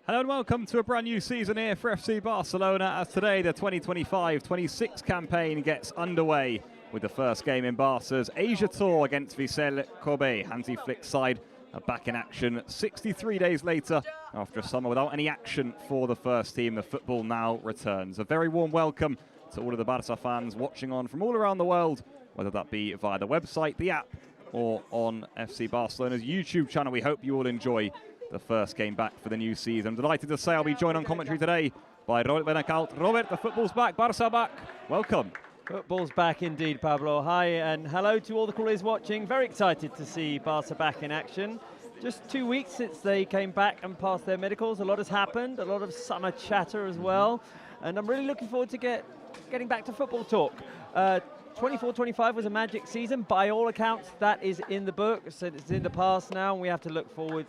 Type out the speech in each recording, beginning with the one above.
Hello and welcome to a brand new season here for FC Barcelona, as today the 2025-26 campaign gets underway with the first game in Barca's Asia Tour against Vissel Kobe. Hansi Flick's side are back in action 63 days later after a summer without any action for the first team. The football now returns. A very warm welcome to all of the Barca fans watching on from all around the world, whether that be via the website, the app, or on FC Barcelona's YouTube channel. We hope you all enjoy the first game back for the new season. I'm delighted to say I'll be joined on commentary today by Robert Benacaut. Robert, the football's back, Barca back. Welcome. Football's back indeed, Pablo. Hi and hello to all the callers watching. Very excited to see Barca back in action. Just 2 weeks since they came back and passed their medicals. A lot has happened, a lot of summer chatter as well. And I'm really looking forward to getting back to football talk. 24-25 was a magic season. By all accounts, that is in the book. So it's in the past now, and we have to look forward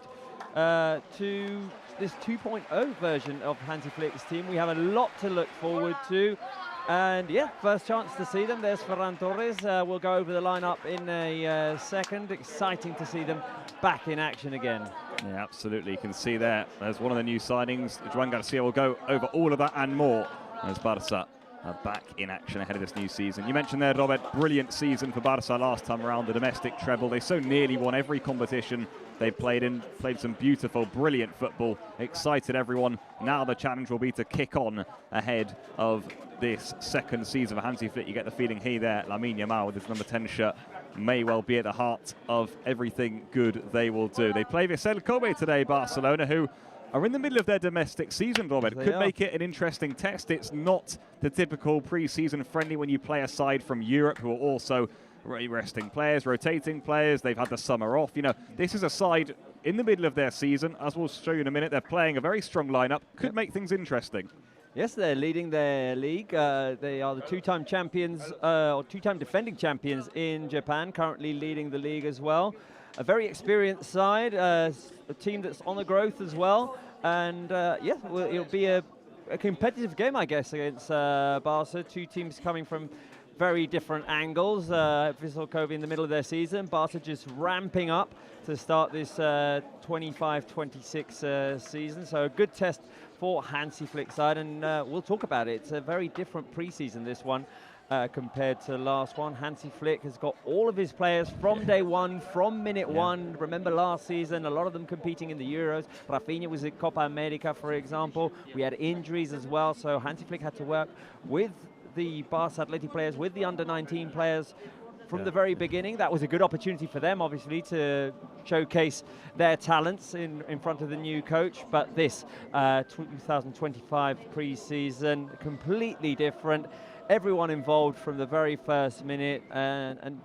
to this 2.0 version of Hansi Flick's team. We have a lot to look forward to. And yeah, first chance to see them. There's Ferran Torres. We'll go over the lineup in a second. Exciting to see them back in action again. Yeah, absolutely. You can see there's one of the new signings. Juan Garcia will go over all of that and more as Barca are back in action ahead of this new season. You mentioned there, Robert, brilliant season for Barca last time around, the domestic treble. They so nearly won every competition they played in, played some beautiful, brilliant football, excited everyone. Now the challenge will be to kick on ahead of this second season for Hansi Flick. You get the feeling Lamine Yamal with his number 10 shirt may well be at the heart of everything good they will do. They play Vissel Kobe today, Barcelona, who are in the middle of their domestic season, Robert. Could make it an interesting test. It's not the typical pre-season friendly when you play a side from Europe who are also resting players, rotating players. They've had the summer off. You know, this is a side in the middle of their season. As we'll show you in a minute, they're playing a very strong lineup. Could make things interesting. Yes, they're leading their league. They are the two-time champions, or two-time defending champions in Japan, currently leading the league as well. A very experienced side, a team that's on the growth as well. And yeah, it'll be a competitive game, I guess, against Barca. Two teams coming from very different angles. Vissel Kobe in the middle of their season. Barca just ramping up to start this 25-26 season. So a good test for Hansi Flick's side, and we'll talk about it. It's a very different preseason, this one, compared to last one. Hansi Flick has got all of his players from day one, from minute one. Remember last season, a lot of them competing in the Euros. Rafinha was at Copa America, for example. We had injuries as well, so Hansi Flick had to work with the Barca Athletic players, with the under-19 players from the very beginning. That was a good opportunity for them, obviously, to showcase their talents in front of the new coach. But this 2025 pre-season, completely different. Everyone involved from the very first minute, and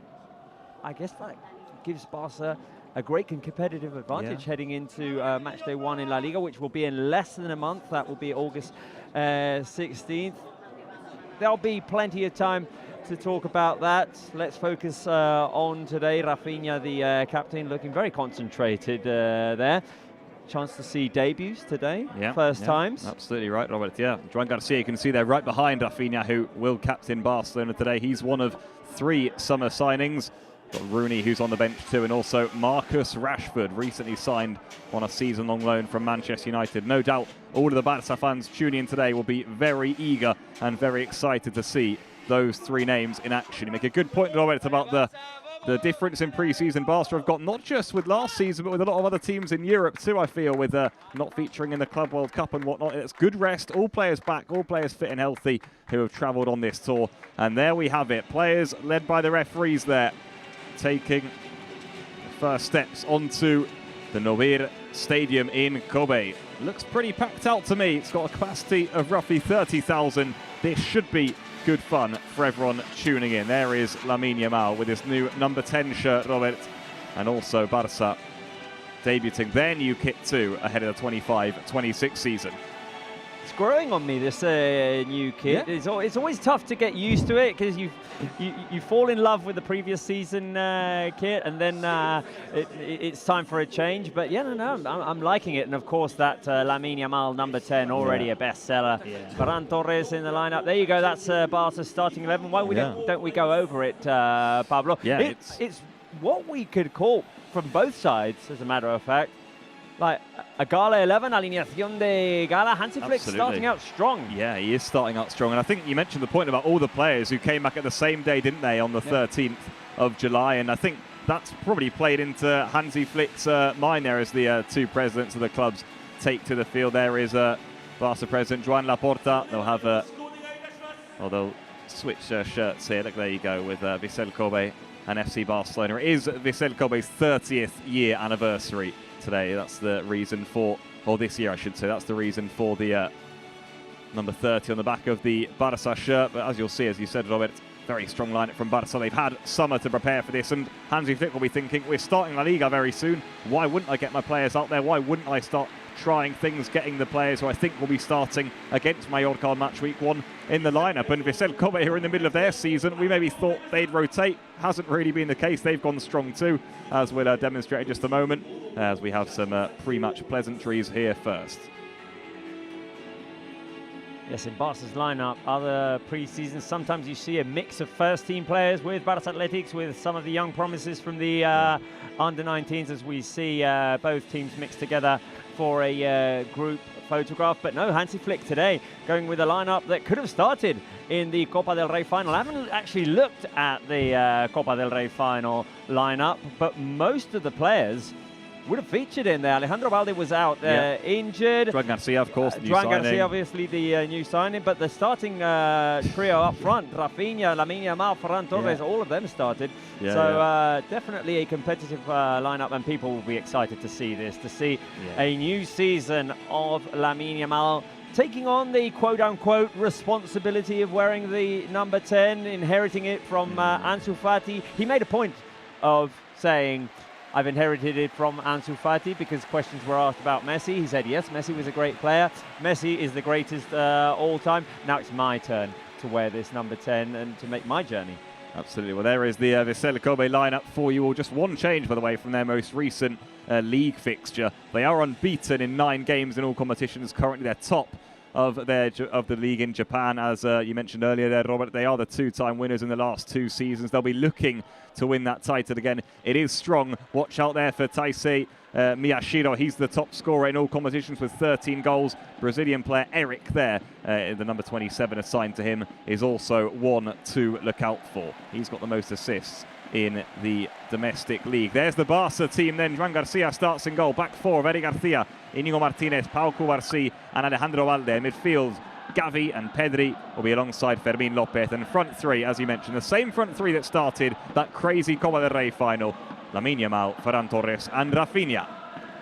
I guess that gives Barca a great competitive advantage heading into match day one in La Liga, which will be in less than a month. That will be August 16th. There'll be plenty of time to talk about that. Let's focus on today. Rafinha, the captain, looking very concentrated there. Chance to see debuts today, first times. Absolutely right, Robert. Yeah, Juan Garcia, you can see there right behind Rafinha, who will captain Barcelona today. He's one of 3 summer signings. Got Rooney, who's on the bench too, and also Marcus Rashford, recently signed on a season-long loan from Manchester United. No doubt all of the Barca fans tuning in today will be very eager and very excited to see those 3 names in action. You make a good point, Robert, about the difference in pre-season Barca have got, not just with last season, but with a lot of other teams in Europe too, I feel, with not featuring in the Club World Cup and whatnot. It's good rest, all players back, all players fit and healthy who have travelled on this tour. And there we have it, players led by the referees there, taking the first steps onto the Novir Stadium in Kobe. Looks pretty packed out to me. It's got a capacity of roughly 30,000. This should be good fun for everyone tuning in. There is Lamine Yamal with his new number 10 shirt, Robert, and also Barca debuting their new kit too ahead of the 25-26 season. It's growing on me, this new kit. It's always tough to get used to it because you fall in love with the previous season kit, and then it's time for a change. But yeah, I'm liking it. And of course, that Lamine Yamal number 10 already a bestseller. Ferran Torres in the lineup. There you go. That's Barca's starting 11. Why don't we go over it, Pablo? Yeah, it's what we could call, from both sides, as a matter of fact, like a Gala 11, alineación de Gala. Hansi Flick starting out strong. Yeah, he is starting out strong. And I think you mentioned the point about all the players who came back at the same day, didn't they, on the 13th of July. And I think that's probably played into Hansi Flick's mind there as the two presidents of the clubs take to the field. There is Barca president Joan Laporta. They'll have they'll switch shirts here. Look, there you go, with Vissel Kobe and FC Barcelona. It is Vissel Kobe's 30th year anniversary today. That's the reason for, or this year I should say, that's the reason for the number 30 on the back of the Barca shirt. But as you'll see, as you said, Robert, very strong lineup from Barca. They've had summer to prepare for this, and Hansi Flick will be thinking, we're starting La Liga very soon. Why wouldn't I get my players out there? Why wouldn't I start trying things, getting the players who I think will be starting against Mallorca on match week 1 in the lineup? And Vissel Kobe, who are in the middle of their season, we maybe thought they'd rotate. Hasn't really been the case. They've gone strong too, as we'll demonstrate in just a moment, as we have some pre-match pleasantries here first. Yes, in Barca's lineup, other pre-seasons, sometimes you see a mix of first-team players with Barça Athletics, with some of the young promises from the under-19s, as we see both teams mixed together for a group photograph. But no, Hansi Flick today going with a lineup that could have started in the Copa del Rey final. I haven't actually looked at the Copa del Rey final lineup, but most of the players would have featured in there. Alejandro Balde was out injured. Joan Garcia, of course, the new Joan signing. Garcia, obviously the new signing, but the starting trio up front, Rafinha, Lamine Yamal, Ferran Torres, all of them started. Definitely a competitive lineup, and people will be excited to see this, to see a new season of Lamine Yamal taking on the quote-unquote responsibility of wearing the number 10, inheriting it from Ansu Fati. He made a point of saying, I've inherited it from Ansu Fati, because questions were asked about Messi. He said, yes, Messi was a great player. Messi is the greatest all time. Now it's my turn to wear this number 10 and to make my journey. Absolutely. Well, there is the Vissel Kobe lineup for you all. Just one change, by the way, from their most recent league fixture. They are unbeaten in 9 games in all competitions. Currently, they're top of the league in Japan, as you mentioned earlier there, Robert. They are the 2-time winners in the last 2 seasons. They'll be looking to win that title again. It is strong. Watch out there for Taisei Miyashiro. He's the top scorer in all competitions with 13 goals. Brazilian player Eric there, the number 27 assigned to him, is also one to look out for. He's got the most assists in the domestic league. There's the Barca team then. Joan Garcia starts in goal. Back 4 of Eric Garcia, Inigo Martinez, Pau Cubarsí and Alejandro Balde. Midfield, Gavi and Pedri will be alongside Fermín López. And front 3, as you mentioned, the same front 3 that started that crazy Copa del Rey final. Lamine Yamal, Ferran Torres and Rafinha.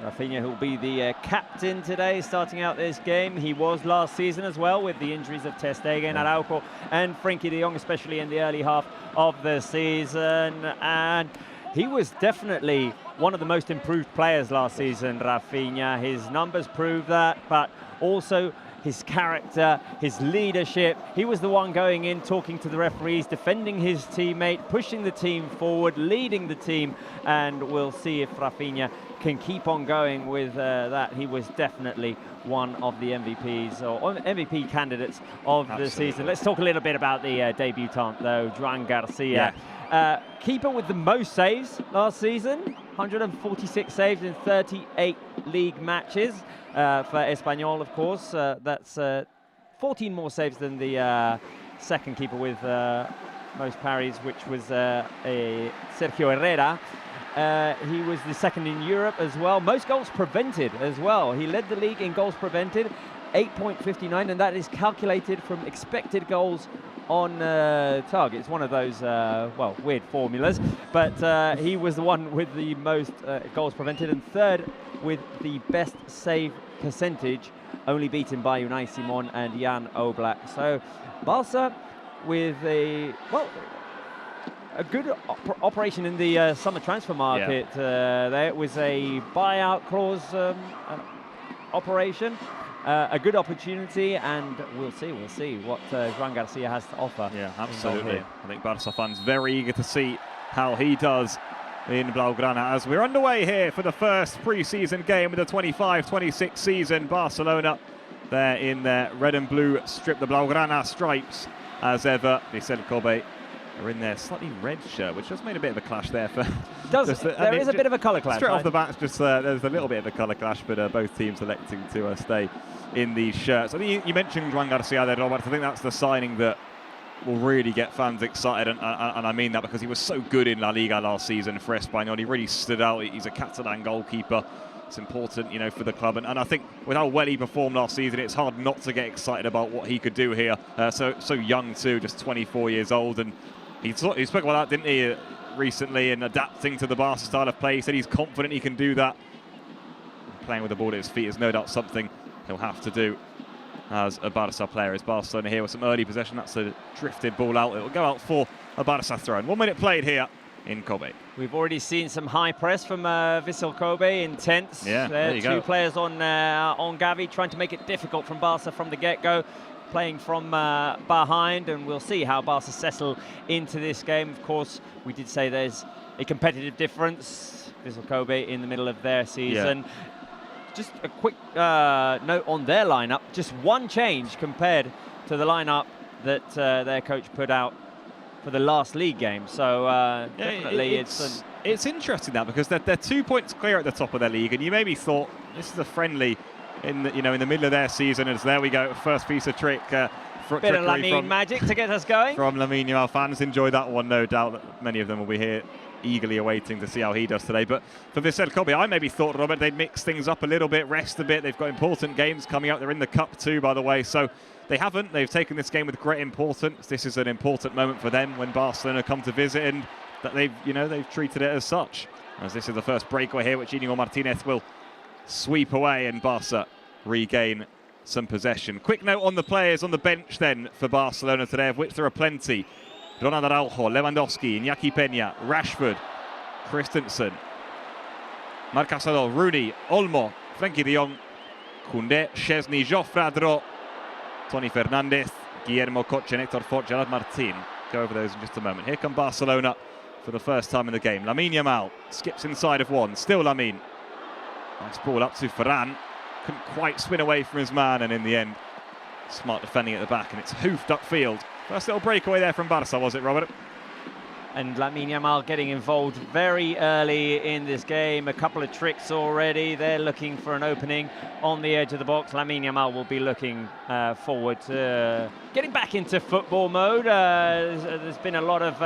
Rafinha, who will be the captain today, starting out this game. He was last season as well, with the injuries of Ter Stegen, Araujo and Frenkie de Jong, especially in the early half of the season. And he was definitely one of the most improved players last season, Rafinha. His numbers prove that, but also his character, his leadership. He was the one going in, talking to the referees, defending his teammate, pushing the team forward, leading the team, and we'll see if Rafinha can keep on going with that. He was definitely one of the MVPs, or MVP candidates of the season. Let's talk a little bit about the debutant, though, Joan Garcia. Keeper with the most saves last season, 146 saves in 38 league matches. For Espanyol, of course, that's 14 more saves than the second keeper with most parries, which was Sergio Herrera. He was the second in Europe as well. Most goals prevented as well. He led the league in goals prevented, 8.59, and that is calculated from expected goals on target. It's one of those, weird formulas, but he was the one with the most goals prevented, and third with the best save percentage, only beaten by Unai Simon and Jan Oblak. So Barca with a good operation in the summer transfer market. There was a buyout clause operation. A good opportunity, and we'll see what Joan Garcia has to offer. Yeah, absolutely. I think Barca fans very eager to see how he does in Blaugrana, as we're underway here for the first pre-season game of the 25-26 season. Barcelona there in their red and blue strip, the Blaugrana stripes, as ever. Vissel Kobe are in their slightly red shirt, which just made a bit of a clash there. For there is a bit of a colour clash. Straight off the bat, just there's a little bit of a colour clash, but both teams electing to stay in these shirts. I think you mentioned Joan Garcia there, Robert. I think that's the signing that will really get fans excited, and I mean that because he was so good in La Liga last season for Espanyol. He really stood out. He's a Catalan goalkeeper. It's important, you know, for the club, and I think with how well he performed last season, it's hard not to get excited about what he could do here. So young too, just 24 years old, and he spoke about that, didn't he, recently, in adapting to the Barca style of play. He said he's confident he can do that. Playing with the ball at his feet is no doubt something he'll have to do as a Barca player. As Barcelona here with some early possession, that's a drifted ball out. It will go out for a Barca throw. 1 minute played here in Kobe. We've already seen some high press from Vissel Kobe, intense. Yeah, there you go. Two players on Gavi, trying to make it difficult from Barca from the get-go, playing from behind, and we'll see how Barca settle into this game. Of course, we did say there's a competitive difference. Vissel Kobe in the middle of their season. Yeah. Just a quick note on their lineup, just one change compared to the lineup that their coach put out for the last league game. So definitely it's interesting that, because they're 2 points clear at the top of their league, and you maybe thought this is a friendly in the middle of their season. As there we go, first piece of trick. Bit of Lamine magic to get us going. From Lamine Yamal. Fans enjoyed that one, no doubt. That many of them will be here eagerly awaiting to see how he does today. But for Vissel Kobe, I maybe thought, Robert, they'd mix things up a little bit, rest a bit. They've got important games coming up. They're in the Cup too, by the way. So they haven't. They've taken this game with great importance. This is an important moment for them when Barcelona come to visit, and that they've treated it as such. As this is the first breakaway here, which Inigo Martinez will sweep away, and Barca regain some possession. Quick note on the players on the bench then for Barcelona today, of which there are plenty. Ronald Araujo, Lewandowski, Iñaki Peña, Rashford, Christensen, Marc Casador, Rooney, Olmo, Frenkie de Jong, Koundé, Szczesny, Joffre Adro, Tony Fernandez, Guillermo Coche, Hector Fort, Gerard Martin. Go over those in just a moment. Here come Barcelona for the first time in the game. Lamine Yamal skips inside of one. Still Lamine. Nice ball up to Ferran. Couldn't quite swing away from his man, and in the end, smart defending at the back, and it's hoofed upfield. First little breakaway there from Barca, was it, Robert? And Lamine Yamal getting involved very early in this game. A couple of tricks already. They're looking for an opening on the edge of the box. Lamine Yamal will be looking forward to getting back into football mode. There's been a lot of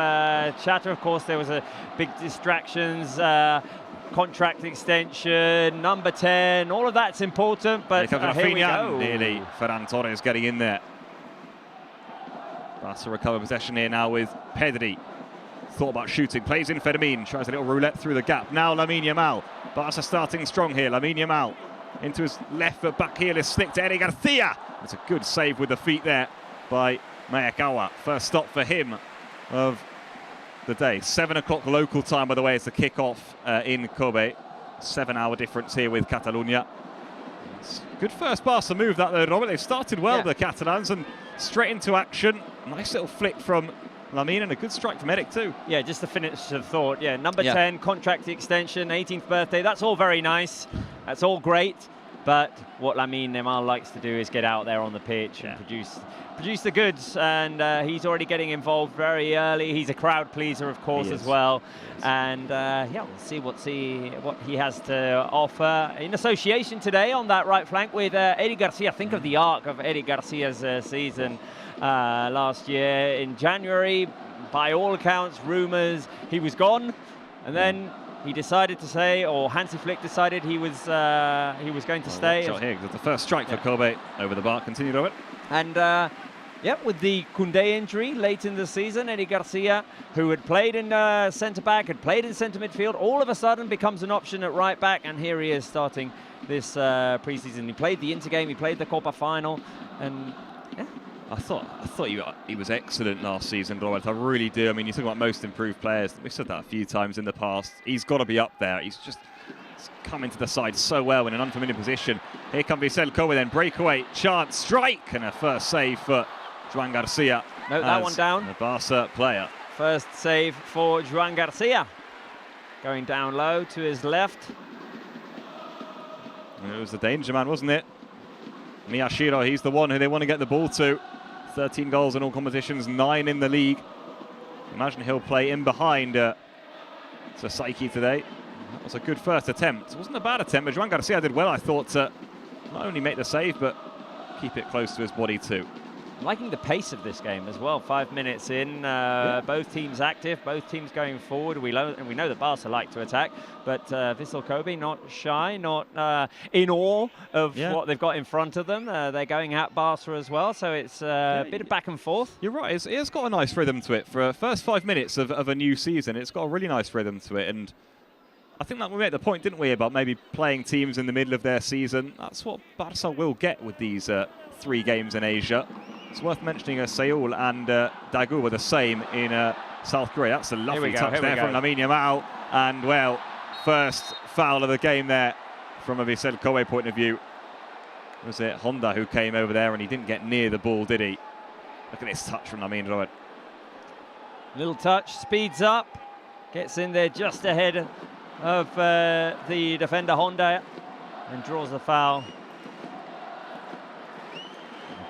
chatter. Of course, there was a big distractions, contract extension, number 10. All of that's important, but here we go. Nearly Ferran Torres getting in there. Barca recover possession here now with Pedri. Thought about shooting, plays in Fermin, tries a little roulette through the gap. Now Lamine Yamal. Barca starting strong here. Lamine Yamal into his left foot, back heel is slick to Eric Garcia. It's a good save with the feet there by Mayakawa. First stop for him of the day. 7 o'clock local time, by the way. It's the kickoff in Kobe. 7-hour difference here with Catalonia. Good first Barca move that though, Robert. They've started well, the Catalans, and straight into action. Nice little flick from Lamine, and a good strike from Eric too. Yeah, just to finish the thought. Yeah, number 10, contract extension, 18th birthday. That's all very nice. That's all great. But what Lamine Yamal likes to do is get out there on the pitch and produce the goods. And he's already getting involved very early. He's a crowd pleaser, of course, as well. And we'll see what he has to offer in association today on that right flank with Eric Garcia. Think of the arc of Eric Garcia's season last year in January. By all accounts, rumours, he was gone, and then he decided to say, or Hansi Flick decided he was going to stay. Shot here, the first strike for Kobe over the bar. Continue, Robert. And with the Koundé injury late in the season, Eric Garcia, who had played in centre-back, had played in centre midfield, all of a sudden becomes an option at right-back, and here he is starting this pre-season. He played the Inter game, he played the Copa final, and I thought he was excellent last season, Robert. I really do. I mean, you talk about most improved players. We've said that a few times in the past. He's got to be up there. He's come into the side so well in an unfamiliar position. Here comes Vissel Kobe then. Breakaway, chance, strike, and a first save for Joan Garcia. Note that one down. The Barca player. First save for Joan Garcia. Going down low to his left. And it was the danger man, wasn't it? Miyashiro, he's the one who they want to get the ball to. 13 goals in all competitions, 9 in the league. Imagine he'll play in behind Sasaki today. That was a good first attempt. It wasn't a bad attempt, but Joan Garcia did well, I thought, to not only make the save, but keep it close to his body too. I'm liking the pace of this game as well. 5 minutes in, both teams active, both teams going forward. We know that Barca like to attack, but Vissel Kobe not shy, not in awe of what they've got in front of them. They're going at Barca as well, so it's a bit of back and forth. You're right, it's got a nice rhythm to it. For the first 5 minutes of a new season, it's got a really nice rhythm to it. And I think that we made the point, didn't we, about maybe playing teams in the middle of their season. That's what Barca will get with these 3 games in Asia. It's worth mentioning Seoul and Daegu were the same in South Korea. That's a lovely touch there from Lamine Yamal. And, well, first foul of the game there from a Vissel Kobe point of view. Was it Honda who came over there and he didn't get near the ball, did he? Look at this touch from Lamine, Robert. Little touch, speeds up, gets in there just ahead of the defender Honda and draws the foul.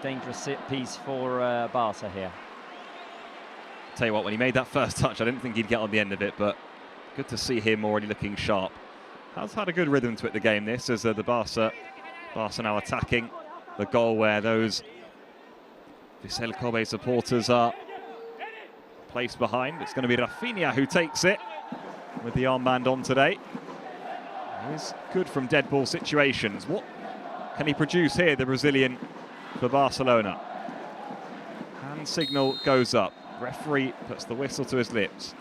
Dangerous set piece for Barca here. Tell you what, when he made that first touch, I didn't think he'd get on the end of it, but good to see him already looking sharp. Has had a good rhythm to it, the game, this, as the Barca now attacking the goal where those Vissel Kobe supporters are placed behind. It's going to be Rafinha who takes it with the armband on today. He's good from dead ball situations. What can he produce here, the Brazilian, for Barcelona? Hand signal goes up. Referee puts the whistle to his lips.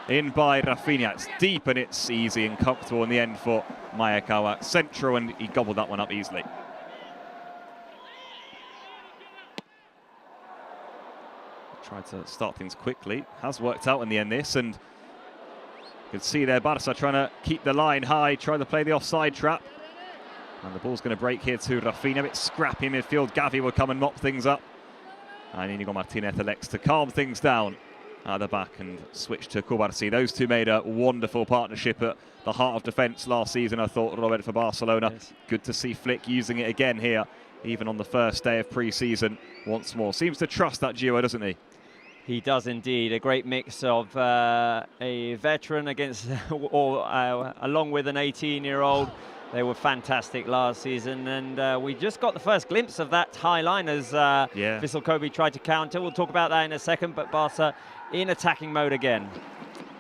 In by Rafinha. It's deep and it's easy and comfortable in the end for Maekawa. Central, and he gobbled that one up easily. Tried to start things quickly. Has worked out in the end, this, and you can see there Barca trying to keep the line high, trying to play the offside trap. And the ball's going to break here to Rafinha. It's scrappy midfield. Gavi will come and mop things up. And Inigo Martinez elects to calm things down at the back and switch to Kubarsi. Those two made a wonderful partnership at the heart of defence last season, I thought, Robert, for Barcelona. Yes. Good to see Flick using it again here, even on the first day of pre-season once more. Seems to trust that duo, doesn't he? He does indeed. A great mix of a veteran against, along with an 18-year-old. They were fantastic last season, and we just got the first glimpse of that high line as Vissel Kobe tried to counter. We'll talk about that in a second, but Barca in attacking mode again.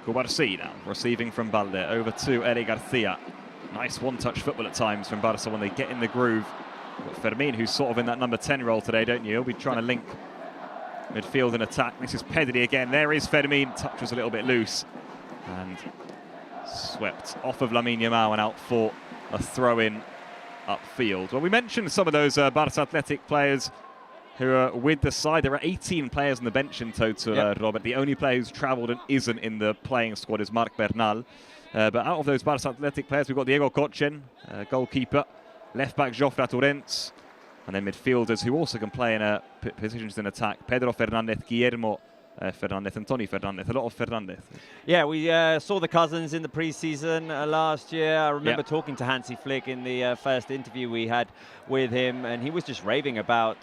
Kubarsi now receiving from Balde over to Eric Garcia. Nice one-touch football at times from Barca when they get in the groove. Got Fermin, who's sort of in that number 10 role today, don't you? He'll be trying to link midfield and attack. This is Pedri again. There is Fermin. Touch was a little bit loose and swept off of Lamine Yamal and out for a throw-in upfield. Well, we mentioned some of those Barca Athletic players who are with the side. There are 18 players on the bench in total, Robert. The only player who's travelled and isn't in the playing squad is Marc Bernal. But out of those Barca Athletic players, we've got Diego Kochen, goalkeeper, left-back Jofre Torrents, and then midfielders who also can play in positions in attack. Pedro Fernandez, Guillermo Fernandez and Tony Fernandez, a lot of Fernandez. Yeah, we saw the cousins in the pre-season last year. I remember talking to Hansi Flick in the first interview we had with him, and he was just raving about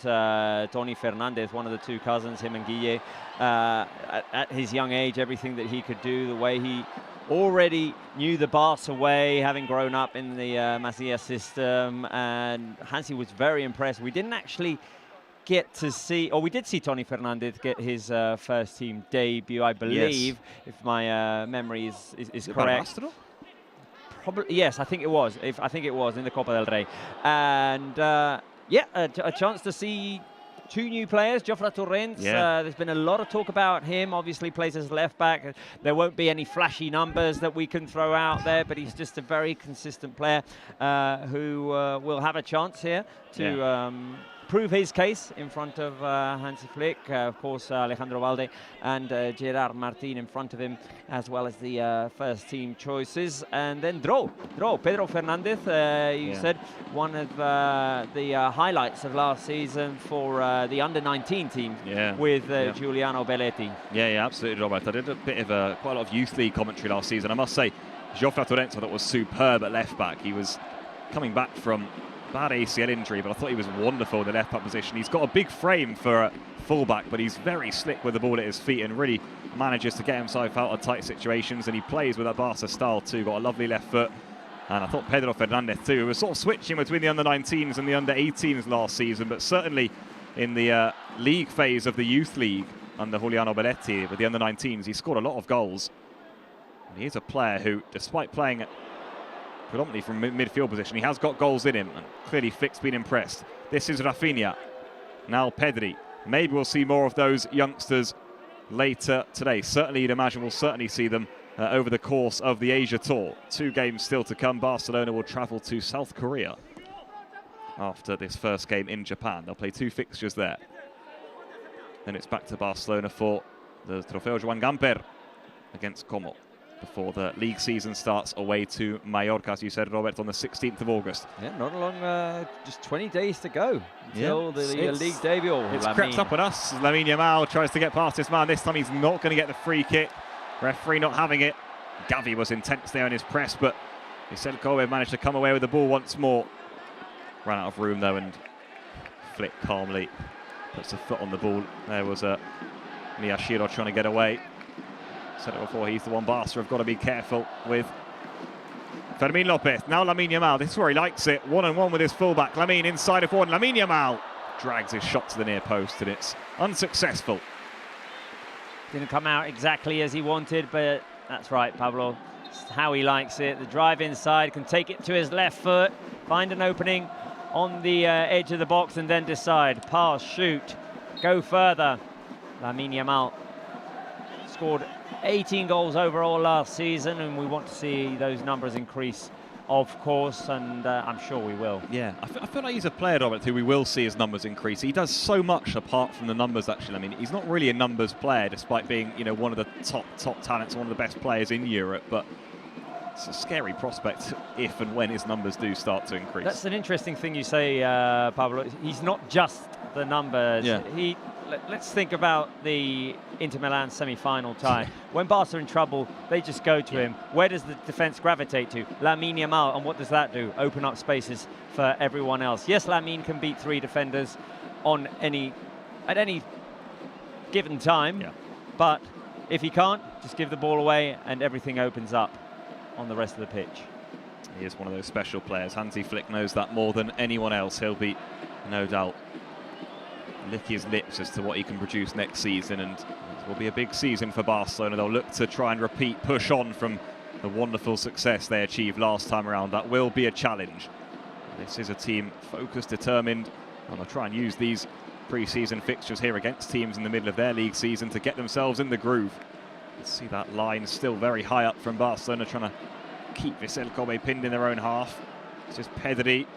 Tony Fernandez, one of the two cousins, him and Guille. At his young age, everything that he could do, the way he already knew the Barca way, having grown up in the Masia system, and Hansi was very impressed. We didn't actually get to see, or we did see Tony Fernandez get his first team debut, I believe, if my memory is correct. Probably, yes, I think it was. I think it was in the Copa del Rey, and a chance to see two new players, Jofre Torrents. There's been a lot of talk about him. Obviously, plays as left back. There won't be any flashy numbers that we can throw out there, but he's just a very consistent player who will have a chance here to prove his case in front of Hansi Flick, of course Alejandro Balde and Gerard Martin in front of him, as well as the first team choices. And then Pedro Fernandez, you said, one of the highlights of last season for the under-19 team with Giuliano Belletti. Yeah, absolutely, Robert. I did a bit of quite a lot of youth league commentary last season. I must say, Jofre Torrents I thought was superb at left back. He was coming back from bad ACL injury, but I thought he was wonderful in the left back position. He's got a big frame for a fullback, but he's very slick with the ball at his feet and really manages to get himself out of tight situations, and he plays with that Barca style too. Got a lovely left foot. And I thought Pedro Fernandez too, who was sort of switching between the under-19s and the under-18s last season, but certainly in the league phase of the youth league under Juliano Belletti with the under-19s, he scored a lot of goals. And he is a player who, despite playing predominantly from midfield position, he has got goals in him, and clearly Flick's been impressed. This is Rafinha, now Pedri. Maybe we'll see more of those youngsters later today. Certainly, you'd imagine we'll certainly see them over the course of the Asia Tour. 2 games still to come. Barcelona will travel to South Korea after this first game in Japan. They'll play 2 fixtures there. Then it's back to Barcelona for the Trofeo Joan Gamper against Como before the league season starts away to Mallorca, as you said, Robert, on the 16th of August. Yeah, not long, just 20 days to go until the league debut. It's crept up on us. Lamine Yamal tries to get past this man. This time he's not going to get the free kick. Referee not having it. Gavi was intense there in his press, but Vissel Kobe managed to come away with the ball once more. Ran out of room though, and Flick calmly puts a foot on the ball. There was Miyashiro trying to get away. Said it before, he's the one Barca have got to be careful with. Fermin Lopez, now Lamine Yamal. This is where he likes it. 1-on-1 with his fullback. Lamine inside of one. Lamine Yamal drags his shot to the near post, and it's unsuccessful. Didn't come out exactly as he wanted, but that's right, Pablo. It's how he likes it. The drive inside, can take it to his left foot, find an opening on the edge of the box, and then decide. Pass, shoot, go further. Lamine Yamal scored 18 goals overall last season, and we want to see those numbers increase, of course, and I'm sure we will. Yeah, I feel like he's a player, Robert, who we will see his numbers increase. He does so much apart from the numbers, actually. I mean, he's not really a numbers player, despite being, you know, one of the top talents, one of the best players in Europe, but it's a scary prospect if and when his numbers do start to increase. That's an interesting thing you say, Pablo. He's not just the numbers. Yeah. Let's think about the Inter Milan semi-final tie. When Barca are in trouble, they just go to him. Where does the defense gravitate to? Lamine Yamal, and what does that do? Open up spaces for everyone else. Yes, Lamine can beat 3 defenders at any given time, but if he can't, just give the ball away and everything opens up on the rest of the pitch. He is one of those special players. Hansi Flick knows that more than anyone else. He'll be, no doubt, lick his lips as to what he can produce next season, and it will be a big season for Barcelona. They'll look to try and push on from the wonderful success they achieved last time around. That will be a challenge. This is a team focused, determined, and they'll try and use these pre-season fixtures here against teams in the middle of their league season to get themselves in the groove. Let's see that line still very high up from Barcelona, trying to keep Vissel Kobe pinned in their own half. It's just Pedri.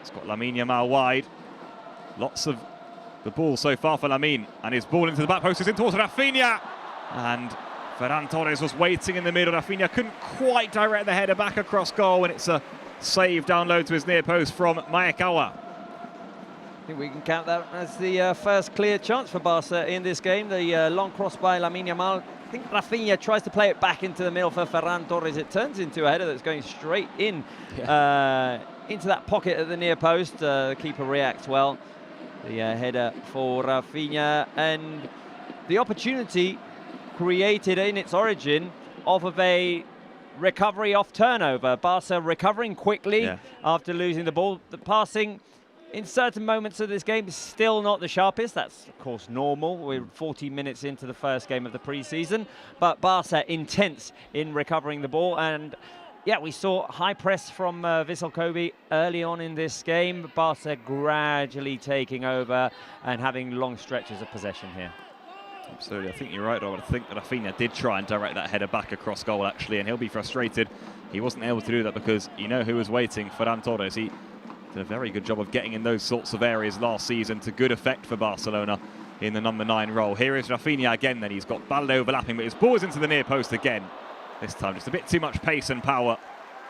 It's got Lamine Yamal wide. Lots of the ball so far for Lamine, and his ball into the back post is in towards Rafinha, and Ferran Torres was waiting in the middle. Rafinha couldn't quite direct the header back across goal, and it's a save down low to his near post from Maekawa. I think we can count that as the first clear chance for Barca in this game. The long cross by Lamine Yamal. I think Rafinha tries to play it back into the middle for Ferran Torres. It turns into a header that's going straight in into that pocket at the near post. The keeper reacts well. The header for Rafinha, and the opportunity created in its origin off of a recovery off turnover. Barca recovering quickly after losing the ball. The passing in certain moments of this game is still not the sharpest. That's, of course, normal. We're 40 minutes into the first game of the pre-season, but Barca intense in recovering the ball. And yeah, we saw high press from Vissel Kobe early on in this game. Barca gradually taking over and having long stretches of possession here. Absolutely, I think you're right, Robert. I think Rafinha did try and direct that header back across goal, actually, and he'll be frustrated. He wasn't able to do that because you know who was waiting, Ferran Torres. He did a very good job of getting in those sorts of areas last season to good effect for Barcelona in the number 9 role. Here is Rafinha again, then he's got Balde overlapping, but his ball is into the near post again. This time just a bit too much pace and power.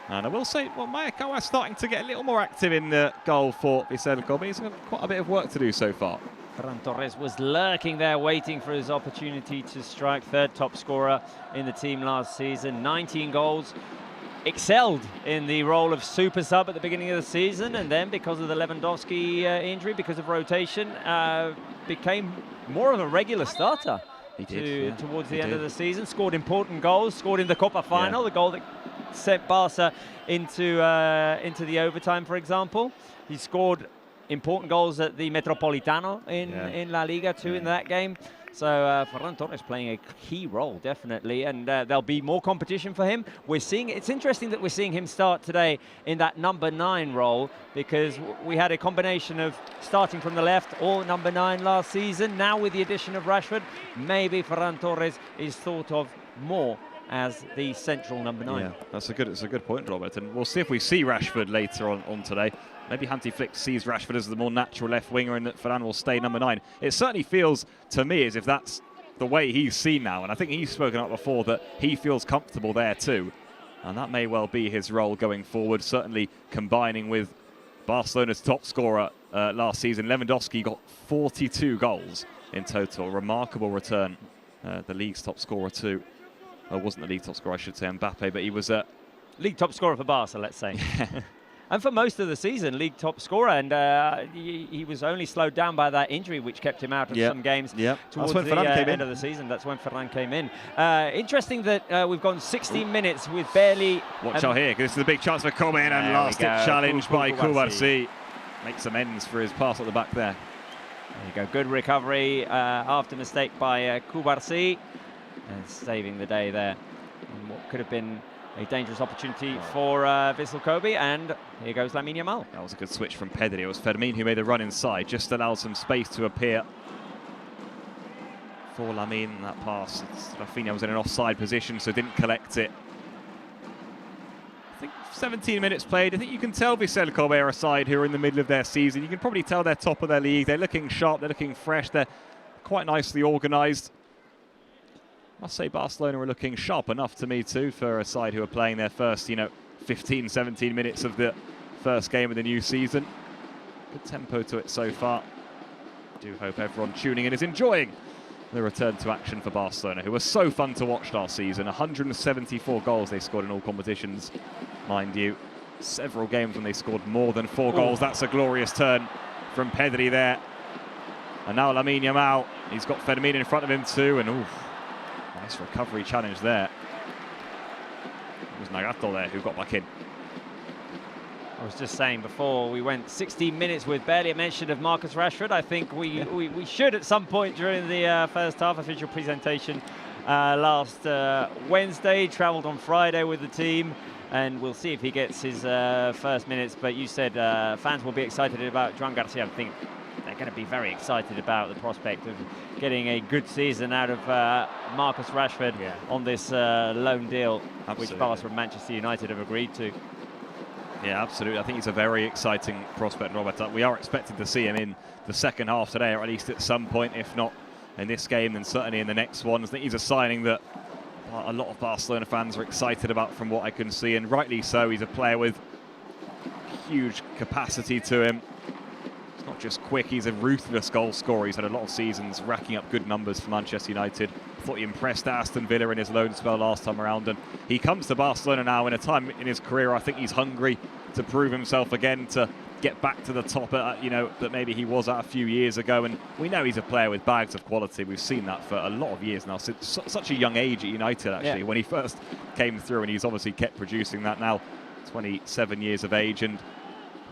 And I will say, well, Maekawa is starting to get a little more active in the goal for Vissel Kobe. He's got quite a bit of work to do so far. Ferran Torres was lurking there, waiting for his opportunity to strike. 3rd top scorer in the team last season. 19 goals excelled in the role of super sub at the beginning of the season, and then because of the Lewandowski injury, because of rotation, became more of a regular starter. He did, towards the end of the season. Scored important goals, scored in the Copa final, the goal that sent Barca into the overtime, for example. He scored important goals at the Metropolitano in La Liga too in that game. So Ferran Torres playing a key role, definitely, and there'll be more competition for him. We're seeing, it's interesting that we're seeing him start today in that number 9 role, because we had a combination of starting from the left or number 9 last season. Now with the addition of Rashford, maybe Ferran Torres is thought of more as the central number 9. Yeah, that's a good point, Robert. And we'll see if we see Rashford later on today. Maybe Hansi Flick sees Rashford as the more natural left winger and that Ferran will stay number 9. It certainly feels to me as if that's the way he's seen now. And I think he's spoken up before that he feels comfortable there too. And that may well be his role going forward, certainly combining with Barcelona's top scorer last season. Lewandowski got 42 goals in total. Remarkable return. The league's top scorer too. Well, wasn't the league top scorer, I should say, Mbappe, but he was league top scorer for Barca, let's say. And for most of the season, league top scorer, and he was only slowed down by that injury, which kept him out of some games towards the end of the season. That's when Ferran came in. Interesting that we've gone 16 minutes with barely... Watch out here, because this is a big chance for Kobe, and last-ditch challenge by Kubarsi. Makes amends for his pass at the back there. There you go, good recovery after mistake by Kubarsi, and saving the day there. And what could have been a dangerous opportunity for Vissel Kobe, and here goes Lamine Yamal. That was a good switch from Pedri. It was Fermin who made the run inside, just allowed some space to appear for Lamine. That pass, Rafinha was in an offside position, so didn't collect it. I think 17 minutes played. I think you can tell Vissel Kobe are a side who are in the middle of their season. You can probably tell they're top of their league. They're looking sharp, they're looking fresh, they're quite nicely organised. I must say Barcelona are looking sharp enough to me too for a side who are playing their first, 15, 17 minutes of the first game of the new season. Good tempo to it so far. Do hope everyone tuning in is enjoying the return to action for Barcelona, who were so fun to watch last season. 174 goals they scored in all competitions, mind you. Several games when they scored more than 4 goals. That's a glorious turn from Pedri there. And now Lamine Yamal, he's got Fermin in front of him too, and nice recovery challenge there. It was Nagato there who got back in. I was just saying before, we went 16 minutes with barely a mention of Marcus Rashford. I think we should at some point during the first half. Official presentation last Wednesday, travelled on Friday with the team, and we'll see if he gets his first minutes. But you said fans will be excited about Joan Garcia. I think they're going to be very excited about the prospect of getting a good season out of Marcus Rashford on this loan deal, which Barca and Manchester United have agreed to. Yeah, absolutely. I think he's a very exciting prospect, Robert. We are expecting to see him in the second half today, or at least at some point, if not in this game, then certainly in the next one. I think he's a signing that a lot of Barcelona fans are excited about from what I can see, and rightly so. He's a player with huge capacity to him. He's not just quick, he's a ruthless goal scorer. He's had a lot of seasons racking up good numbers for Manchester United. I thought he impressed Aston Villa in his loan spell last time around, and he comes to Barcelona now in a time in his career I think he's hungry to prove himself again, to get back to the top that maybe he was at a few years ago. And we know he's a player with bags of quality. We've seen that for a lot of years now, since such a young age at United actually, when he first came through, and he's obviously kept producing that now, 27 years of age, and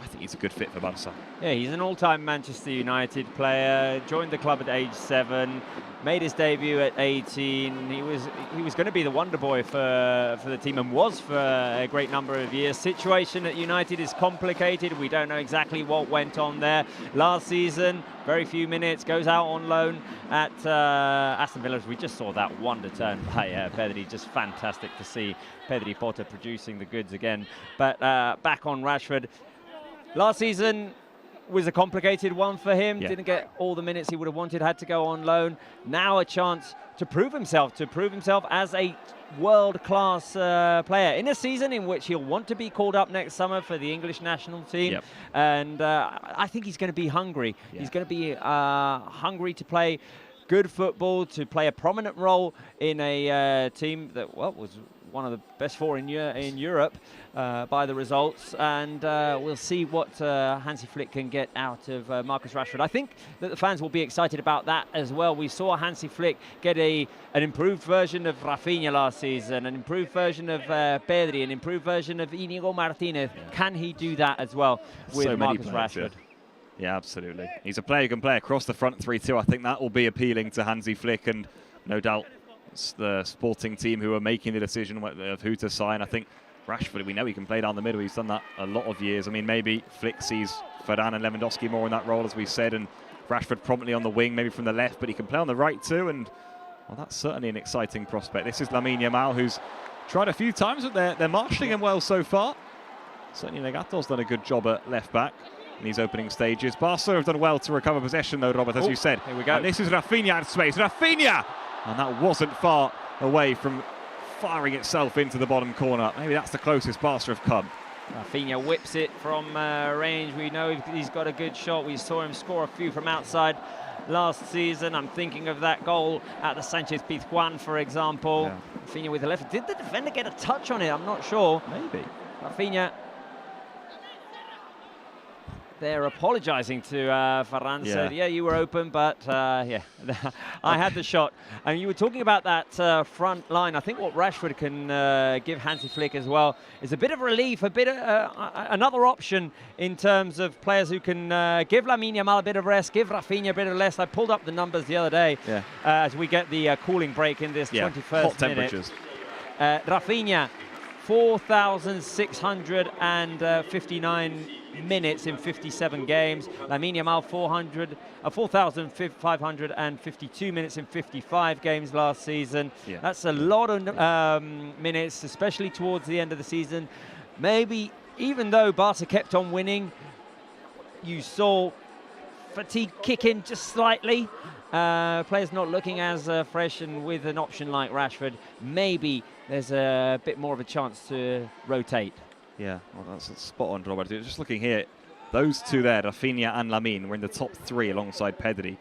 I think he's a good fit for Barca. Yeah, he's an all-time Manchester United player, joined the club at age 7, made his debut at 18. He was going to be the wonder boy for the team, and was for a great number of years. Situation at United is complicated. We don't know exactly what went on there. Last season, very few minutes, goes out on loan at Aston Villa. We just saw that wonder turn by Pedri. Just fantastic to see Pedri Potter producing the goods again. But back on Rashford. Last season was a complicated one for him. Didn't get all the minutes he would have wanted, had to go on loan. Now a chance to prove himself as a world-class player in a season in which he'll want to be called up next summer for the English national team. And I think he's going to be hungry. He's going to be hungry to play good football, to play a prominent role in a team that was one of the best four in Europe by the results, and we'll see what Hansi Flick can get out of Marcus Rashford. I think that the fans will be excited about that as well. We saw Hansi Flick get an improved version of Rafinha last season, an improved version of Pedri, an improved version of Inigo Martinez. Yeah. Can he do that as well with Marcus Rashford? Yeah, absolutely. He's a player who can play across the front three too. I think that will be appealing to Hansi Flick, and no doubt it's the sporting team who are making the decision of who to sign. I think Rashford, we know he can play down the middle. He's done that a lot of years. I mean, maybe Flick sees Varane and Lewandowski more in that role, as we said, and Rashford prominently on the wing, maybe from the left, but he can play on the right too, and well, that's certainly an exciting prospect. This is Lamine Yamal, who's tried a few times, but they're marshalling him well so far. Certainly Negato's done a good job at left back in these opening stages. Barcelona have done well to recover possession though, Robert, as you said. Here we go. And this is Rafinha in space. Rafinha! And that wasn't far away from firing itself into the bottom corner. Maybe that's the closest Barca have come. Rafinha whips it from range. We know he's got a good shot. We saw him score a few from outside last season. I'm thinking of that goal at the Sánchez-Pizjuán, for example. Yeah. Rafinha with the left. Did the defender get a touch on it? I'm not sure. Maybe. Rafinha they're apologising to Varane. Yeah. Said, yeah, you were open, but yeah, I had the shot. And you were talking about that front line. I think what Rashford can give Hansi Flick as well is a bit of relief, a bit of, another option in terms of players who can give Lamine Yamal a bit of rest, give Rafinha a bit of rest. I pulled up the numbers the other day as we get the cooling break in this 21st hot temperatures. Minute. Rafinha, 4,659 minutes in 57 games. Lamine Yamal 4,552 minutes in 55 games last season. Yeah. That's a lot of minutes, especially towards the end of the season. Maybe even though Barca kept on winning, you saw fatigue kick in just slightly. Players not looking as fresh, and with an option like Rashford, maybe there's a bit more of a chance to rotate. Yeah, well, that's spot on, Robert. Just looking here, those two there, Rafinha and Lamine, were in the top three alongside Pedri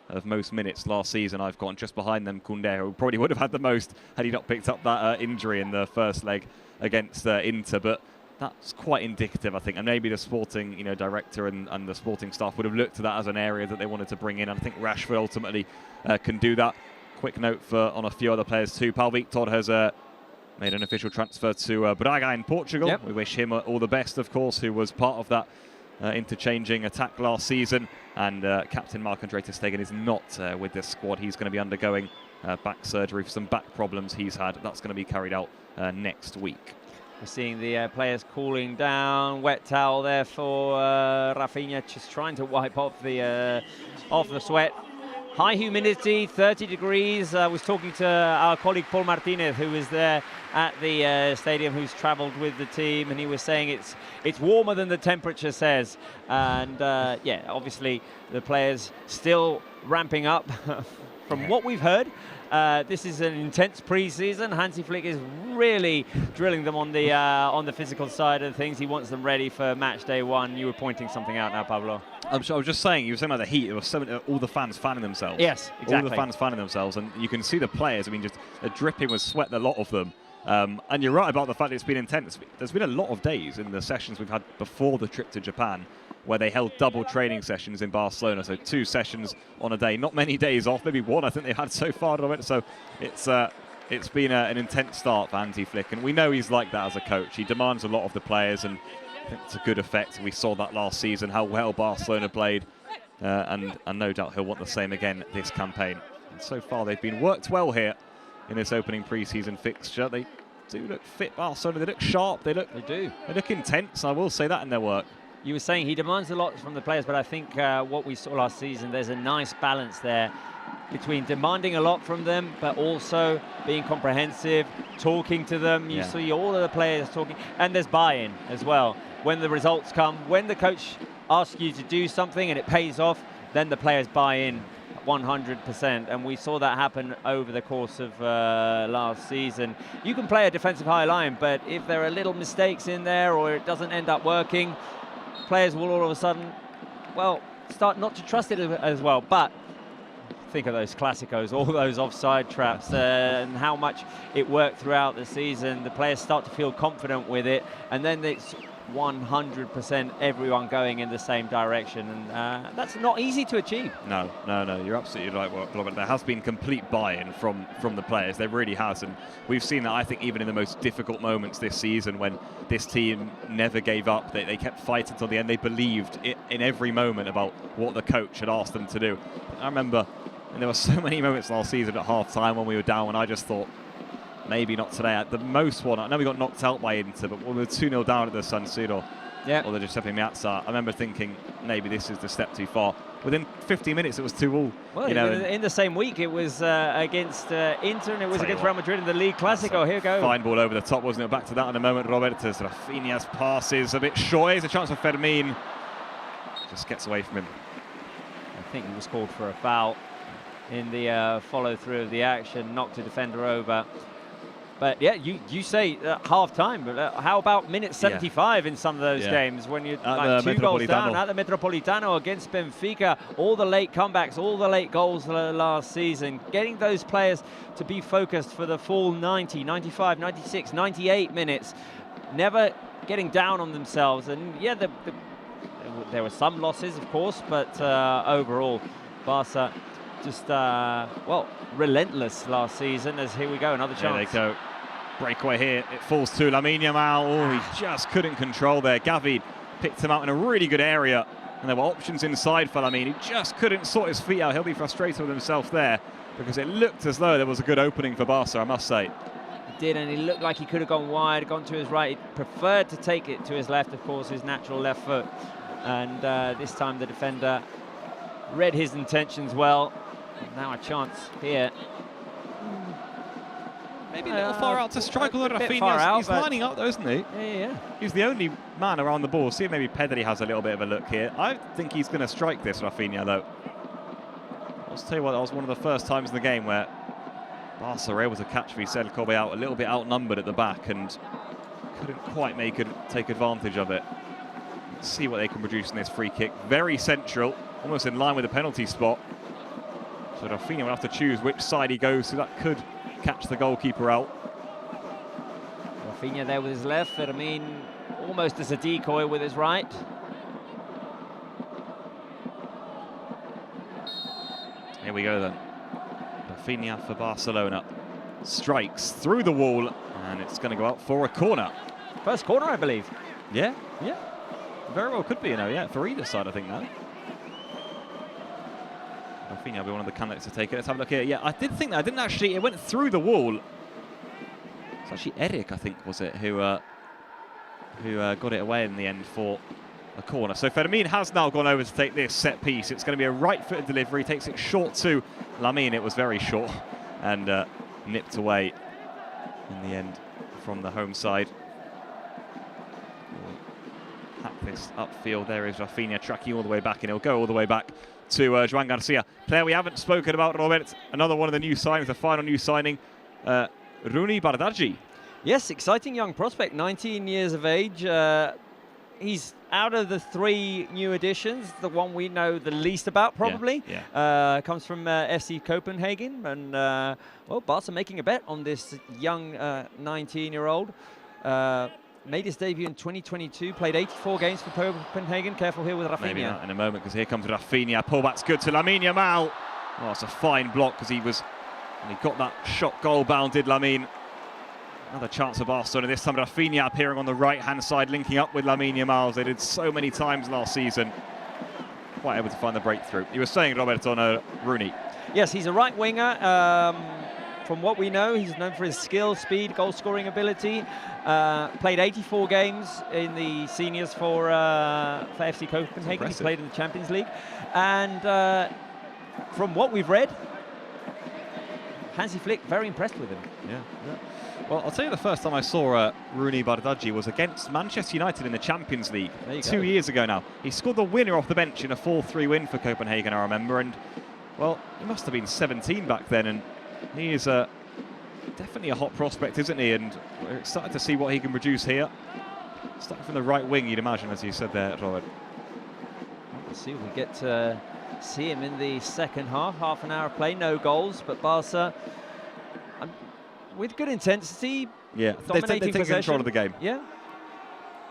of most minutes last season. I've got just behind them Koundé, who probably would have had the most had he not picked up that injury in the first leg against Inter. But that's quite indicative, I think. And maybe the sporting director and the sporting staff would have looked at that as an area that they wanted to bring in. And I think Rashford ultimately can do that. Quick note on a few other players too. Paulo Victor has made an official transfer to Braga in Portugal. Yep. We wish him all the best, of course, who was part of that interchanging attack last season. And Captain Marc-André ter Stegen is not with this squad. He's going to be undergoing back surgery for some back problems he's had. That's going to be carried out next week. We're seeing the players cooling down. Wet towel there for Rafinha, just trying to wipe off the sweat. High humidity, 30 degrees. I was talking to our colleague Paul Martinez, who was there at the stadium, who's travelled with the team, and he was saying it's warmer than the temperature says. And yeah, obviously the players still ramping up from what we've heard. This is an intense pre-season. Hansi Flick is really drilling them on the physical side of things. He wants them ready for match day one. You were pointing something out now, Pablo. I was just saying, you were saying about the heat. There was all the fans fanning themselves. Yes, exactly. All the fans fanning themselves, and you can see the players. I mean, just dripping with sweat, a lot of them. And you're right about the fact that it's been intense. There's been a lot of days in the sessions we've had before the trip to Japan where they held double training sessions in Barcelona, so 2 sessions on a day. Not many days off, maybe 1 I think they've had so far. So it's been an intense start for Hansi Flick, and we know he's like that as a coach. He demands a lot of the players, and I think it's a good effect. We saw that last season, how well Barcelona played, and no doubt he'll want the same again this campaign. And so far they've been worked well here in this opening pre-season fixture. They do look fit, Barcelona. They look sharp. They look intense. I will say that in their work. You were saying he demands a lot from the players, but I think what we saw last season, there's a nice balance there between demanding a lot from them, but also being comprehensive, talking to them. You see all of the players talking, and there's buy-in as well. When the results come, when the coach asks you to do something and it pays off, then the players buy in 100%, and we saw that happen over the course of last season. You can play a defensive high line, but if there are little mistakes in there or it doesn't end up working, players will all of a sudden, well, start not to trust it as well. But think of those Clásicos, all those offside traps, and how much it worked throughout the season. The players start to feel confident with it, and then it's 100% everyone going in the same direction, and that's not easy to achieve. No, you're absolutely right, Robert. There has been complete buy-in from the players. There really has, and we've seen that, I think, even in the most difficult moments this season, when this team never gave up. They kept fighting till the end. They believed in every moment about what the coach had asked them to do. I remember, and there were so many moments last season at half-time when we were down, when I just thought, maybe not today. At the most one, I know we got knocked out by Inter, but when we were 2-0 down at the San Siro, or the Giuseppe Meazza, I remember thinking, maybe this is the step too far. Within 15 minutes, it was 2-2. Well, in the same week, it was against Inter, and it was against Real Madrid in the League Clásico. Here we go. Fine ball over the top, wasn't it? Back to that in a moment, Roberto. Rafinha's passes a bit shy. There's a chance for Fermin. Just gets away from him. I think he was called for a foul in the follow-through of the action, knocked a defender over. But yeah, you say half-time, but how about minute 75 in some of those games when you're like 2 goals down at the Metropolitano against Benfica? All the late comebacks, all the late goals last season, getting those players to be focused for the full 90, 95, 96, 98 minutes, never getting down on themselves. And yeah, there were some losses, of course, but overall, Barca just, relentless last season. As here we go, another chance. There they go. Breakaway here. It falls to Lamine Yamal. Oh, he just couldn't control there. Gavi picked him out in a really good area, and there were options inside for Lamine. He just couldn't sort his feet out. He'll be frustrated with himself there, because it looked as though there was a good opening for Barca, I must say. He did, and he looked like he could have gone wide, gone to his right. He preferred to take it to his left, of course, his natural left foot. And this time the defender read his intentions well. Now a chance here. Maybe a little far out to strike, although Rafinha, he's lining up though, isn't he? Yeah. He's the only man around the ball. See if maybe Pedri has a little bit of a look here. I think he's going to strike this, Rafinha, though. I'll tell you what, that was one of the first times in the game where Barca were able to catch Vissel Kobe out, a little bit outnumbered at the back, and couldn't quite take advantage of it. Let's see what they can produce in this free kick. Very central, almost in line with the penalty spot. So Rafinha will have to choose which side he goes to. That could catch the goalkeeper out. Rafinha there with his left, Fermin almost as a decoy with his right. Here we go then. Rafinha for Barcelona. Strikes through the wall, and it's going to go out for a corner. First corner, I believe. Yeah. Very well could be, for either side, I think, now. Rafinha will be one of the candidates to take it. Let's have a look here. Yeah, I did think that. I didn't actually. It went through the wall. It's actually Eric, I think, was it, who got it away in the end for a corner. So Fermin has now gone over to take this set piece. It's going to be a right-footed delivery. Takes it short to Lamine. It was very short and nipped away in the end from the home side. Hack this upfield. There is Rafinha tracking all the way back, and he'll go all the way back to Joan Garcia. Player we haven't spoken about, Robert. Another one of the new signings, the final new signing, Rooney Bardghji. Yes, exciting young prospect, 19 years of age. He's out of the 3 new additions, the one we know the least about, probably. Comes from FC Copenhagen, and Barca making a bet on this young 19-year-old. Made his debut in 2022, played 84 games for Copenhagen. Careful here with Rafinha. Maybe not in a moment, because here comes Rafinha. Pullback's good to Lamine Yamal. Oh, it's a fine block, because he got that shot goal bounded, Lamine. Another chance for Barcelona. This time Rafinha appearing on the right-hand side, linking up with Lamine Yamal. They did so many times last season. Quite able to find the breakthrough. You were saying, Robert, on Rooney. Yes, he's a right winger. From what we know, he's known for his skill, speed, goal-scoring ability. Played 84 games in the seniors for FC Copenhagen. He's played in the Champions League. And from what we've read, Hansi Flick very impressed with him. Yeah. Well, I'll tell you, the first time I saw Rooney Bardghji was against Manchester United in the Champions League 2 years ago now. He scored the winner off the bench in a 4-3 win for Copenhagen, I remember. And, well, he must have been 17 back then. And he is definitely a hot prospect, isn't he? And we're excited to see what he can produce here. Starting from the right wing, you'd imagine, as you said there, Robert. Let's see if we get see him in the second half an hour of play, no goals, but Barca with good intensity, dominating they take control of the game. Yeah,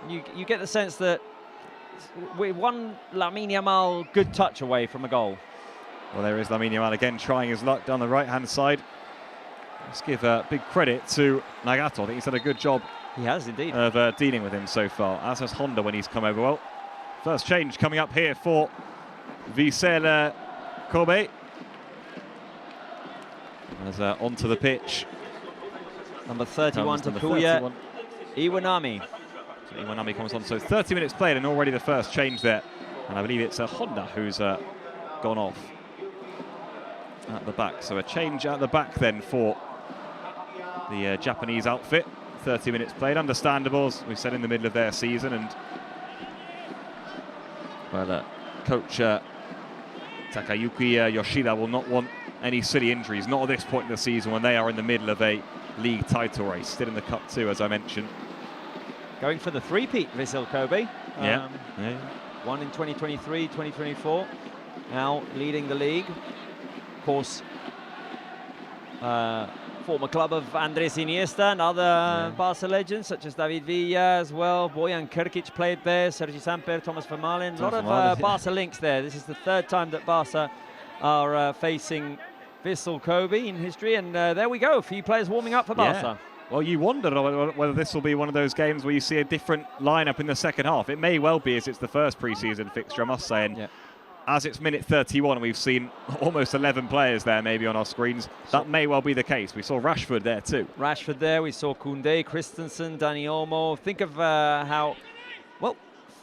you get the sense that we're one Lamine Yamal good touch away from a goal. Well, there is Lamine Yamal again trying his luck down the right-hand side. Let's give big credit to Nagato. I think he's done a good job. He has indeed. Of dealing with him so far, as has Honda when he's come over. Well, first change coming up here for Vissel Kobe. As onto the pitch. Number 31 to Kuya Iwanami. So Iwanami comes on. So 30 minutes played and already the first change there. And I believe it's Honda who's gone off at the back. So a change at the back then for the Japanese outfit. 30 minutes played, understandable, as we said, in the middle of their season. And well, coach Takayuki Yoshida will not want any silly injuries, not at this point in the season when they are in the middle of a league title race, still in the Cup too, as I mentioned. Going for the three-peat, Vissel Kobe. Yeah. One in 2023, 2024. Now leading the league. Of course, former club of Andres Iniesta and other Barca legends, such as David Villa as well. Bojan Krkic played there, Sergi Samper, Thomas Vermaelen. A lot of Barca links there. This is the third time that Barca are facing Vissel Kobe in history, and there we go, a few players warming up for Barca. Well, you wondered whether this will be one of those games where you see a different lineup in the second half. It may well be, as it's the first pre-season fixture, I must say. And as it's minute 31, we've seen almost 11 players there maybe on our screens. That may well be the case. We saw Rashford there too. Rashford there, we saw Koundé, Christensen, Dani Olmo. Think of how, well,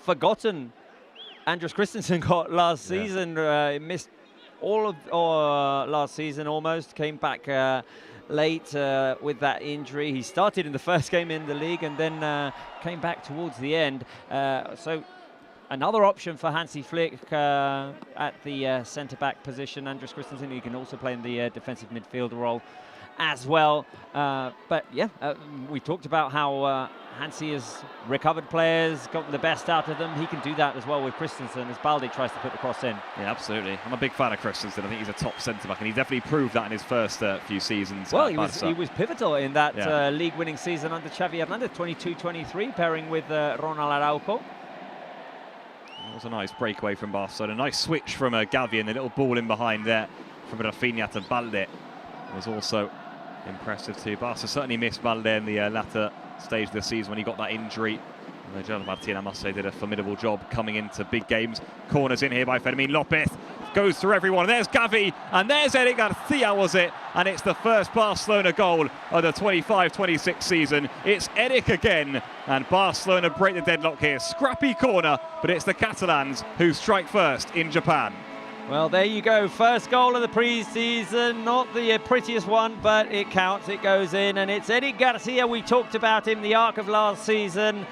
forgotten Andres Christensen got last season. He missed all of last season almost, came back late with that injury. He started in the first game in the league and then came back towards the end. So another option for Hansi Flick at the centre-back position. Andres Christensen, who can also play in the defensive midfield role as well. But yeah, we talked about how Hansi has recovered players, gotten the best out of them. He can do that as well with Christensen as Balde tries to put the cross in. Yeah, absolutely. I'm a big fan of Christensen. I think he's a top centre-back, and he definitely proved that in his first few seasons. Well, he was pivotal in that league-winning season under Xavi Hernandez, 22-23, pairing with Ronald Araujo. That was a nice breakaway from Barcelona. A nice switch from Gavi, and the little ball in behind there from Rafinha to Balde was also impressive too. Barca certainly missed Balde in the latter stage of the season when he got that injury. And Gerald Martin, I must say, did a formidable job coming into big games. Corners in here by Fermin Lopez. Goes through everyone. There's Gavi, and there's Eric Garcia, was it? And it's the first Barcelona goal of the 25-26 season. It's Eric again, and Barcelona break the deadlock here. Scrappy corner, but it's the Catalans who strike first in Japan. Well, there you go. First goal of the pre-season. Not the prettiest one, but it counts. It goes in, and it's Eric Garcia. We talked about him, the arc of last season,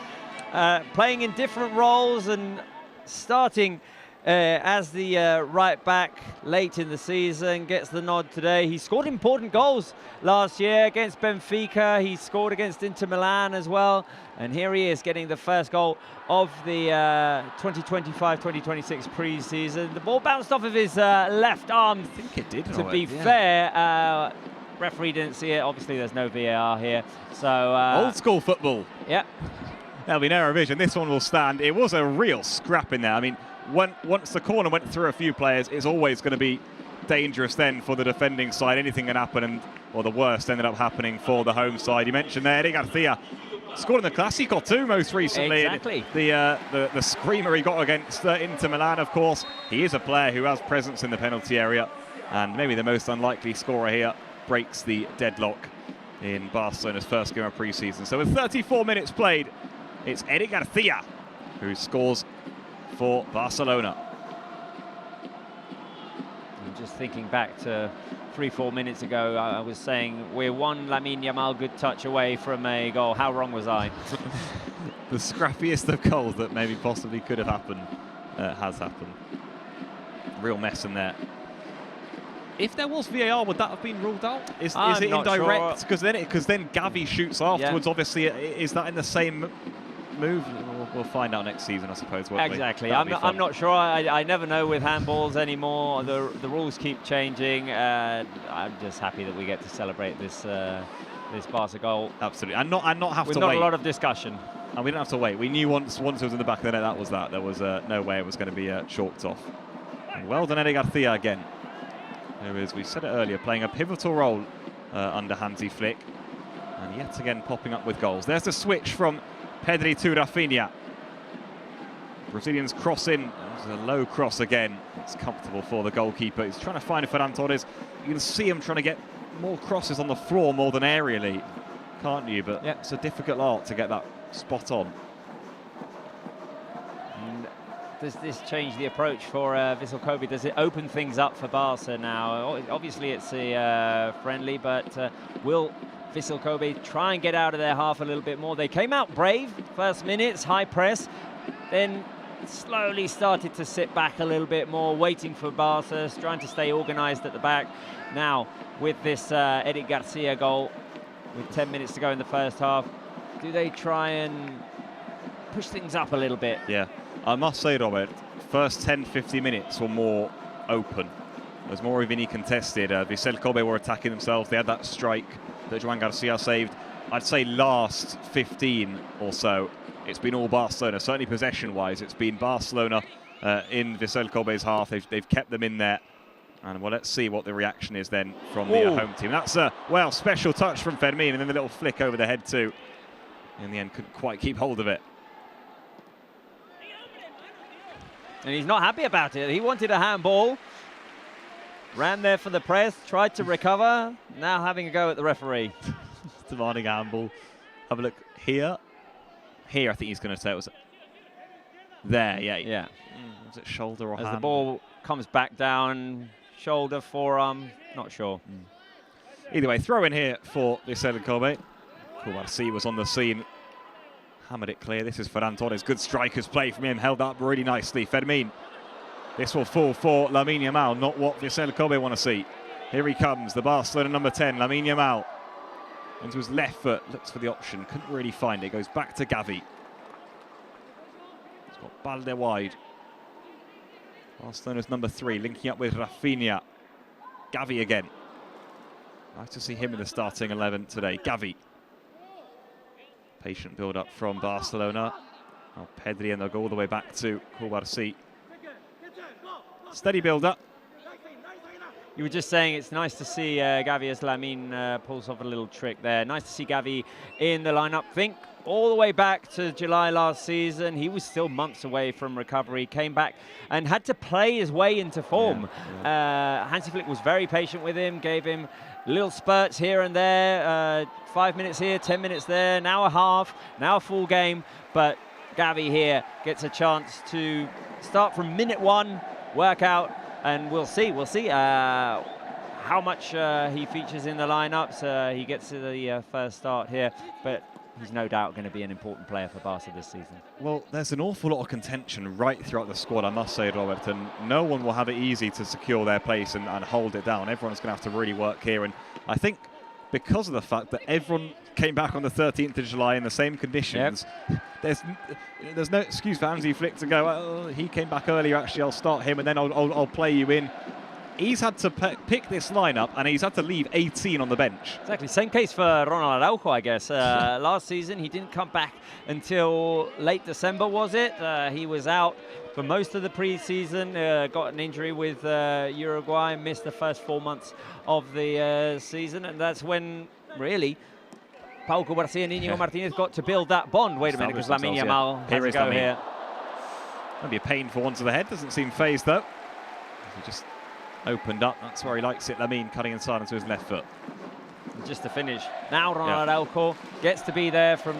playing in different roles and starting as the right back late in the season, gets the nod today. He scored important goals last year against Benfica. He scored against Inter Milan as well. And here he is getting the first goal of the 2025-2026 pre-season. The ball bounced off of his left arm. I think it did. To be fair, referee didn't see it. Obviously, there's no VAR here. So old school football. Yeah. There'll be narrow vision. This one will stand. It was a real scrap in there. I mean, once the corner went through a few players, it's always going to be dangerous then for the defending side. Anything can happen, and the worst ended up happening for the home side. You mentioned there, Eric Garcia scored in the Clásico too most recently. Exactly. The screamer he got against Inter Milan, of course. He is a player who has presence in the penalty area, and maybe the most unlikely scorer here breaks the deadlock in Barcelona's first game of pre-season. So with 34 minutes played, it's Eric Garcia who scores for Barcelona. I'm just thinking back to 3-4 minutes ago, I was saying we're one Lamine Yamal good touch away from a goal. How wrong was I? The scrappiest of goals that maybe possibly could have happened has happened. Real mess in there. If there was VAR, would that have been ruled out? Is it indirect? Because then Gavi shoots afterwards. Yeah. Obviously, is that in the same move? We'll find out next season, I suppose. Exactly. I'm not sure. I never know with handballs anymore. The rules keep changing. I'm just happy that we get to celebrate this this Barca goal. Absolutely, and not have with to not wait. A lot of discussion. And we don't have to wait. We knew once it was in the back of the net, that was that. There was no way it was going to be chalked off. And well done, Eder Garcia again. Who is, we said it earlier, playing a pivotal role under Hansi Flick. And yet again popping up with goals. There's the switch from Pedri to Rafinha. Brazilians cross in. It's a low cross again. It's comfortable for the goalkeeper. He's trying to find Ferran Torres. You can see him trying to get more crosses on the floor more than aerially, can't you? But yeah, it's a difficult art to get that spot on. And does this change the approach for Vissel Kobe? Does it open things up for Barca now? Obviously it's a friendly, but will Vissel Kobe try and get out of their half a little bit more? They came out brave first minutes, high press, then slowly started to sit back a little bit more, waiting for Barca, trying to stay organised at the back. Now with this Eder Garcia goal, with 10 minutes to go in the first half, do they try and push things up a little bit? Yeah, I must say, Robert, first 10-15 minutes were more open. There was more evenly contested. Vissel Kobe were attacking themselves. They had that strike that Joan Garcia saved. I'd say last 15 or so, it's been all Barcelona. Certainly possession-wise, it's been Barcelona in Vissel Kobe's half. They've kept them in there. And well, let's see what the reaction is then from the home team. That's a, well, special touch from Fermin, and then the little flick over the head too. In the end, couldn't quite keep hold of it. And he's not happy about it. He wanted a handball. Ran there for the press, tried to recover. Now having a go at the referee. Demanding a handball. Have a look here. Here, I think he's going to say it was there. Yeah. Was it shoulder or hand? As the ball comes back down, shoulder, forearm, not sure. Either way, throw in here for Vissel Kobe. Kouassi was on the scene. Hammered it clear. This is Ferran Torres. Good striker's play from him. Held up really nicely. Fermin. This will fall for Lamine Yamal. Not what Vissel Kobe want to see. Here he comes. The Barcelona number 10, Lamine Yamal. Into his left foot. Looks for the option. Couldn't really find it. Goes back to Gavi. He's got Balde wide. Barcelona's number 3. Linking up with Rafinha. Gavi again. Nice to see him in the starting 11 today. Gavi. Patient build-up from Barcelona. Now Pedri, and they'll go all the way back to Kouassi. Steady build-up. You were just saying it's nice to see Gavi as Lamine pulls off a little trick there. Nice to see Gavi in the lineup. Think all the way back to July last season. He was still months away from recovery. Came back and had to play his way into form. Hansi Flick was very patient with him, gave him little spurts here and there. 5 minutes here, 10 minutes there, now a half, now a full game. But Gavi here gets a chance to start from minute 1, work out, and we'll see how much he features in the lineups. He gets to the first start here, but he's no doubt going to be an important player for Barca this season. Well, there's an awful lot of contention right throughout the squad, I must say, Robert, and no one will have it easy to secure their place and hold it down. Everyone's going to have to really work here, and I think because of the fact that everyone came back on the 13th of July in the same conditions, there's no excuse for Hansi Flick to go, oh, he came back earlier, actually I'll start him and then I'll play you in. He's had to pick this lineup, and he's had to leave 18 on the bench. Exactly, same case for Ronald Araujo, I guess. Last season, he didn't come back until late December, was it? He was out for most of the pre-season, got an injury with Uruguay, missed the first 4 months of the season, and that's when, really, Pau Kouassi and Íñigo Martínez got to build that bond. Wait a minute, because Lamine Yamal has to go here. That'd be a pain for one to the head, doesn't seem phased though. He just opened up, that's where he likes it. Lamine cutting inside onto his left foot. Just to finish. Now Ronald Araujo gets to be there from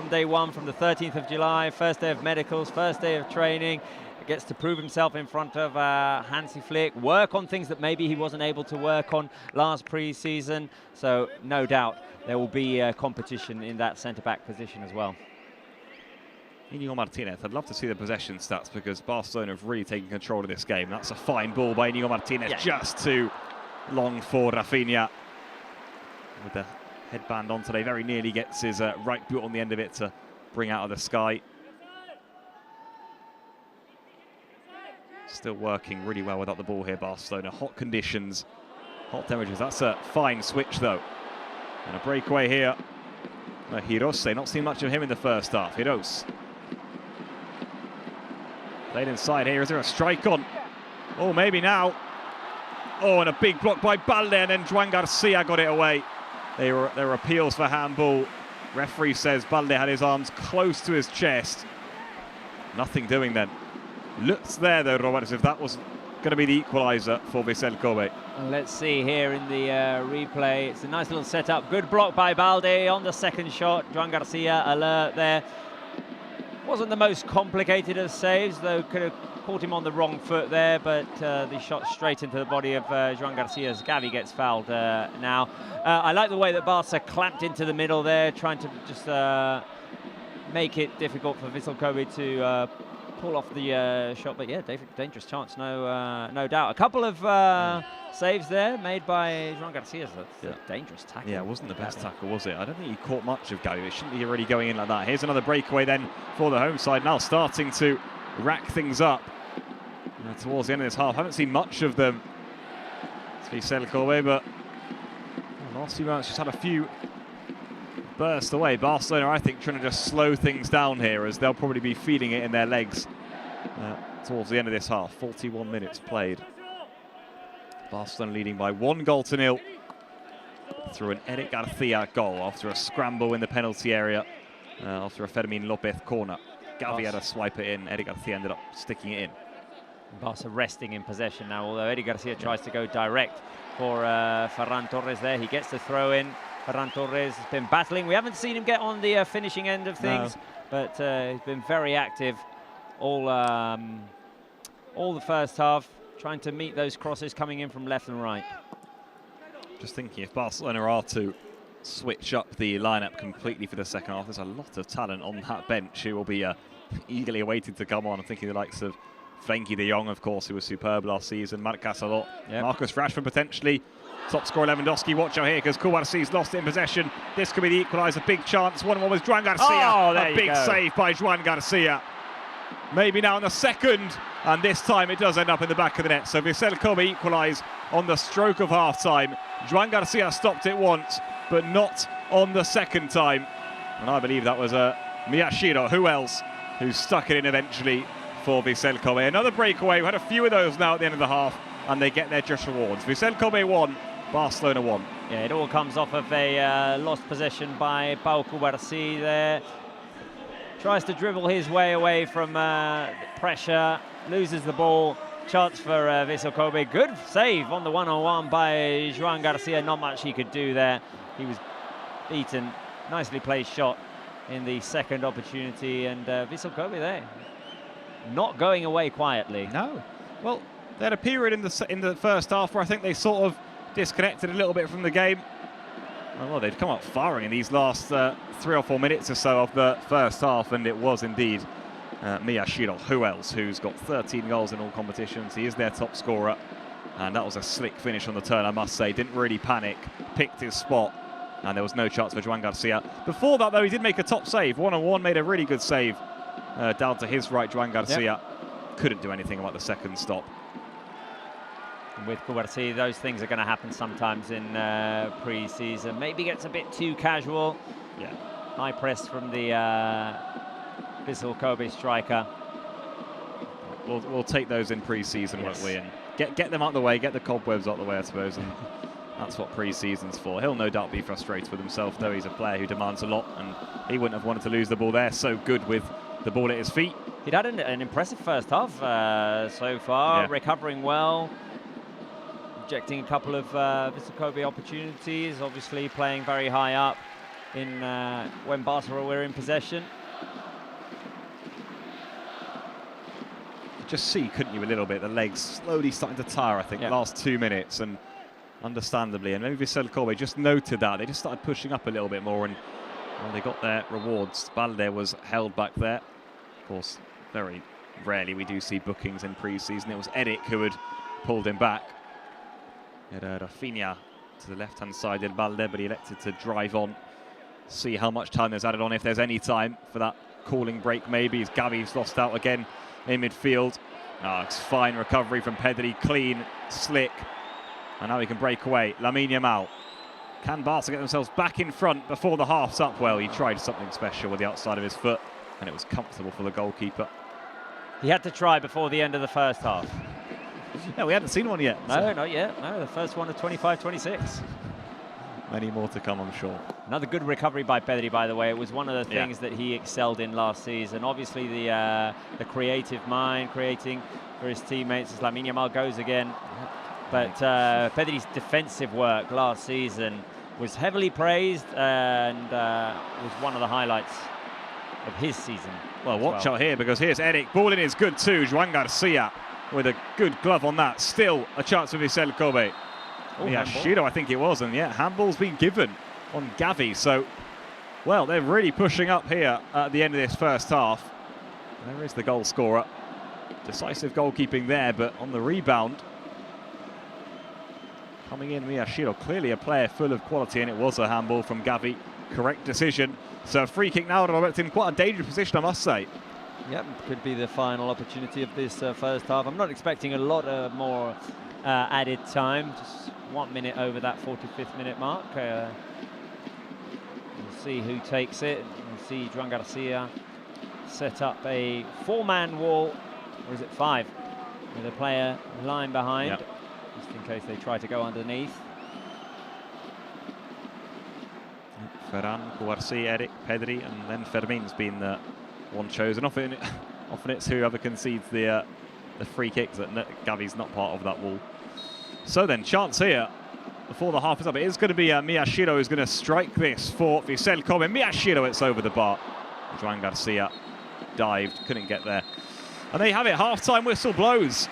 day 1, from the 13th of July, first day of medicals, first day of training. Gets to prove himself in front of Hansi Flick, work on things that maybe he wasn't able to work on last pre-season. So no doubt there will be competition in that centre-back position as well. Íñigo Martínez, I'd love to see the possession stats because Barcelona have really taken control of this game. That's a fine ball by Íñigo Martínez, just too long for Rafinha. With the headband on today, very nearly gets his right boot on the end of it to bring out of the sky. Still working really well without the ball here, Barcelona. Hot conditions, hot temperatures. That's a fine switch, though. And a breakaway here. Hirose, not seen much of him in the first half. Hirose. Played inside here. Is there a strike on? Oh, maybe now. Oh, and a big block by Balde, and then Joan Garcia got it away. There were appeals for handball. Referee says Balde had his arms close to his chest. Nothing doing then. Looks there, though, Robert, as if that was going to be the equaliser for Vissel Kobe. Well, let's see here in the replay. It's a nice little setup. Good block by Balde on the second shot. Joan Garcia alert there. Wasn't the most complicated of saves, though could have caught him on the wrong foot there, but the shot straight into the body of Joan Garcia as Gavi gets fouled now. I like the way that Barca clamped into the middle there, trying to just make it difficult for Vissel Kobe to pull off the shot. But yeah, dangerous chance, no doubt. A couple of saves there made by Joan Garcia. That's a dangerous tackle. Yeah, it wasn't the best tackle, was it? I don't think he caught much of Gavi. It shouldn't be really going in like that. Here's another breakaway then for the home side, now starting to rack things up towards the end of this half. Haven't seen much of them. It's Vissel Kobe, but last few months just had a few burst away. Barcelona, I think, trying to just slow things down here, as they'll probably be feeding it in their legs towards the end of this half. 41 minutes played. Barcelona leading by 1-0 through an Eric Garcia goal after a scramble in the penalty area after a Fermin Lopez corner. Gavi had to swipe it in. Eric Garcia ended up sticking it in. Barca resting in possession now, although Eric Garcia tries to go direct for Ferran Torres there. He gets the throw in. Ferran Torres has been battling. We haven't seen him get on the finishing end of things, but he's been very active all the first half, trying to meet those crosses coming in from left and right. Just thinking, if Barcelona are to switch up the lineup completely for the second half, there's a lot of talent on that bench who will be eagerly awaited to come on. I'm thinking the likes of Frenkie de Jong, of course, who was superb last season. Marc Gasol, Marcus Rashford potentially. Top scorer Lewandowski. Watch out here, because Kouarsi's lost it in possession. This could be the equaliser. Big chance. 1-1 was Joan Garcia. Oh, a big save by Joan Garcia. Maybe now in the second, and this time it does end up in the back of the net. So Vissel Kobe equalise on the stroke of half-time. Joan Garcia stopped it once, but not on the second time. And I believe that was Miyashiro, who else, who stuck it in eventually for Vissel Kobe. Another breakaway. We had a few of those now at the end of the half, and they get their just rewards. Vissel Kobe 1, Barcelona 1. Yeah, it all comes off of a lost possession by Pau Kouarsi there. Tries to dribble his way away from pressure, loses the ball. Chance for Vissel Kobe. Good save on the one-on-one by Joan Garcia. Not much he could do there. He was beaten. Nicely placed shot in the second opportunity, and Vissel Kobe there, not going away quietly. No. Well, they had a period in the first half where I think they sort of disconnected a little bit from the game. Well, they'd come up firing in these last 3 or 4 minutes or so of the first half, and it was indeed Miyashiro, who else, who's got 13 goals in all competitions. He is their top scorer, and that was a slick finish on the turn, I must say. Didn't really panic, picked his spot, and there was no chance for Joan Garcia. Before that, though, he did make a top save. 1-on-1, made a really good save down to his right, Joan Garcia. Yep. Couldn't do anything about the second stop. And with Kouarsi, those things are going to happen sometimes in pre-season. Maybe gets a bit too casual. Yeah. High press from the Vissel Kobe striker. We'll take those in pre-season, won't we? And get them out of the way, get the cobwebs out of the way, I suppose. And that's what pre-season's for. He'll no doubt be frustrated with himself, though. He's a player who demands a lot, and he wouldn't have wanted to lose the ball there. So good with the ball at his feet. He'd had an impressive first half so far, recovering well. Rejecting a couple of Vissel Kobe opportunities, obviously playing very high up in when Barcelona were in possession. Just see, couldn't you, a little bit, the legs slowly starting to tire, I think, the last 2 minutes, and understandably, and maybe Vissel Kobe just noted that. They just started pushing up a little bit more, and well, they got their rewards. Balde was held back there. Of course, very rarely we do see bookings in pre-season. It was Eric who had pulled him back. Rafinha to the left-hand side in Balde, but he elected to drive on See how much time there's added on, if there's any time for that cooling break maybe, as Gavi's lost out again in midfield. It's fine recovery from Pedri, clean, slick. And now he can break away. Lamine Yamal. Can Barca get themselves back in front before the half's up? Well, he tried something special with the outside of his foot, and it was comfortable for the goalkeeper. He had to try before the end of the first half. Yeah, we hadn't seen one yet. No, so. Not yet. No, the first one of 25-26. Many more to come, I'm sure. Another good recovery by Pedri, by the way. It was one of the things that he excelled in last season. Obviously, the creative mind, creating for his teammates as Lamine Yamal goes again. But Pedri's defensive work last season was heavily praised and was one of the highlights of his season. Well, watch out here, because here's Eric. Ball in is good too. Joan Garcia with a good glove on that. Still a chance for Vissel Kobe. Shiro, I think it was, and handball's been given on Gavi. So, well, they're really pushing up here at the end of this first half. There is the goal scorer. Decisive goalkeeping there, but on the rebound, coming in, Miyashiro, clearly a player full of quality, and it was a handball from Gavi. Correct decision. So a free kick now, Robert, in quite a dangerous position, I must say. Yep, could be the final opportunity of this first half. I'm not expecting a lot more added time, just 1 minute over that 45th minute mark. We'll see who takes it. We'll see Joan Garcia set up a 4-man wall, or is it 5, with a player lying behind, just in case they try to go underneath. Ferran, Garcia, Eric, Pedri, and then Fermin's been the one chosen. Often it's whoever concedes the free kicks that Gavi's not part of that wall. So then, chance here before the half is up. It is going to be Miyashiro who's going to strike this for Vissel Kobe. Miyashiro, it's over the bar. Joan Garcia dived, couldn't get there. And there you have it, half-time whistle blows.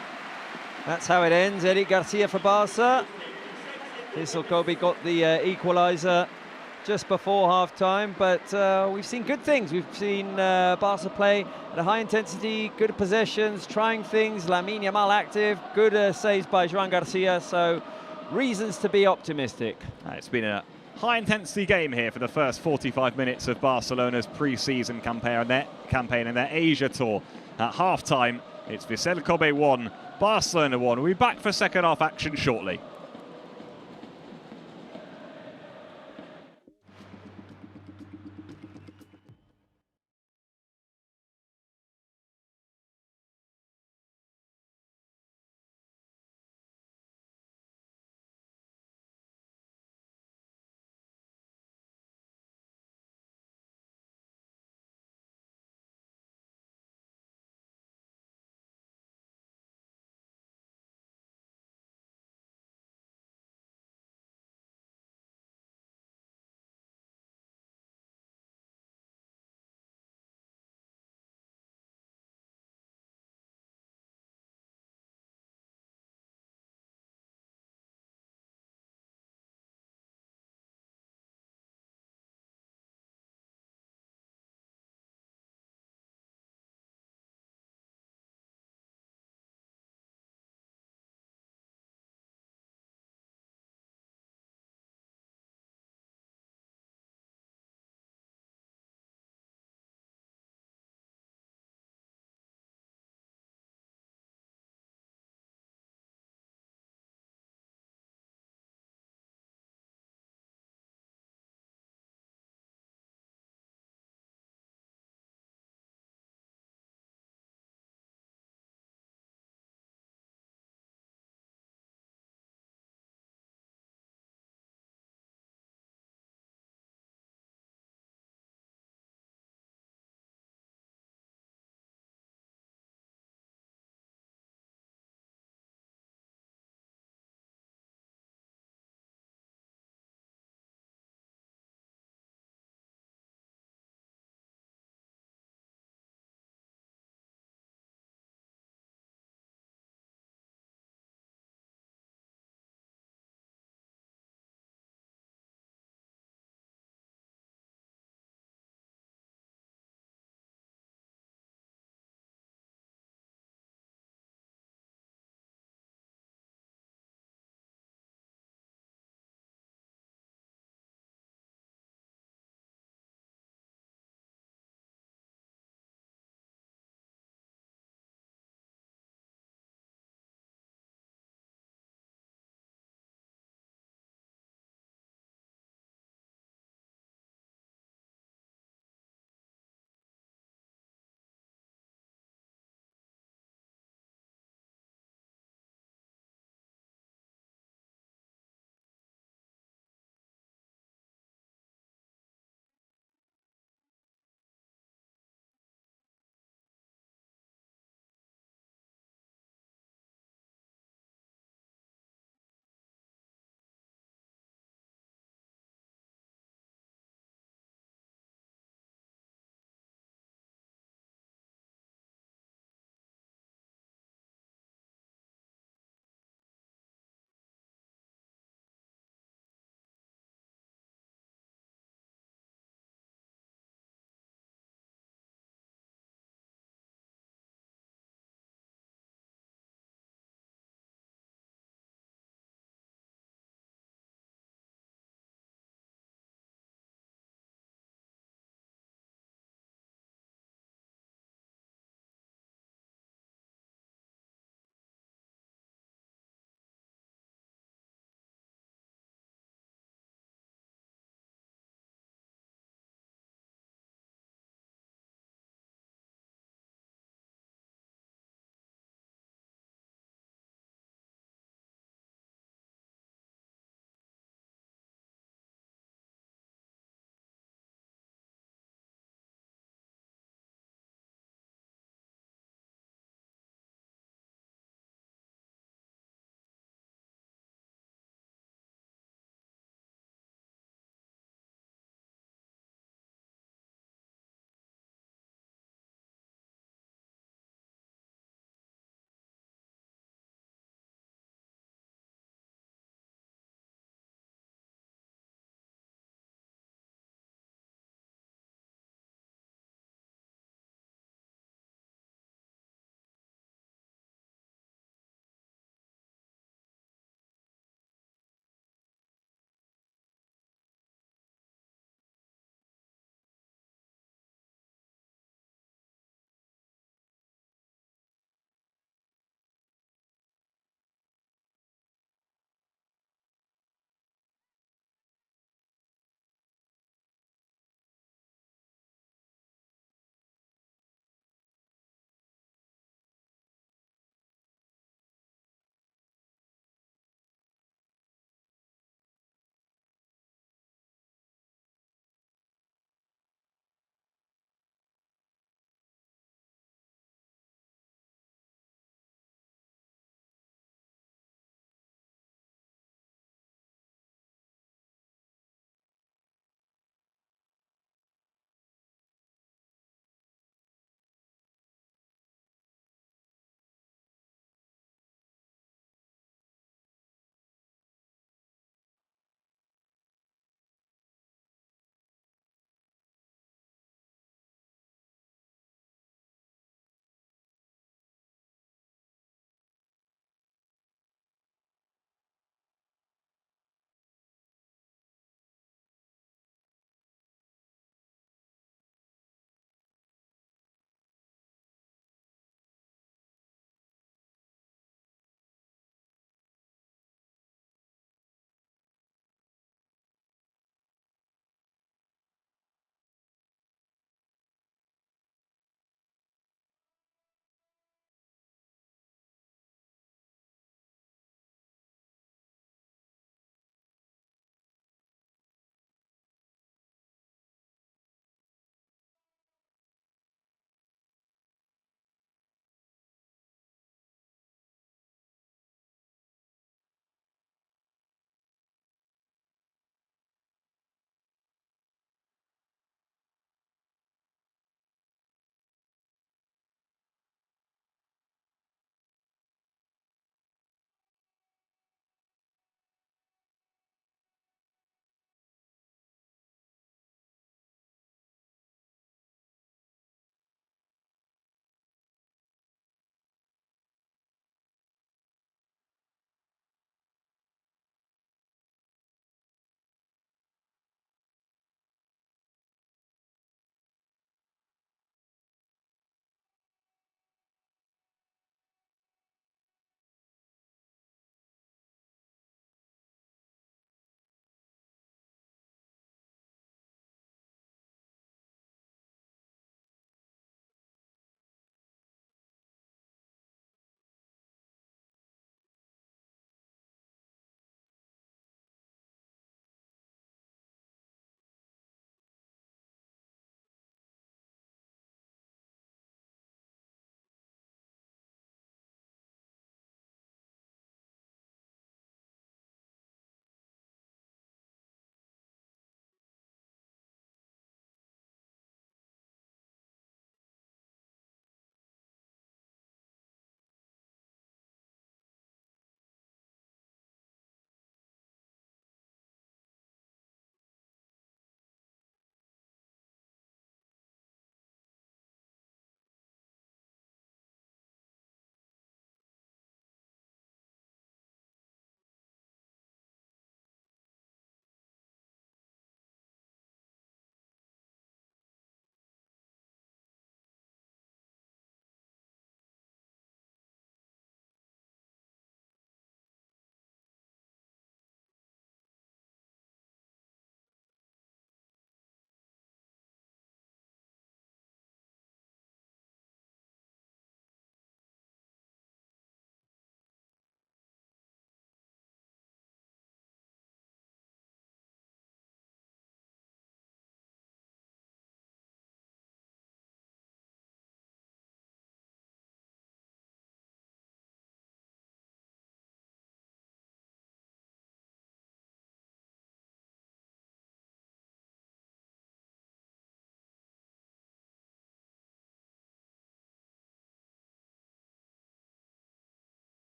That's how it ends. Eric Garcia for Barca. Vissel Kobe got the equalizer just before half-time, but we've seen good things. We've seen Barca play at a high intensity, good possessions, trying things. Lamine Yamal active, good saves by Joan Garcia, so reasons to be optimistic. It's been a high-intensity game here for the first 45 minutes of Barcelona's pre-season campaign and their Asia tour. At half-time, it's Vissel Kobe 1, Barcelona 1. We'll be back for second half action shortly.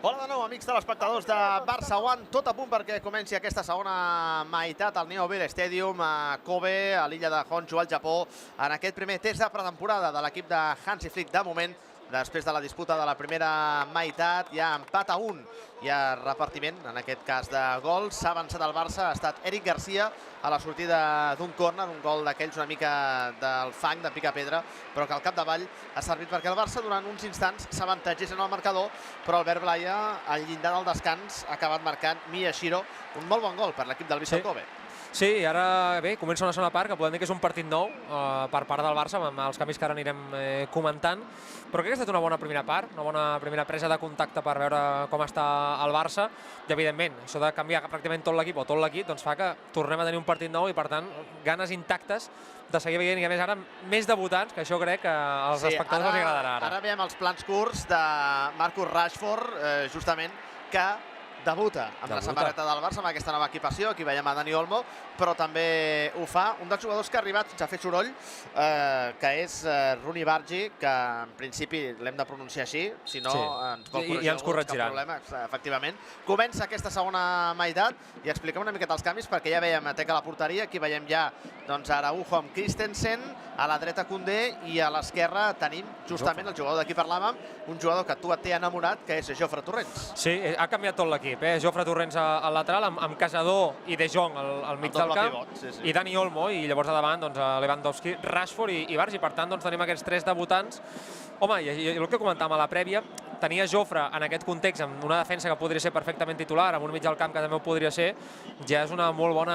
Hola de nou, amics telespectadors de Barça One. Tot a punt perquè comenci aquesta segona meitat al Neo-Bill Stadium a Kobe, a l'illa de Honshu, al Japó, en aquest primer test de pretemporada de l'equip de Hansi Flick. De moment, després de la disputa de la primera meitat, hi ha empat a 1. Hi ha repartiment, en aquest cas de gols. S'ha avançat el Barça, ha estat Eric Garcia a la sortida d'un córner, un gol d'aquells una mica del fang, de pica-pedra, però que al capdavall ha servit perquè el Barça durant uns instants s'avantatgés en el marcador, però Albert Blaya, al llindar del descans, ha acabat marcant Miyashiro. Un molt bon gol per l'equip del Vissel Kobe. Sí, ara bé, comença una segona part, que podem dir que és un partit nou per part del Barça, amb els canvis que ara anirem comentant, però crec que ha estat una bona primera part, una bona primera presa de contacte per veure com està el Barça, i evidentment, això de canviar pràcticament tot l'equip o tot l'equip, doncs fa que tornem a tenir un partit nou i per tant, ganes intactes de seguir veient, i a més ara més debutants, que això crec que als espectadors els agradarà ara. Ara veiem els plans curts de Marcus Rashford, justament, que debuta amb la samarreta del Barça, amb aquesta nova equipació. Aquí veiem a Dani Olmo, però també ho fa un dels jugadors que ha arribat sense fer soroll, que és Rooney Bargi, que en principi l'hem de pronunciar així, si no ens pot corregir i ens corregiran. Cap problema, efectivament. Comença aquesta segona meitat i expliquem una miqueta els canvis, perquè ja veiem Teca a la porteria, aquí veiem ja Araujo amb Christensen, a la dreta Koundé i a l'esquerra tenim justament el jugador d'aquí parlàvem, un jugador que tu et té enamorat, que és Jofre Torrents. Sí, ha canviat tot l'equip, Jofre Torrents al lateral, amb Casador i De Jong al mig del camp, i Dani Olmo, i llavors a davant Lewandowski, Rashford i Bargi. Per tant, tenim aquests tres debutants. Home, i el que comentàvem a la prèvia, tenia Jofre en aquest context, amb una defensa que podria ser perfectament titular, amb un mig del camp que també ho podria ser, ja és un molt bon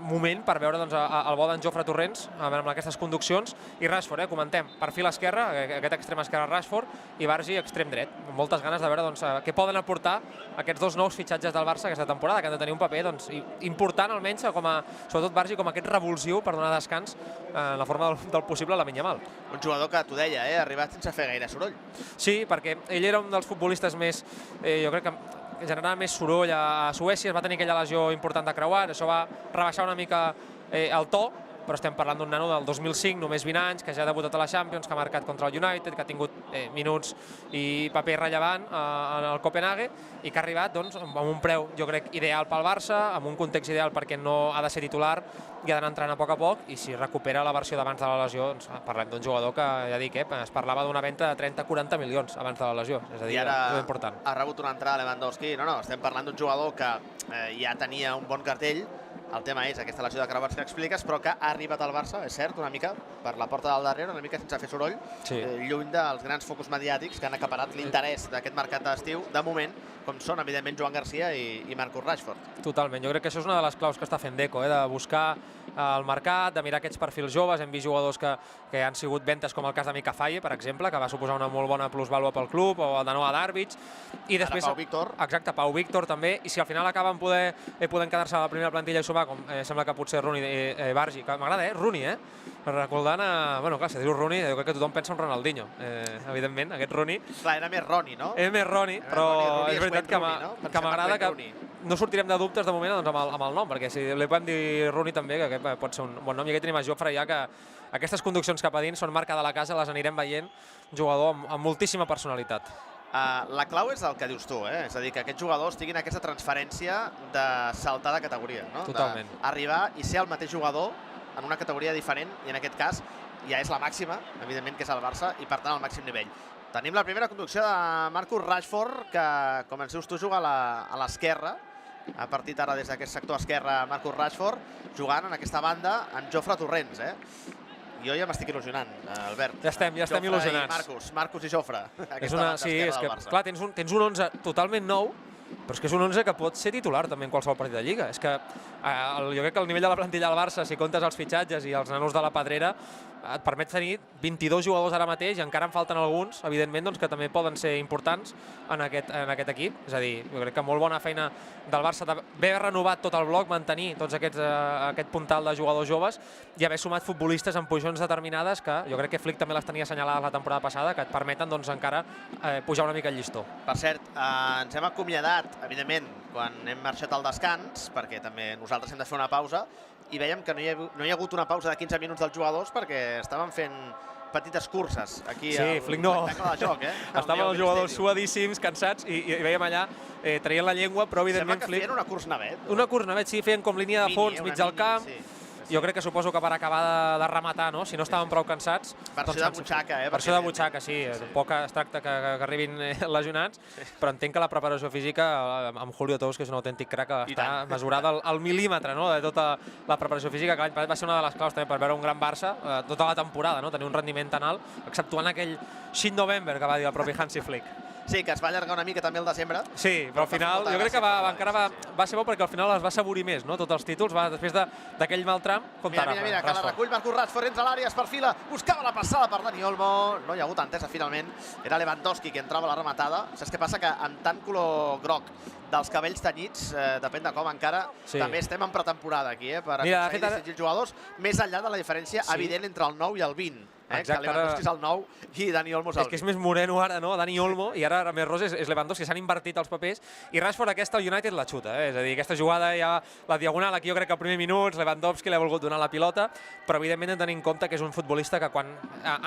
moment per veure el bo d'en Jofre Torrents amb aquestes conduccions, i Rashford, comentem, perfil esquerre, aquest extrem esquerre Rashford, i Bargi extrem dret. Amb moltes ganes de veure què poden aportar aquests dos nous fitxatges del Barça aquesta temporada, que han de tenir un paper important, almenys, sobretot Bargi, com aquest revulsiu per donar descans en la forma del possible a Lamine Yamal. Un jugador que, t'ho deia, ha arribat sense fer gaire soroll. Sí, perquè ell era un dels futbolistes més, jo crec que generava més soroll a Suècia, es va tenir aquella lesió important de creuat, això va rebaixar una mica el to, però estem parlant d'un nano del 2005, només 20 anys, que ja ha debutat a la Champions, que ha marcat contra el United, que ha tingut minuts i paper rellevant en el Copenhague, i que ha arribat amb un preu, jo crec, ideal pel Barça, amb un context ideal perquè no ha de ser titular i ha d'anar entrant a poc, i si recupera la versió d'abans de la lesió, parlem d'un jugador que, ja dic, es parlava d'una venda de 30-40 milions abans de la lesió, és a dir, molt important. Ha rebut una entrada Lewandowski, estem parlant d'un jugador que ja tenia un bon cartell. El tema és aquesta lesió de creuats que expliques, però que ha arribat al Barça, és cert, una mica per la porta del darrere, una mica sense fer soroll, lluny dels grans focus mediàtics que han acaparat l'interès d'aquest mercat d'estiu, de moment, com són, evidentment, Joan Garcia i Marcus Rashford. Totalment, jo crec que això és una de les claus que està fent Deco, de buscar el mercat, de mirar aquests perfils joves. Hem vist jugadors que han sigut ventes, com el cas de Mika Faye, per exemple, que va suposar una molt bona plusvàlua pel club, o el de Noah Darvic. I després, Pau Víctor. Exacte, Pau Víctor també, i si al final acaben podent quedar-se a la primera plantilla i sumar, com sembla que potser Rooney Bargi, que m'agrada, Rooney, recordant bueno, clar, si dius Rooney, jo crec que tothom pensa en Ronaldinho, evidentment, aquest Rooney. Clar, era més Ronnie, no? És més Ronnie, però és veritat que m'agrada que no sortirem de dubtes de moment amb el nom, perquè si li podem dir Rooney també, que aquest pot ser un bon nom, i aquí tenim a Jofre ja, que aquestes conduccions cap a dins són marca de la casa, les anirem veient, jugador amb moltíssima personalitat. La clau és el que dius tu, és a dir, que aquests jugadors tinguin aquesta transferència de saltar de categoria, no? Totalment. D'arribar i ser el mateix jugador en una categoria diferent, i en aquest cas ja és la màxima, evidentment, que és el Barça, i per tant al màxim nivell. Tenim la primera conducció de Marcus Rashford, que, com ens dius tu, juga a l'esquerra. Ha partit ara des d'aquest sector esquerre Marcus Rashford, jugant en aquesta banda amb Jofre Torrents, Jo ja m'estic il·lusionant, Albert. Ja estem il·lusionats. Marcus i Jofre. Sí, és que, clar, tens un 11 totalment nou, però és que és un 11 que pot ser titular també en qualsevol partit de Lliga. És que jo crec que el nivell de la plantilla del Barça, si comptes els fitxatges i els nanos de la Pedrera, et permet tenir 22 jugadors ara mateix, i encara en falten alguns, evidentment, que també poden ser importants en aquest equip. És a dir, jo crec que molt bona feina del Barça d'haver renovat tot el bloc, mantenir tots aquest puntal de jugadors joves i haver sumat futbolistes en posicions determinades que jo crec que Flick també les tenia assenyalades la temporada passada, que et permeten encara pujar una mica el llistó. Per cert, ens hem acomiadat, evidentment, quan hem marxat al descans, perquè també nosaltres hem de fer una pausa, i veiem que no hi ha hagut una pausa de 15 minuts dels jugadors perquè estaven fent petites curses aquí Sí, Flick no. de joc, Estaven els jugadors suadíssims, cansats, i veiem allà traient la llengua, però evidentment Flick... Sembla que feien una curs navet. Una curs navet, sí, feien com línia de fons, mig del camp. Jo crec que suposo que per acabar de rematar, no? Si no estaven prou cansats... Versió de butxaca, Versió de butxaca, sí. Tampoc es tracta que arribin lesionats, però entenc que la preparació física, amb Julio Tous, que és un autèntic crac, està mesurada al mil·límetre de tota la preparació física, que l'any passat va ser una de les claus també per veure un gran Barça tota la temporada, tenir un rendiment tan alt, exceptuant aquell Shit November que va dir el propi Hansi Flick. Sí, que es va allargar una mica també el desembre. Sí, però al final jo crec que encara va ser bo perquè al final es va assaborir més, tots els títols, després d'aquell mal tram. Mira, que la recull Marcus Rashford, entra a l'àrea, es perfila, buscava la passada per Dani Olmo, no hi ha hagut entesa finalment, era Lewandowski qui entrava a la rematada. Saps què passa? Que amb tant color groc dels cabells tenyits, depèn de com encara, també estem en pretemporada aquí, per aconseguir distingir els jugadors, més enllà de la diferència evident entre el 9 i el 20. Que Lewandowski és el 9 i Dani Olmo és el 20. És que és més moreno ara, no? Dani Olmo, i ara més ros és Lewandowski, s'han invertit els papers, i Rashford aquesta al United la xuta, és a dir, aquesta jugada ja, la diagonal, aquí jo crec que al primer minuts Lewandowski li ha volgut donar la pilota, però evidentment hem de tenir en compte que és un futbolista que quan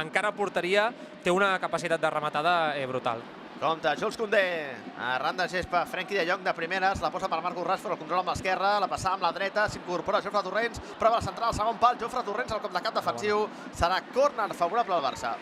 encara porteria té una capacitat de rematada brutal. Compte, Jules Koundé, arran de gespa, Frenkie de Jong de primeres, la posa per Marcus Rashford, el controla amb l'esquerra, la passava amb la dreta, s'incorpora Jofre Torrents, prova la central, segon pal, Jofre Torrents, el cop de cap defensiu, serà córner favorable al Barça.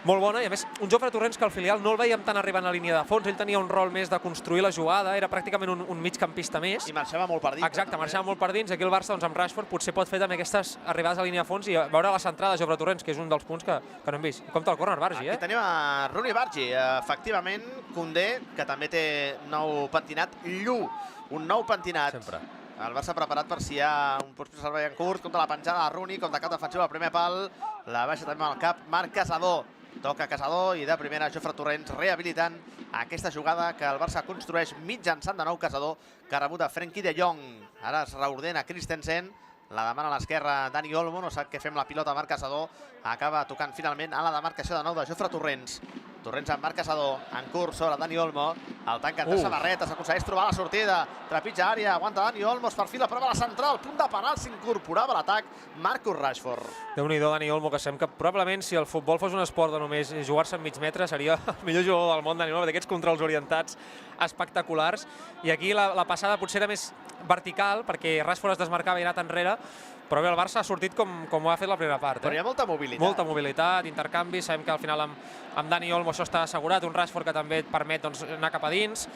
Molt bona, i a més, un Jofre Torrents que al filial no el veiem tant arribant a la línia de fons, ell tenia un rol més de construir la jugada, era pràcticament un migcampista més. I marxava molt per dins. Exacte, marxava molt per dins, aquí el Barça amb Rashford potser pot fer també aquestes arribades a la línia de fons i veure la centrada de Jofre Torrents, que és un dels punts que no hem vist. Compte el córner Bargi, Aquí tenim a Rooney Bargi, efectivament, Koundé, que també té nou pentinat, un nou pentinat. Sempre. El Barça preparat per si hi ha un servei en curs, contra la penjada de Rooney, com de cap defensiu al primer pal, la baixa també al cap, Marc Casador. Toca Casador i de primera Jofre Torrents rehabilitant aquesta jugada que el Barça construeix mitjançant de nou Casador, que ha rebut a Frenkie de Jong. Ara es reordena Christensen, la demana a l'esquerra Dani Olmo, no sap què fem la pilota Marc Casador, acaba tocant finalment a la demarcació de nou de Jofre Torrents. Torrents amb Marc Casador, en curs sobre Dani Olmo, el tanca entre samarretes, aconsegueix trobar la sortida, trepitja àrea, aguanta Dani Olmo, es perfila, prova la central, punt de penal, s'incorporava a l'atac Marcus Rashford. Déu-n'hi-do Dani Olmo, que sembla que probablement si el futbol fos un esport de només jugar-se en mig metre seria el millor jugador del món, Dani Olmo, d'aquests controls orientats espectaculars, i aquí la passada potser era més vertical perquè Rashford es desmarcava i ha anat enrere, però bé, el Barça ha sortit com ho ha fet la primera part. Però hi ha molta mobilitat. Molta mobilitat, intercanvis, sabem que al final amb Dani Olmo això està assegurat, un Rashford que també et permet anar cap a dins,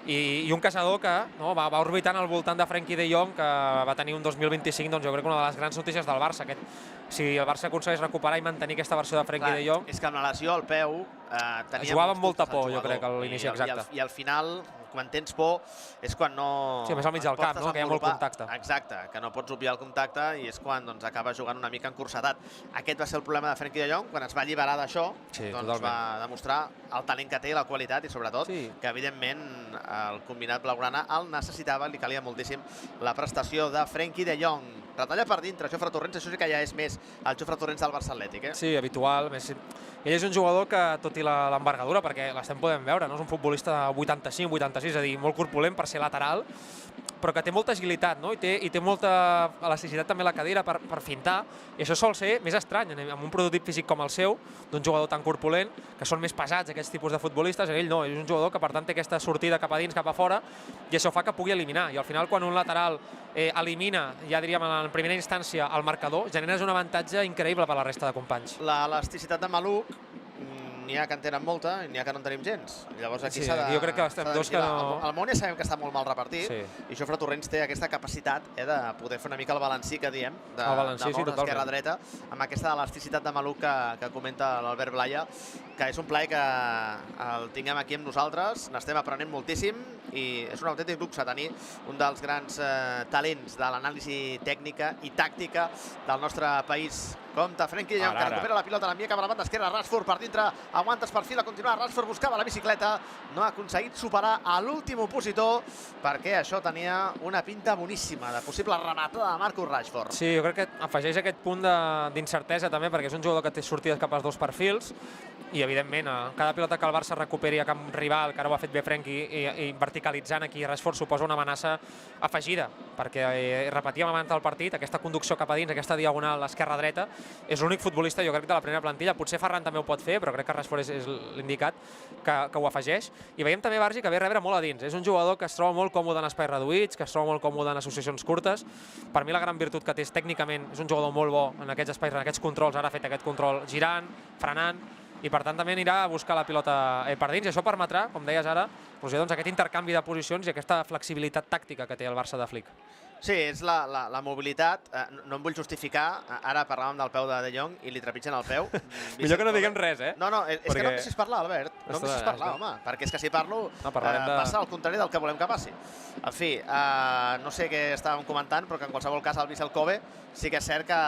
i un Casador que va orbitant al voltant de Frenkie de Jong, que va tenir un 2025, jo crec que una de les grans notícies del Barça. Si el Barça aconsegueix recuperar i mantenir aquesta versió de Frenkie de Jong... És que amb la lesió al peu jugava amb molta por, jo crec, a l'inici, exacte. I al final, quan tens por, és quan no... Sí, més al mig del camp, que hi ha molt contacte. Exacte, que no pots obviar el contacte i és quan acaba jugant una mica encursetat. Aquest va ser el problema de Frenkie de Jong, quan es va alliberar d'això, va demostrar el talent que té, la qualitat i sobretot que evidentment el combinat blaugrana el necessitava, li calia moltíssim la prestació de Frenkie de Jong. Retalla per dintre, Jofre Torrents, això sí que ja és més el Jofre Torrents del Barça Atlètic. Sí, habitual. Ell és un jugador que, tot i l'envergadura, perquè l'estem podent veure, és un futbolista 85-86, és a dir, molt corpulent per ser lateral, però que té molta agilitat, i té molta elasticitat també a la cadira per fintar, i això sol ser més estrany amb un prototip físic com el seu, d'un jugador tan corpulent, que són més pesats aquests tipus de futbolistes, ell no, és un jugador que per tant té aquesta sortida cap a dins, cap a fora, i això fa que pugui eliminar, i al final quan un lateral elimina, ja diríem en primera instància, el marcador, generes un avantatge increïble per a la resta de companys. L'elasticitat de Maluc, n'hi ha que en tenen molta i n'hi ha que no en tenim gens. Llavors aquí s'ha de... Jo crec que estem dos que no... El món ja sabem que està molt mal repartit i Jofre Torrents té aquesta capacitat de poder fer una mica el balancí que diem, de moure esquerra-dreta, amb aquesta elasticitat de Maluc que comenta l'Albert Blaya, que és un plaer que el tinguem aquí amb nosaltres, n'estem aprenent moltíssim i és un autèntic luxe tenir un dels grans talents de l'anàlisi tècnica i tàctica del nostre país. Compte, Frenkie de Jong, que recupera la pilota, l'envia cap a la banda esquerra, Rashford per dintre, aguanta, es perfila, continua, Rashford buscava la bicicleta, no ha aconseguit superar a l'últim opositor, perquè això tenia una pinta boníssima, de possible rematada de Marcus Rashford. Sí, jo crec que afegeix aquest punt d'incertesa també, perquè és un jugador que té sortides cap als dos perfils, i evidentment, cada pilota que el Barça recuperi a camp rival, que ara ho ha fet bé Frenkie, i verticalitzant aquí Rashford suposa una amenaça afegida, perquè repetíem abans del partit, aquesta conducció cap a dins, aquesta diagonal esquerra-dreta, és l'únic futbolista, jo crec, de la primera plantilla. Potser Ferran també ho pot fer, però crec que Rashford és l'indicat que ho afegeix. I veiem també Bargi que ve a rebre molt a dins. És un jugador que es troba molt còmode en espais reduïts, que es troba molt còmode en associacions curtes. Per mi la gran virtut que té és tècnicament, és un jugador molt bo en aquests espais, en aquests controls. Ara ha fet aquest control girant, frenant, i per tant també anirà a buscar la pilota per dins, i això permetrà, com deies ara, aquest intercanvi de posicions i aquesta flexibilitat tàctica que té el Barça de Flick. Sí, és la mobilitat. No em vull justificar. Ara parlàvem del peu de Jong i li trepitgen el peu. Millor que no diguem res, eh? No, és que no em deixis parlar, Albert. No em deixis parlar, home. Perquè és que si parlo passa al contrari del que volem que passi. En fi, no sé què estàvem comentant, però que en qualsevol cas el Vissel Kobe sí que és cert que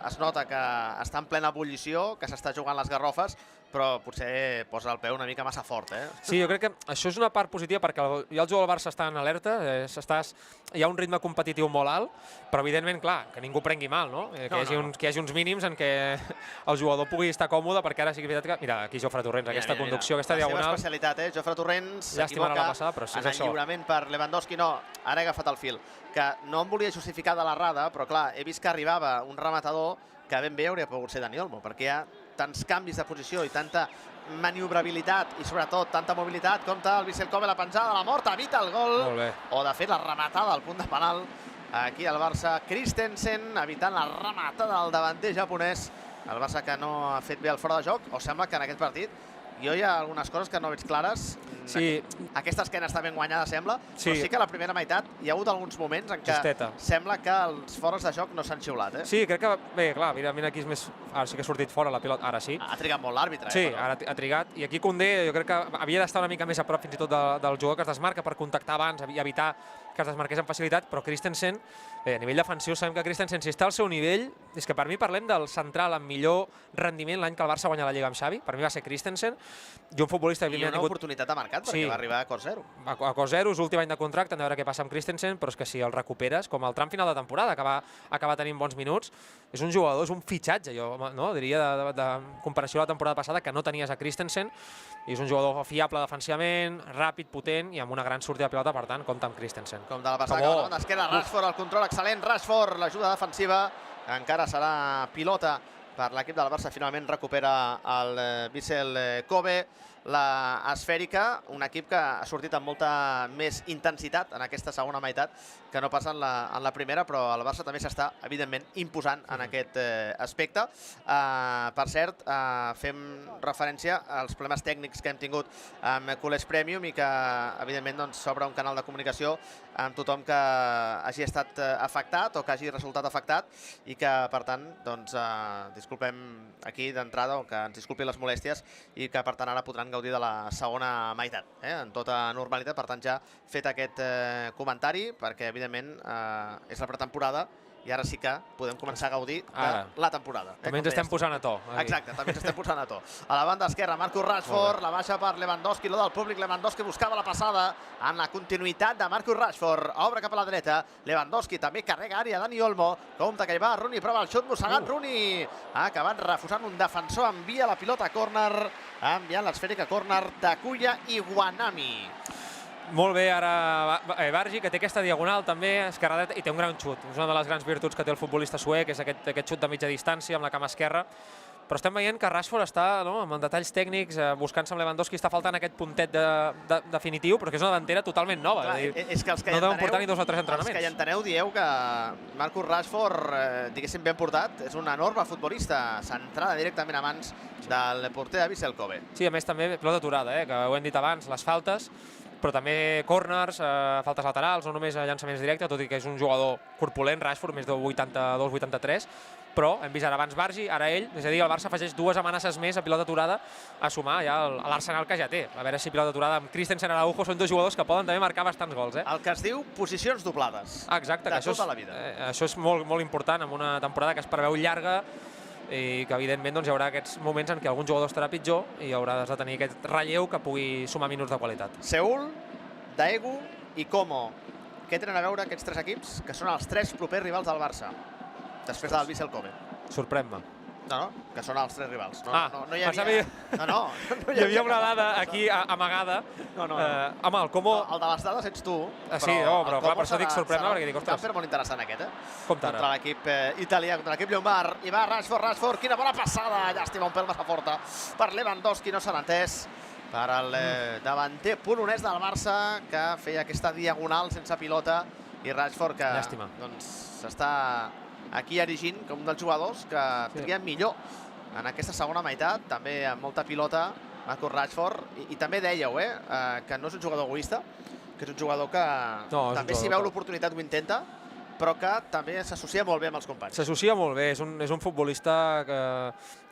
es nota que està en plena ebullició, que s'està jugant les garrofes, però potser posa el peu una mica massa fort, eh? Sí, jo crec que això és una part positiva perquè ja el jugador del Barça està en alerta, hi ha un ritme competitiu molt alt, però evidentment, clar, que ningú prengui mal, no? Que hi hagi uns mínims en què el jugador pugui estar còmode, perquè ara sí que és veritat que... Mira, aquí Jofre Torrents, aquesta conducció, aquesta diagonal... La seva especialitat, Jofre Torrents s'equivoca en el lliurament per Lewandowski. No, ara he agafat el fil. Que no em volia justificar de l'errada, però clar, he vist que arribava un rematador que ben bé hauria pogut ser Dani Olmo, perquè hi ha tants canvis de posició i tanta maniobrabilitat i sobretot tanta mobilitat. Compte el Vissel Kobe, la penjada, la morta, evita el gol. O de fet la rematada al punt de penal. Aquí el Barça, Christensen evitant la rematada del davanter japonès. El Barça que no ha fet bé el fora de joc, o sembla que en aquest partit jo hi ha algunes coses que no veig clares. Sí. Aquesta esquena està ben guanyada, sembla, però sí que a la primera meitat hi ha hagut alguns moments en què sembla que els fores de joc no s'han xiulat. Sí, crec que, bé, clar, mira aquí és més... Ara sí que ha sortit fora la pilota, ara sí. Ha trigat molt l'àrbitre. Sí, ara ha trigat, i aquí Koundé jo crec que havia d'estar una mica més a prop fins i tot del jugador que es desmarca per contactar abans i evitar que es desmarqués amb facilitat, però Christensen, a nivell defensiu, sabem que Christensen, si està al seu nivell, és que per mi parlem del central amb millor rendiment l'any que el Barça guanya la Lliga amb Xavi, per mi va ser Christensen, i un futbolista... I una oportunitat ha marcat, perquè va arribar a cost zero. A cost zero, és l'últim any de contracte, hem de veure què passa amb Christensen, però és que si el recuperes, com el tram final de temporada, que va acabar tenint bons minuts, és un jugador, és un fitxatge, jo diria, de comparació a la temporada passada, que no tenies a Christensen, i és un jugador fiable defensivament, ràpid, potent, i amb una gran sortida de pilota, per tant, compta amb Christensen. Com de la passada que la banda esquerra, Rashford, el control excel·lent, Rashford, l'ajuda defensiva, encara serà pilota per l'equip del Barça, finalment recupera el Vissel Kobe, la esfèrica, un equip que ha sortit amb molta més intensitat en aquesta segona meitat que no passa en la primera, però el Barça també s'està, evidentment, imposant en aquest aspecte. Per cert, fem referència als problemes tècnics que hem tingut amb Culers Premium i que, evidentment, s'obre un canal de comunicació amb tothom que hagi estat afectat o que hagi resultat afectat i que, per tant, disculpem aquí d'entrada o que ens disculpi les molèsties i que, per tant, ara podran gaudir de la segona meitat, en tota normalitat. Per tant, ja fet aquest comentari, perquè, evidentment, és la pretemporada i ara sí que podem començar a gaudir de la temporada. També ens estem posant a to. Exacte, també ens estem posant a to. A la banda esquerra, Marcus Rashford, la baixa per Lewandowski, lo del públic, Lewandowski buscava la passada en la continuïtat de Marcus Rashford, obre cap a la dreta, Lewandowski també carrega àrea, Dani Olmo, compte que hi va Rooney, prova el xut mossegat, Rooney ha acabat refusant un defensor, envia la pilota a córner, enviant l'esfèrica a córner d'Akuya Iwanami. Molt bé, ara Bargi, que té aquesta diagonal també, esquerra i té un gran xut. És una de les grans virtuts que té el futbolista suec, és aquest xut de mitja distància amb la cama esquerra. Però estem veient que Rashford està amb detalls tècnics, buscant-se amb Lewandowski, està faltant aquest puntet definitiu, però que és una davantera totalment nova. No deuen portar ni 2 o 3 entrenaments. Els que hi enteneu dieu que Marcus Rashford, diguéssim ben portat, és un enorme futbolista, centrada directament a mans del porter de Vissel Kobe. Sí, a més també pilota aturada, que ho hem dit abans, les faltes, però també corners, faltes laterals, no només llançaments directes, tot i que és un jugador corpulent, Rashford, més de 82-83, però hem vist ara abans Bargi, ara ell, és a dir, el Barça afegeix 2 amenaces més a pilota aturada a sumar ja a l'arsenal que ja té. A veure si pilota aturada amb Christensen i Araujo són 2 jugadors que poden també marcar bastants gols. El que es diu posicions doblades. Exacte, de tota la vida. Això és molt important en una temporada que es preveu llarga i que evidentment hi haurà aquests moments en què algun jugador estarà pitjor i hauràs de tenir aquest relleu que pugui sumar minuts de qualitat. Seül, Daegu i Como. Què tenen a veure aquests 3 equips, que són els 3 propers rivals del Barça, després del Vissel Kobe? Sorprèn-me. No, que són els 3 rivals. No hi havia... Hi havia una dada aquí amagada. Home, el Como... El de les dades ets tu. Sí, però clar, per això dic sorprèn-me, perquè dic, ostres... També molt interessant aquest, Compte ara. Contra l'equip italià, contra l'equip llombard. I va Rashford, quina bona passada. Llàstima, un pèl massa forta per Lewandowski, no s'ha entès. Per al davanter polonès del Barça, que feia aquesta diagonal sense pilota. I Rashford, que s'està aquí erigint com un dels jugadors que trien millor en aquesta segona meitat, també amb molta pilota, Marcus Rashford, i també dèieu que no és un jugador egoista, que és un jugador que també si veu l'oportunitat ho intenta, però que també s'associa molt bé amb els companys. S'associa molt bé, és un futbolista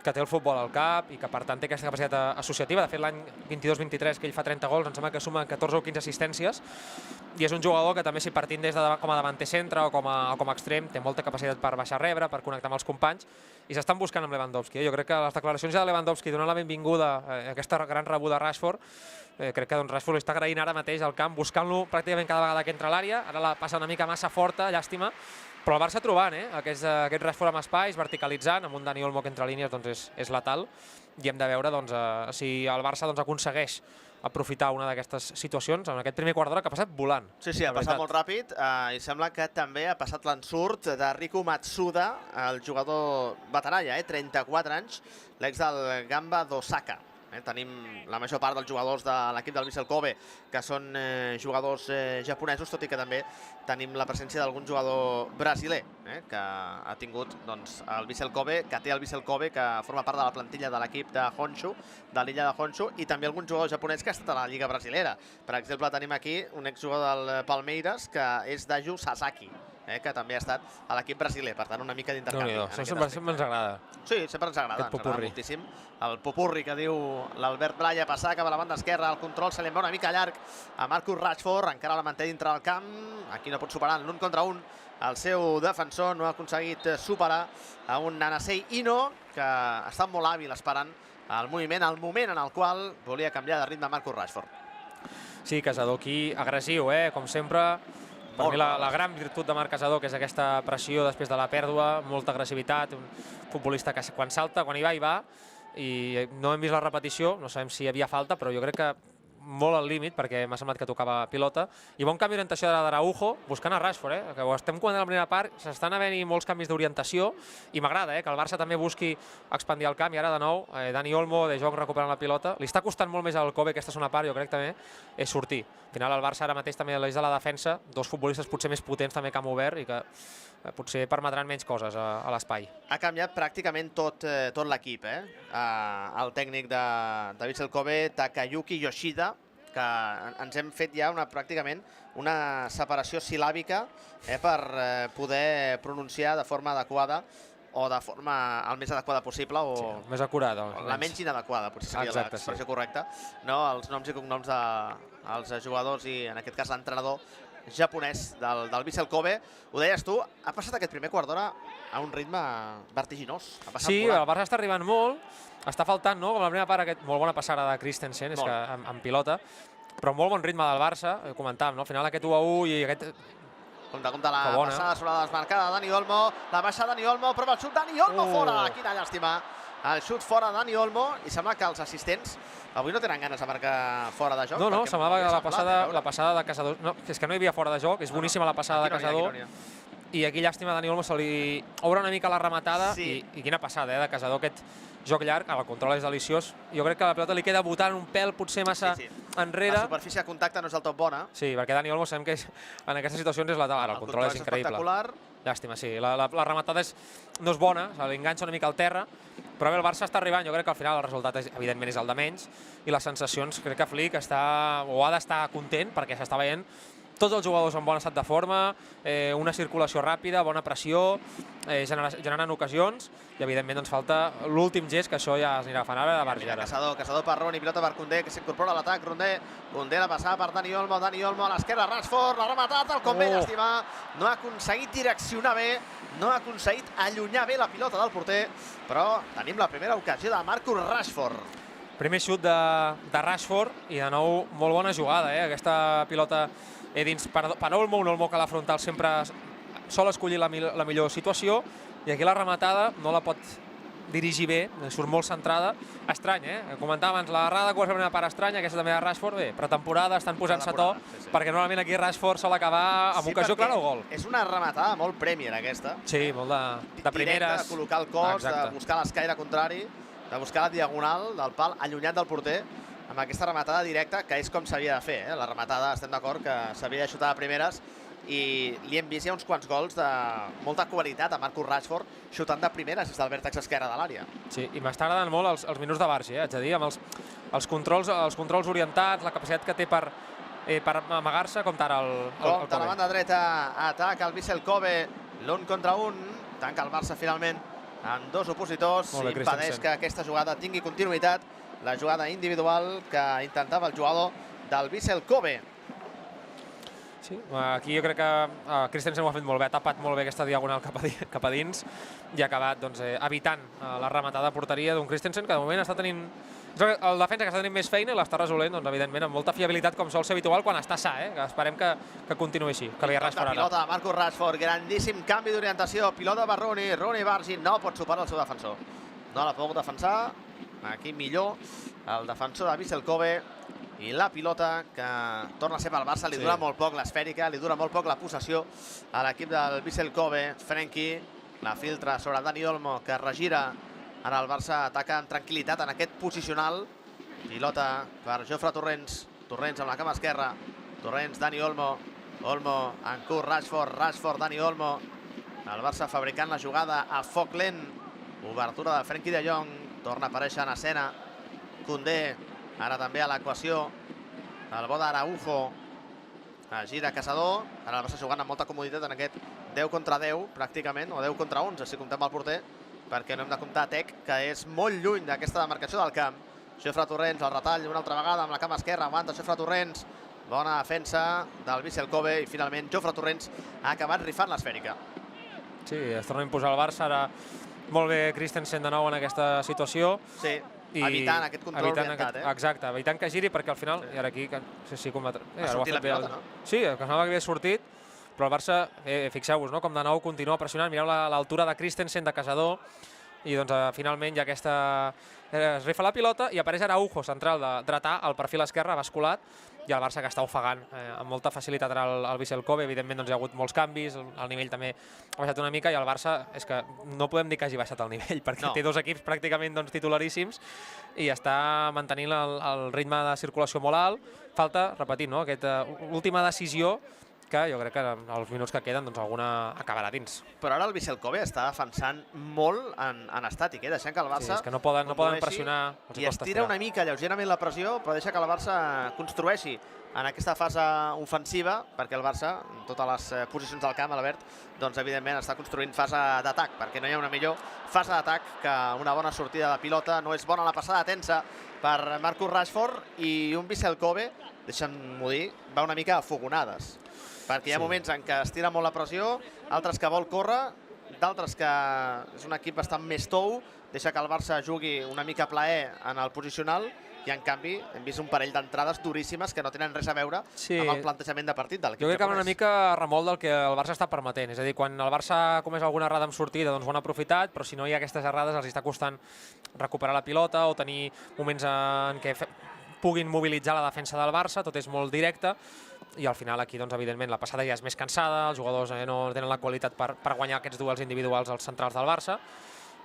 que té el futbol al cap i que per tant té aquesta capacitat associativa. De fet, l'any 22-23 que ell fa 30 gols, em sembla que suma 14 o 15 assistències, i és un jugador que també si partint des com a davanter centre o com a extrem té molta capacitat per baixar a rebre, per connectar amb els companys, i s'estan buscant amb Lewandowski. Jo crec que les declaracions de Lewandowski donant la benvinguda a aquesta gran rebuda a Rashford, crec que Rashford està agraint ara mateix al camp, buscant-lo pràcticament cada vegada que entra a l'àrea. Ara la passa una mica massa forta, llàstima, però el Barça trobant aquest Rashford amb espais, verticalitzant, amb un Dani Olmo que entre línies és letal, i hem de veure si el Barça aconsegueix aprofitar una d'aquestes situacions en aquest primer quart d'hora que ha passat volant. Sí, ha passat molt ràpid i sembla que també ha passat l'ensurt de Riku Matsuda, el jugador veterà ja, 34 anys, l'ex del Gamba d'Osaka. Tenim la major part dels jugadors de l'equip del Vissel Kobe, que són jugadors japonesos, tot i que també tenim la presència d'algun jugador brasiler, que ha tingut el Vissel Kobe, que té el Vissel Kobe, que forma part de la plantilla de l'equip de Honshu, de l'illa de Honshu, i també algun jugador japonès que ha estat a la Lliga Brasilera. Per exemple, tenim aquí un exjugador del Palmeiras, que és Daju Sasaki, que també ha estat a l'equip brasiler, per tant una mica d'intercanvi. Sempre ens agrada. Sí, sempre ens agrada, moltíssim. El popurri que diu l'Albert Blaya, passar cap a la banda esquerra, el control se li va una mica llarg a Marcus Rashford, encara la manté dintre del camp, aquí no pot superar l'un contra un, el seu defensor no ha aconseguit superar a un Nanasei Ino, que ha estat molt hàbil esperant el moviment, el moment en el qual volia canviar de ritme Marcus Rashford. Sí, Casador aquí agressiu, com sempre. Per mi la gran virtut de Marc Casador, que és aquesta pressió després de la pèrdua, molta agressivitat, un futbolista que quan salta, quan hi va, i no hem vist la repetició, no sabem si hi havia falta, però jo crec que molt al límit, perquè m'ha semblat que tocava pilota, i bon canvi d'orientació d'Araujo, buscant a Rashford, que ho estem comentant a la primera part, s'estan havent molts canvis d'orientació, i m'agrada que el Barça també busqui expandir el camp, i ara de nou, Dani Olmo, De Jong recuperant la pilota, li està costant molt més al Kobe aquesta segona part, jo crec també, és sortir. Al final el Barça ara mateix també l'eix de la defensa, dos futbolistes potser més potents també que han obert, i que potser permetran menys coses a l'espai. Ha canviat pràcticament tot l'equip, el tècnic de Vissel Kobe, Takayuki Yoshida, que ens hem fet ja pràcticament una separació sil·làbica per poder pronunciar de forma adequada o de forma el més adequada possible o més acurada. La menys inadequada, potser seria l'expressió correcta. Els noms i cognoms dels jugadors i en aquest cas l'entrenador japonès del Vissel Kobe. Ho deies tu, ha passat aquest primer quart d'hora a un ritme vertiginós. Sí, el Barça està arribant molt, està faltant, com la primera part, molt bona passada de Christensen, amb pilota, però molt bon ritme del Barça, comentàvem, al final aquest 1-1 i aquest... Compte la passada sobre la desmarcada de Dani Olmo, la baixa Dani Olmo, prova el xut, Dani Olmo fora! Quina llàstima! El xut fora de Dani Olmo, i sembla que els assistents avui no tenen ganes de marcar fora de joc. No, semblava que la passada de Casador... No, és que no hi havia fora de joc, és boníssima la passada de Casador. I aquí, llàstima, Dani Olmo se li obre una mica la rematada, i quina passada de Casador, aquest joc llarg, el control és deliciós. Jo crec que la pilota li queda botant un pèl potser massa enrere. La superfície de contacte no és del tot bona. Sí, perquè Dani Olmo sabem que en aquestes situacions és letal. El control és increïble. Llàstima, sí. La rematada no és bona, se li enganxa una mica al terra, però bé, el Barça està arribant. Jo crec que al final el resultat evidentment és el de menys, i les sensacions, crec que Flick ha d'estar content perquè s'està veient tots els jugadors en bon estat de forma, una circulació ràpida, bona pressió, generant ocasions, i evidentment ens falta l'últim gest, que això ja es anirà fent ara de Barça. Casador per Roni, pilota per Koundé, que s'incorpora a l'atac. Koundé la passada per Dani Olmo a l'esquerra, Rashford, l'ha rematat, el Kobe, llàstima, no ha aconseguit direccionar bé, no ha aconseguit allunyar bé la pilota del porter, però tenim la primera ocasió de Marcus Rashford. Primer xut de Rashford, i de nou molt bona jugada, aquesta pilota dins per Olmo, un Olmo que a la frontal sempre sol escollir la millor situació, i aquí la rematada no la pot dirigir bé, surt molt centrada. Estrany, comentava abans, la errada que va part estranya, aquesta també de Rashford, bé, pretemporada, estan posant-se a to, perquè normalment aquí Rashford sol acabar amb ocasió clara o gol. És una rematada molt Premier, aquesta. Sí, molt de primeres. Directe, de col·locar el cos, de buscar l'escaire contrari, de buscar la diagonal del pal allunyat del porter, amb aquesta rematada directa, que és com s'havia de fer. La rematada, estem d'acord, que s'havia de xutar de primeres, i li hem vist ja uns quants gols de molta qualitat a Marcus Rashford xutant de primeres des del vèrtex esquerre de l'àrea. Sí, i m'està agradant molt els minuts de Barça, haig de dir, amb els controls orientats, la capacitat que té per amagar-se, com ara el Kobe. De la banda dreta ataca el Vissel Kobe, l'1 contra 1, tanca el Barça finalment amb dos opositors, impedeix que aquesta jugada tingui continuïtat, la jugada individual que intentava el jugador del Vissel Kobe. Sí, aquí jo crec que Christensen ho ha fet molt bé, ha tapat molt bé aquesta diagonal cap a dins i ha acabat evitant la rematada de porteria d'un Christensen que de moment està tenint... El defensa que està tenint més feina i l'està resolent, evidentment, amb molta fiabilitat, com sol ser habitual quan està sa, que esperem que continuï així, que li Rashford ara. Pilota de Marcus Rashford, grandíssim canvi d'orientació, pilota per Rooney Bargi no pot superar el seu defensor. No l'ha pogut defensar, aquí millor el defensor de Vissel Kobe, i la pilota que torna a ser pel Barça, li dura molt poc l'esfèrica, li dura molt poc la possessió a l'equip del Vissel Kobe. Frenkie la filtra sobre Dani Olmo, que regira. Ara el Barça ataca amb tranquil·litat en aquest posicional. Pilota per Jofre Torrents, Torrents amb la cama esquerra, Torrents, Dani Olmo, Olmo en curt, Rashford, Dani Olmo. El Barça fabricant la jugada a foc lent, obertura de Frenkie de Jong, torna a aparèixer en escena Koundé, ara també a l'equació, el bo d'Araujo, gira Caçador, ara el Barça jugant amb molta comoditat en aquest 10 contra 10, pràcticament, o 10 contra 11, si comptem el porter, perquè no hem de comptar Tec, que és molt lluny d'aquesta demarcació del camp. Jofre Torrents, el retall una altra vegada amb la cama esquerra, aguanta Jofre Torrents, bona defensa del Vissel Kobe, i finalment Jofre Torrents ha acabat rifant l'esfèrica. Sí, es torna a imposar el Barça, ara molt bé Christensen de nou en aquesta situació. Sí, evitant aquest control orientat. Exacte, evitant que giri, perquè al final, i ara aquí, sí, combatre. Ha sortit la pilota, no? Sí, que semblava que havia sortit, però el Barça, fixeu-vos, com de nou continua pressionant, mireu l'altura de Christensen, de Caçador, i doncs finalment ja aquesta... Es rifa la pilota i apareix Araujo, central dretà, al perfil esquerre, basculat, i el Barça que està ofegant amb molta facilitat el Vissel Kobe. Evidentment hi ha hagut molts canvis, el nivell també ha baixat una mica, i el Barça és que no podem dir que hagi baixat el nivell, perquè té dos equips pràcticament titularíssims i està mantenint el ritme de circulació molt alt. Falta, repetint, aquesta última decisió, que jo crec que els minuts que queden alguna acabarà dins. Però ara el Vissel Kobe està defensant molt en estàtic, deixant que el Barça... Sí, és que no poden pressionar... I estira una mica lleugerament la pressió, però deixa que el Barça construeixi en aquesta fase ofensiva, perquè el Barça, en totes les posicions del camp, Albert, doncs evidentment està construint fase d'atac, perquè no hi ha una millor fase d'atac que una bona sortida de pilota. No és bona la passada tensa per Marcus Rashford, i un Vissel Kobe, deixa'm-m'ho dir, va una mica a fogonades. Perquè hi ha moments en què estira molt la pressió, altres que vol córrer, d'altres que és un equip bastant més tou, deixa que el Barça jugui una mica plaer en el posicional, i en canvi hem vist un parell d'entrades duríssimes que no tenen res a veure amb el plantejament de partit de l'equip. Jo crec que va una mica a remolc del que el Barça està permetent, és a dir, quan el Barça ha comès alguna errada amb sortida, doncs ho han aprofitat, però si no hi ha aquestes errades els està costant recuperar la pilota o tenir moments en què puguin mobilitzar la defensa del Barça, tot és molt directe, i al final aquí, doncs, evidentment, la passada ja és més cansada, els jugadors no tenen la qualitat per guanyar aquests duels individuals als centrals del Barça,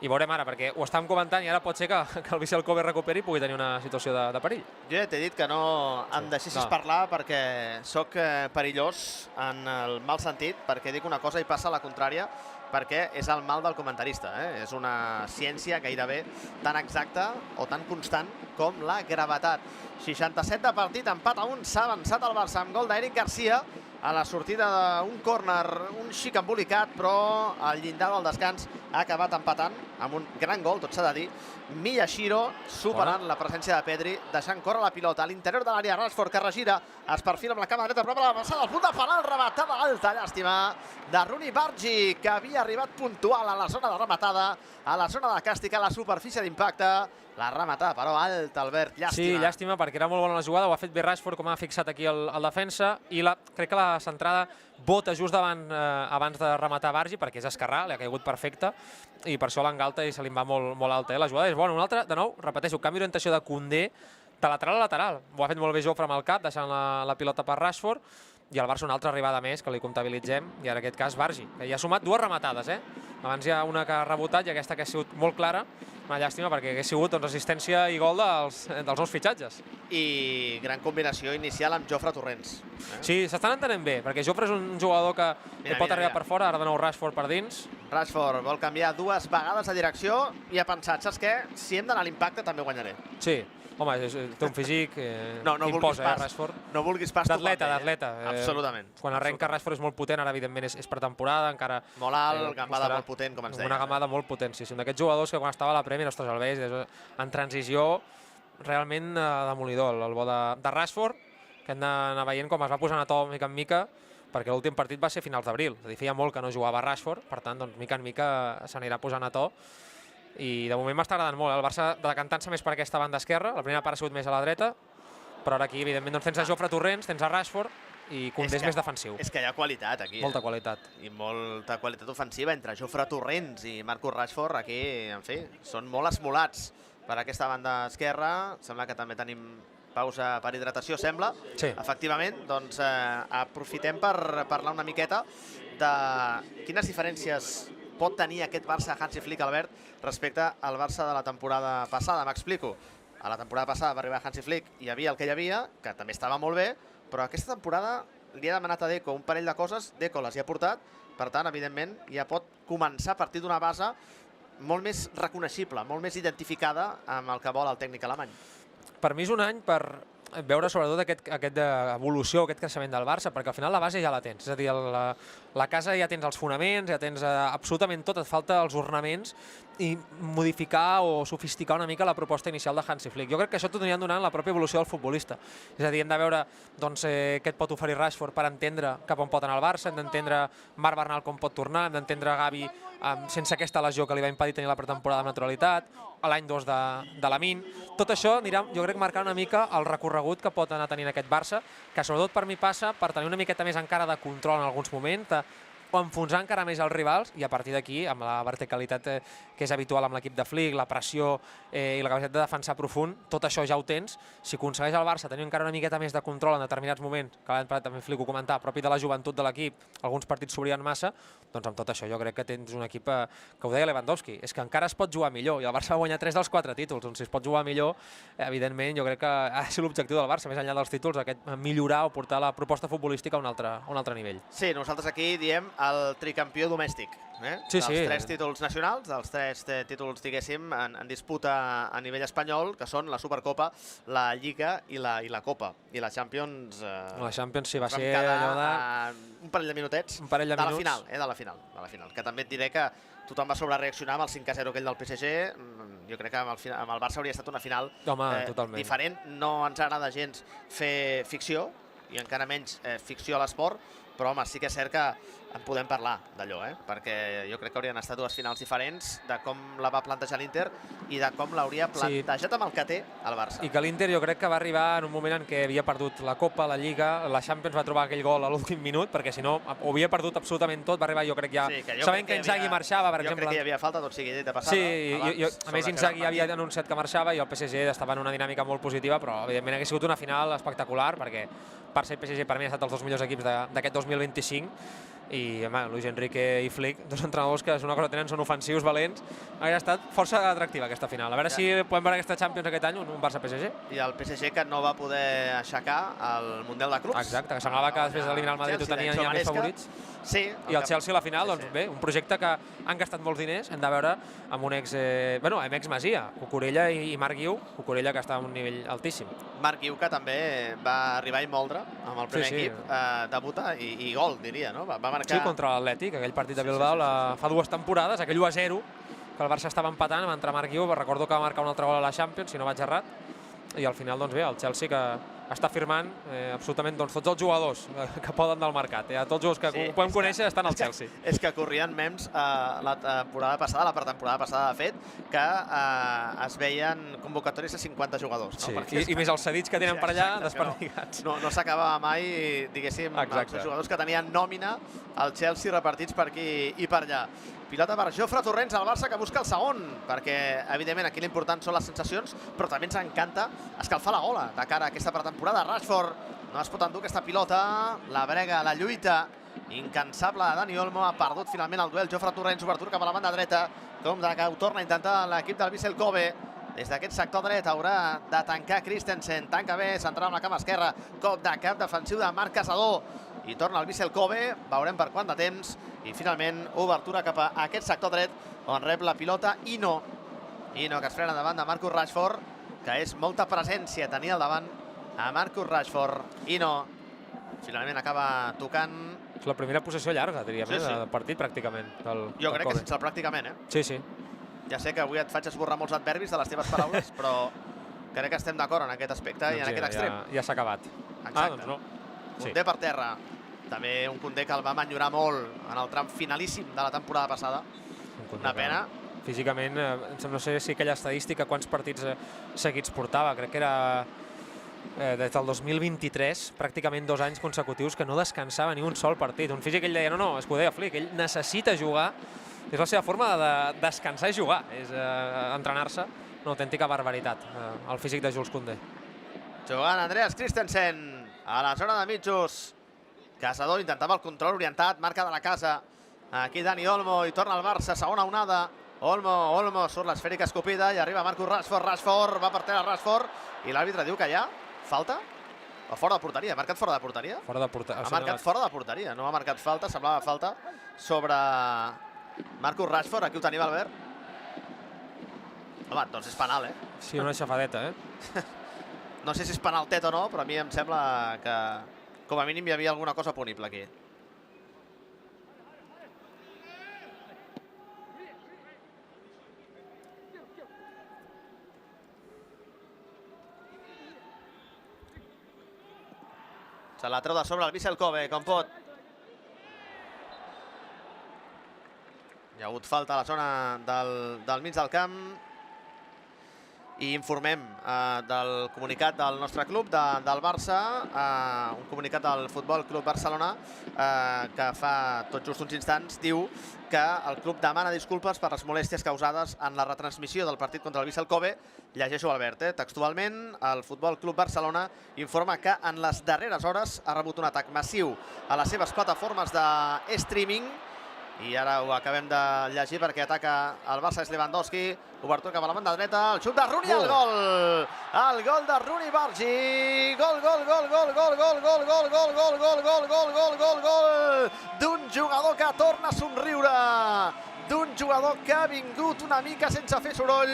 i veurem ara, perquè ho estàvem comentant i ara pot ser que el Vissel Kobe recuperi i pugui tenir una situació de perill. Jo ja t'he dit que no em deixessis parlar perquè sóc perillós en el mal sentit, perquè dic una cosa i passa la contrària, perquè és el mal del comentarista. És una ciència gairebé tan exacta o tan constant com la gravetat. 67 de partit, empat a 1, s'ha avançat el Barça amb gol d'Eric Garcia a la sortida d'un córner un xic embolicat, però al llindar del descans ha acabat empatant amb un gran gol, tot s'ha de dir. Miyashiro superant la presència de Pedri, deixant córrer la pilota a l'interior de l'àrea. Rashford que regira, es perfila amb la cama dreta, prova la passada al punt de penal, rematada a l'alta, llàstima de Rooney Bargi, que havia arribat puntual a la zona de rematada, a la zona de càstig, a la superfície d'impacte. La rematada, però alta, Albert, llàstima. Sí, llàstima, perquè era molt bona la jugada, ho ha fet bé Rashford, com ha fixat aquí el defensa, i crec que la la centrada, bota just abans de rematar Bargi, perquè és esquerrà, li ha caigut perfecte, i per això l'engalta i se li va molt alta. La jugada és bona. Una altra, de nou, repeteixo, canvi d'orientació de Koundé, de lateral a lateral. Ho ha fet molt bé Jofre amb el cap, deixant la pilota per Rashford, i al Barça una altra arribada més, que li comptabilitzem, i en aquest cas Bargi, que ja ha sumat 2 rematades. Abans hi ha una que ha rebotat i aquesta que ha sigut molt clara. Una llàstima perquè hagués sigut assistència i gol dels nous fitxatges. I gran combinació inicial amb Jofre Torrents. Sí, s'estan entenent bé, perquè Jofre és un jugador que pot arribar per fora, ara de nou Rashford per dins. Rashford vol canviar 2 vegades de direcció i ha pensat, saps què? Si hem d'anar a l'impacte també guanyaré. Sí. Home, té un físic que imposa, Rashford. No vulguis pas d'atleta. Absolutament. Quan arrenca Rashford és molt potent, ara evidentment és pretemporada, encara... Molt alt, gambada molt potent, com ens deia. Una gambada molt potent, sí. Un d'aquests jugadors que quan estava a la Premier, ostres, el veus en transició, realment demolidor, el bo de Rashford, que hem d'anar veient com es va posant a to mica en mica, perquè l'últim partit va ser finals d'abril, és a dir, feia molt que no jugava Rashford, per tant, mica en mica s'anirà posant a to. I de moment m'està agradant molt, el Barça decantant-se més per aquesta banda esquerra, la primera part ha sigut més a la dreta, però ara aquí, evidentment, tens a Jofre Torrents, tens a Rashford i Koundé és més defensiu. És que hi ha qualitat aquí. Molta qualitat. I molta qualitat ofensiva entre Jofre Torrents i Marcus Rashford. Aquí, en fi, són molt esmolats per aquesta banda esquerra. Sembla que també tenim pausa per hidratació, sembla. Sí. Efectivament, doncs aprofitem per parlar una miqueta de quines diferències pot tenir aquest Barça Hansi Flick, Albert, respecte al Barça de la temporada passada. M'explico. A la temporada passada va arribar Hansi Flick, hi havia el que hi havia, que també estava molt bé, però aquesta temporada li ha demanat a Deco un parell de coses, Deco les hi ha portat, per tant, evidentment, ja pot començar a partir d'una base molt més reconeixible, molt més identificada amb el que vol el tècnic alemany. Per mi és un any per veure sobretot aquesta evolució, aquest creixement del Barça, perquè al final la base ja la tens, és a dir, la casa ja tens els fonaments, ja tens absolutament tot, et falta els ornaments i modificar o sofisticar una mica la proposta inicial de Hansi Flick. Jo crec que això t'ho aniran donant la pròpia evolució del futbolista. És a dir, hem de veure què et pot oferir Rashford per entendre cap on pot anar el Barça, hem d'entendre Marc Bernal com pot tornar, hem d'entendre Gavi sense aquesta lesió que li va impedir tenir la pretemporada amb naturalitat, l'any 2 de Lamine. Tot això anirà, jo crec, marcant una mica el recorregut que pot anar tenint aquest Barça, que sobretot per mi passa per tenir una miqueta més encara de control en alguns moments, o enfonsar encara més els rivals, i a partir d'aquí, amb la verticalitat que és habitual amb l'equip de Flick, la pressió i la capacitat de defensar profund, tot això ja ho tens. Si aconsegueix el Barça tenir encara una miqueta més de control en determinats moments, que l'any passat també Flick ho comentava, propi de la joventut de l'equip, alguns partits s'obrien massa, doncs amb tot això jo crec que tens un equip que ho deia Lewandowski, és que encara es pot jugar millor, i el Barça va guanyar 3 dels 4 títols, doncs si es pot jugar millor, evidentment jo crec que ha de ser l'objectiu del Barça, més enllà dels títols, millorar o portar la proposta futbolística a un altre nivell. Sí, nosaltres aquí diem el tricampió domèstic, dels 3 títols nacionals, dels 3 títols, diguéssim, en disputa a nivell espanyol, que són la Supercopa, la Lliga i la Copa. I la Champions... La Champions sí va ser allò de... un parell de minutets de la final, de la final. Que també et diré que tothom va sobrereaccionar amb el 5-0 aquell del PSG. Jo crec que amb el Barça hauria estat una final diferent. No ens agrada gens fer ficció, i encara menys ficció a l'esport, però home, sí que és cert que en podem parlar d'allò, perquè jo crec que haurien estat 2 finals diferents, de com la va plantejar l'Inter i de com l'hauria plantejat amb el que té el Barça. I que l'Inter jo crec que va arribar en un moment en què havia perdut la Copa, la Lliga, la Champions, va trobar aquell gol a l'últim minut, perquè si no ho havia perdut absolutament tot, va arribar jo crec ja... Sabent que Inzaghi marxava, per exemple... Jo crec que hi havia falta, tot sigui dit de passada. Sí, a més Inzaghi havia anunciat que marxava i el PSG estava en una dinàmica molt positiva, però evidentment hauria sigut una final espectacular, perquè per ser el PSG per mi ha estat els 2 millors equips d'aquest 2025, i Luis Enrique i Flick, 2 entrenadors que una cosa tenen, són ofensius, valents. Hauria estat força atractiva aquesta final. A veure si podem veure aquesta Champions aquest any, un Barça-PSG. I el PSG que no va poder aixecar el Mundial de Clubs. Exacte, que semblava que després d'eliminar el Madrid ho tenien ja més favorits. Sí. I el Chelsea a la final, doncs bé, un projecte que han gastat molts diners, hem de veure amb un ex-Masia, Cucurella i Marc Guiu, Cucurella que està a un nivell altíssim. Marc Guiu que també va arribar i moldre amb el primer equip, debuta i gol, diria, no? Va marcar... Sí, contra l'Atlètic, aquell partit de Bilbao, fa 2 temporades, aquell 1-0, que el Barça estava empatant, va entrar Marc Guiu, recordo que va marcar un altre gol a la Champions, si no vaig errat, i al final, doncs bé, el Chelsea que està firmant absolutament tots els jugadors que poden del mercat. Tots els jugadors que podem conèixer estan al Chelsea. És que corrien memes la temporada passada, la pretemporada passada, de fet, que es veien convocatòries de 50 jugadors. I més els cedits que tenen per allà desperdigats. No s'acabava mai, diguéssim, els jugadors que tenien nòmina al Chelsea repartits per aquí i per allà. Pilota per Jofre Torrents al Barça, que busca el segon, perquè, evidentment, aquí l'important són les sensacions, però també ens encanta escalfar la gola de cara a aquesta pretemporada. Rashford no es pot endur aquesta pilota, la brega, la lluita incansable de Dani Olmo, ha perdut finalment el duel. Jofre Torrents, obertura cap a la banda dreta, com que ho torna a intentar l'equip del Vissel Kobe. Des d'aquest sector dret haurà de tancar Christensen, tanca bé, centrant amb la cama esquerra, cop de cap defensiu de Marc Casador, i torna el Vissel Kobe, veurem per quant de temps, i finalment obertura cap a aquest sector dret, on rep la pilota Ino, que es frena davant de Marcus Rashford, que és molta presència tenir al davant a Marcus Rashford. Ino finalment acaba tocant. És la primera possessió llarga, diríem, del partit, pràcticament. Jo crec que sense el pràcticament, Sí. Ja sé que avui et faig esborrar molts adverbis de les teves paraules, però crec que estem d'acord en aquest aspecte i en aquest extrem. Ja s'ha acabat. Exacte. Condé per terra. També un Condé que el va enyorar molt en el tram finalíssim de la temporada passada. Una pena. Físicament, no sé si aquella estadística, quants partits seguits portava. Crec que era des del 2023, pràcticament 2 anys consecutius, que no descansava ni un sol partit. Un físic, ell deia, no, és que ho deia Flick, ell necessita jugar. És la seva forma de descansar i jugar, és entrenar-se. Una autèntica barbaritat, el físic de Jules Koundé. Jugant Andreas Christensen a la zona de mitjos. Casador intentava el control orientat, marca de la casa. Aquí Dani Olmo i torna al Barça, segona onada. Olmo surt l'esfèrica escopida i arriba Marcus Rashford. Rashford va per terra, Rashford, i l'àrbitre diu que hi ha falta o fora de porteria. Ha marcat fora de porteria? Fora de porteria. Ha marcat fora de porteria, no ha marcat falta, semblava falta sobre Marcus Rashford. Aquí ho tenim, Albert. Home, doncs és penal, Sí, una xafadeta, No sé si és penal tet o no, però a mi em sembla que com a mínim hi havia alguna cosa punible aquí. Se la treu de sobre el Vissel Kobe, com pot. Hi ha hagut falta a la zona del mig del camp. I informem del comunicat del nostre club, del Barça, un comunicat del Futbol Club Barcelona que fa tot just uns instants, diu que el club demana disculpes per les molèsties causades en la retransmissió del partit contra el Vissel Kobe. Llegeixo, Albert, textualment, el Futbol Club Barcelona informa que en les darreres hores ha rebut un atac massiu a les seves plataformes de streaming. I ara ho acabem de llegir perquè ataca el Barça, és Lewandowski, obertura cap a la banda dreta, el xut de Rooney, el gol! El gol de Rooney Bargi! Gol d'un jugador que torna a somriure, d'un jugador que ha vingut una mica sense fer soroll,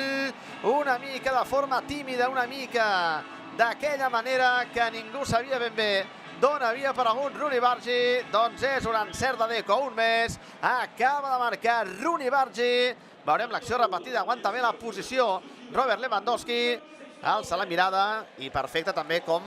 una mica de forma tímida, una mica d'aquella manera que ningú sabia ben bé d'on havia aparegut Rooney Bargi. Doncs és un encert de Deco, un més. Acaba de marcar Rooney Bargi. Veurem l'acció repetida, aguanta bé la posició Robert Lewandowski, alça la mirada i perfecte també com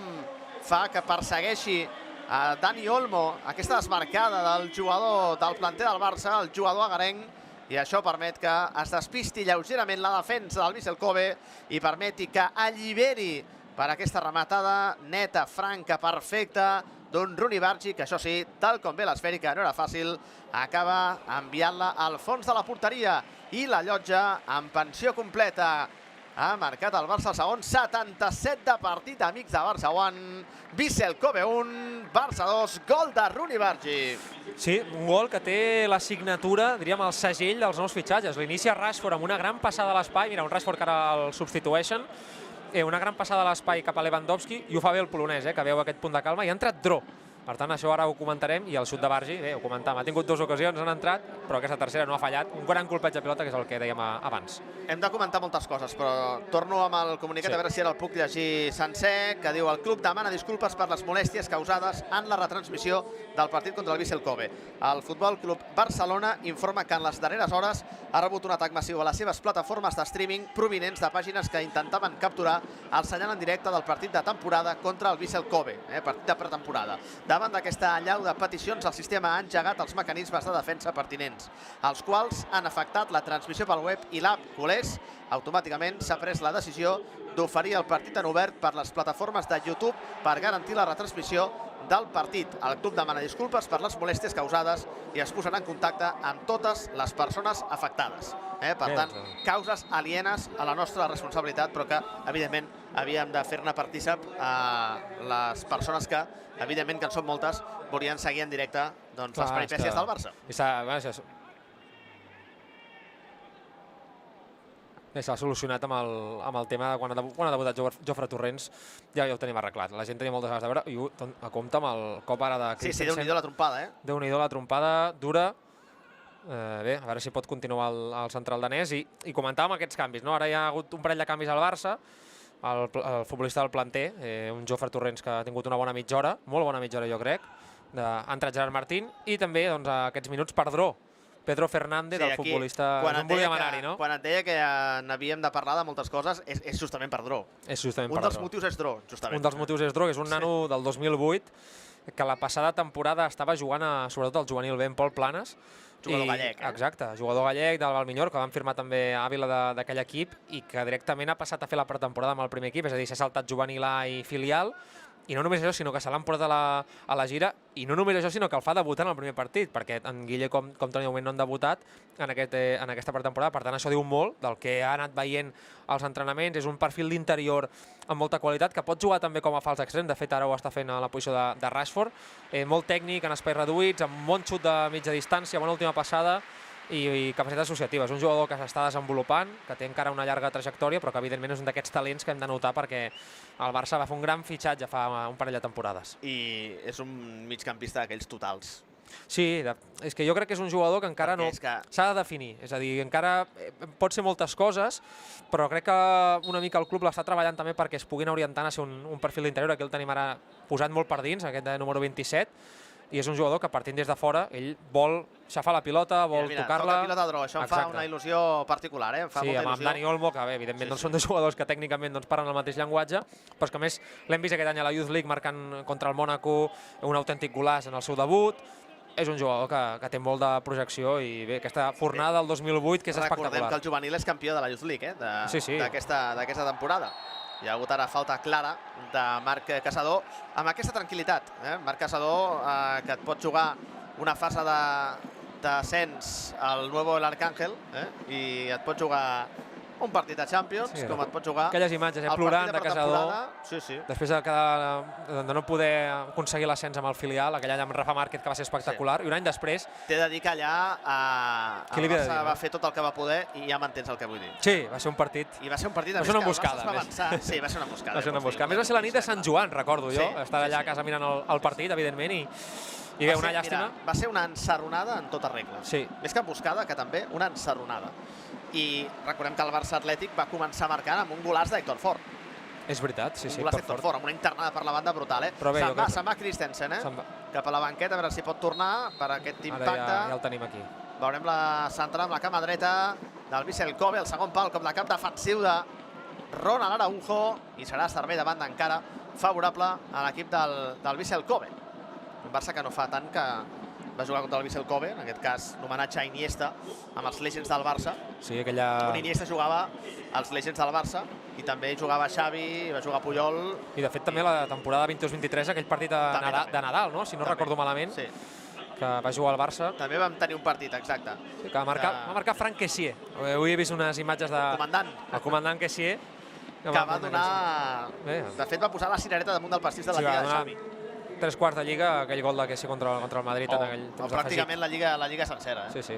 fa que persegueixi a Dani Olmo aquesta desmarcada del jugador del planter del Barça, el jugador agarenc, i això permet que es despisti lleugerament la defensa del Vissel Kobe i permeti que alliberi per aquesta rematada neta, franca, perfecta d'un Rooney Bargi, que això sí, tal com ve l'esfèrica, no era fàcil, acaba enviant-la al fons de la porteria i la llotja en pensió completa. Ha marcat el Barça el segon, 77 de partit, amics de Barça 1, Vissel Kobe 1, Barça 2, gol de Rooney Bargi. Sí, un gol que té la signatura, diríem, el segell dels nous fitxatges. L'inicia Rashford amb una gran passada a l'espai, mira, un Rashford que ara el substitueixen, una gran passada a l'espai cap a Lewandowski, i ho fa bé el polonès, que veu aquest punt de calma, i ha entrat Dro Per tant, això ara ho comentarem, i el xut de Bargi, bé, ho comentàvem, ha tingut 2 ocasions, han entrat, però aquesta tercera no ha fallat. Un gran colpeig de pilota, que és el que dèiem abans. Hem de comentar moltes coses, però torno amb el comunicat, a veure si ara el puc llegir sencer, que diu: el club demana disculpes per les molèsties causades en la retransmissió del partit contra el Vissel Kobe. El Futbol Club Barcelona informa que en les darreres hores ha rebut un atac massiu a les seves plataformes de streaming provinents de pàgines que intentaven capturar el senyal en directe del partit de temporada contra el Vissel Kobe, partit de pretemporada. Davant d'aquesta allau de peticions, el sistema ha engegat els mecanismes de defensa pertinents, els quals han afectat la transmissió pel web i l'app culers. Automàticament s'ha pres la decisió d'oferir el partit en obert per les plataformes de YouTube per garantir la retransmissió del partit. El club demana disculpes per les molèsties causades i es posarà en contacte amb totes les persones afectades. Per tant, causes alienes a la nostra responsabilitat, però que, evidentment, havíem de fer-ne partícip a les persones que, evidentment que en són moltes, volien seguir en directe les peripècies del Barça. S'ha solucionat amb el tema de quan ha debutat Jofre Torrents, ja ho tenim arreglat. La gent tenia moltes ganes de veure, i a compte amb el cop ara de Christensen. Sí, Déu-n'hi-do la trompada, Déu-n'hi-do la trompada, dura. Bé, a veure si pot continuar el central danès. I comentàvem aquests canvis, no? Ara hi ha hagut un parell de canvis al Barça. El futbolista del planter, un Jofre Torrents que ha tingut una bona mitja hora, molt bona mitja hora jo crec. Ha entrat Gerard Martín i també aquests minuts perdró. Pedro Fernández, el futbolista, no volíem anar-hi, no? Quan et deia que n'havíem de parlar de moltes coses, és justament per Dró. Un dels motius és Dró, justament. Un dels motius és Dró, que és un nano del 2008, que la passada temporada estava jugant, sobretot al juvenil B, en Pol Planes. Jugador gallec. Exacte, jugador gallec del Valmiñor, que van firmar també Àvila d'aquell equip, i que directament ha passat a fer la pretemporada amb el primer equip, és a dir, s'ha saltat juvenil A i filial. I no només això, sinó que se l'han portat a la gira, i no només això, sinó que el fa debutar en el primer partit, perquè en Guille com Toni de moment no han debutat en aquesta pretemporada. Per tant, això diu molt del que ha anat veient als entrenaments. És un perfil d'interior amb molta qualitat, que pot jugar també com a fals extrem. De fet, ara ho està fent a la posició de Rashford. Molt tècnic, en espais reduïts, amb un bon xut de mitja distància, bona última passada, i capacitat associativa. És un jugador que s'està desenvolupant, que té encara una llarga trajectòria, però que evidentment és un d'aquests talents que hem de notar, perquè el Barça va fer un gran fitxatge fa un parell de temporades. I és un migcampista d'aquells totals. Sí, és que jo crec que és un jugador que encara no s'ha de definir. És a dir, encara pot ser moltes coses, però crec que una mica el club l'està treballant també perquè es puguin orientar a ser un perfil d'interior. Aquí el tenim ara posat molt per dins, aquest de número 27, i és un jugador que partint des de fora, ell vol xafar la pilota, vol tocar-la. Toca pilota Dró, això em fa una il·lusió particular, em fa molta il·lusió. Sí, amb Dani Olmo, que bé, evidentment són dos jugadors que tècnicament parlen el mateix llenguatge, però és que a més l'hem vist aquest any a la Youth League marcant contra el Mònaco un autèntic golaç en el seu debut. És un jugador que té molt de projecció, i bé, aquesta fornada del 2008 que és espectacular. Recordem que el juvenil és campió de la Youth League, d'aquesta temporada. Hi ha hagut ara falta clara de Marc Caçador, amb aquesta tranquil·litat. Marc Caçador, que et pot jugar una fase d'ascens al Nuevo El Arcángel, i et pot jugar un partit de Champions, com et pot jugar aquelles imatges, plorant de Caçador, després de no poder aconseguir l'ascens amb el filial, aquell any amb Rafa Márquez, que va ser espectacular, i un any després... T'he de dir que allà el Barça va fer tot el que va poder, i ja m'entens el que vull dir. Sí, va ser un partit... I va ser un partit, a més, que el Barça es va avançar. Sí, va ser una emboscada. A més, va ser la nit de Sant Joan, recordo jo, estar allà a casa mirant el partit, evidentment, i bé, una llàstima. Va ser una ensarronada en tota regla. Més que emboscada, que també una ensarronada. I recordem que el Barça Atlètic va començar marcant amb un golaç d'Héctor Fort. És veritat, sí. Un golaç d'Héctor Fort, amb una internada per la banda brutal. Se'n va Christensen, cap a la banqueta, a veure si pot tornar per aquest impacte. Ara ja el tenim aquí. Veurem la centrada amb la cama dreta del Vissel Kobe, el segon pal, com de cap defensiu de Ronald Araujo, i serà servei de banda encara favorable a l'equip del Vissel Kobe. Un Barça que no fa tant que va jugar contra el Vissel Kobe, en aquest cas l'homenatge a Iniesta, amb els Legends del Barça. Sí, aquella... Iniesta jugava als Legends del Barça, i també jugava Xavi, va jugar Puyol... I de fet també la temporada 22-23, aquell partit de Nadal, no? Si no recordo malament, que va jugar al Barça. També vam tenir un partit, exacte. Que va marcar Franck Kessié. Avui he vist unes imatges del comandant Kessié. Que va donar... De fet, va posar la cirereta damunt del pastís de la Lliga de Xavi. 3/4 de Lliga, aquell gol de Kessié contra el Madrid en aquell temps pràcticament la Lliga sencera. Sí.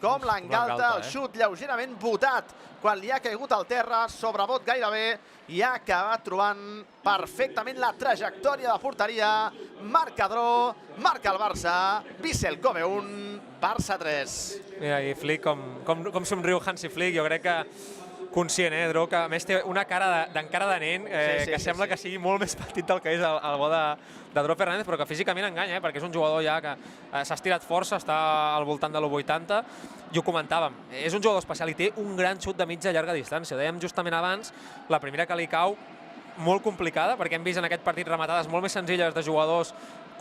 com l'engalta, el xut lleugerament botat quan li ha caigut al terra, sobrebot gairebé, i ha acabat trobant perfectament la trajectòria de porteria. Marca Dro, marca el Barça, Vissel Kobe 1, Barça 3. Mira, i Flick, com somriu Hansi Flick, jo crec que conscient, Dro, que a més té una cara d'encara de nen, que sembla que sigui molt més petit del que és el bo de Dro Fernández, però que físicament enganya, perquè és un jugador ja que s'ha estirat força, està al voltant de l'1,80, i ho comentàvem, és un jugador especial i té un gran xut de mitja llarga distància. Dèiem justament abans, la primera que li cau, molt complicada, perquè hem vist en aquest partit rematades molt més senzilles de jugadors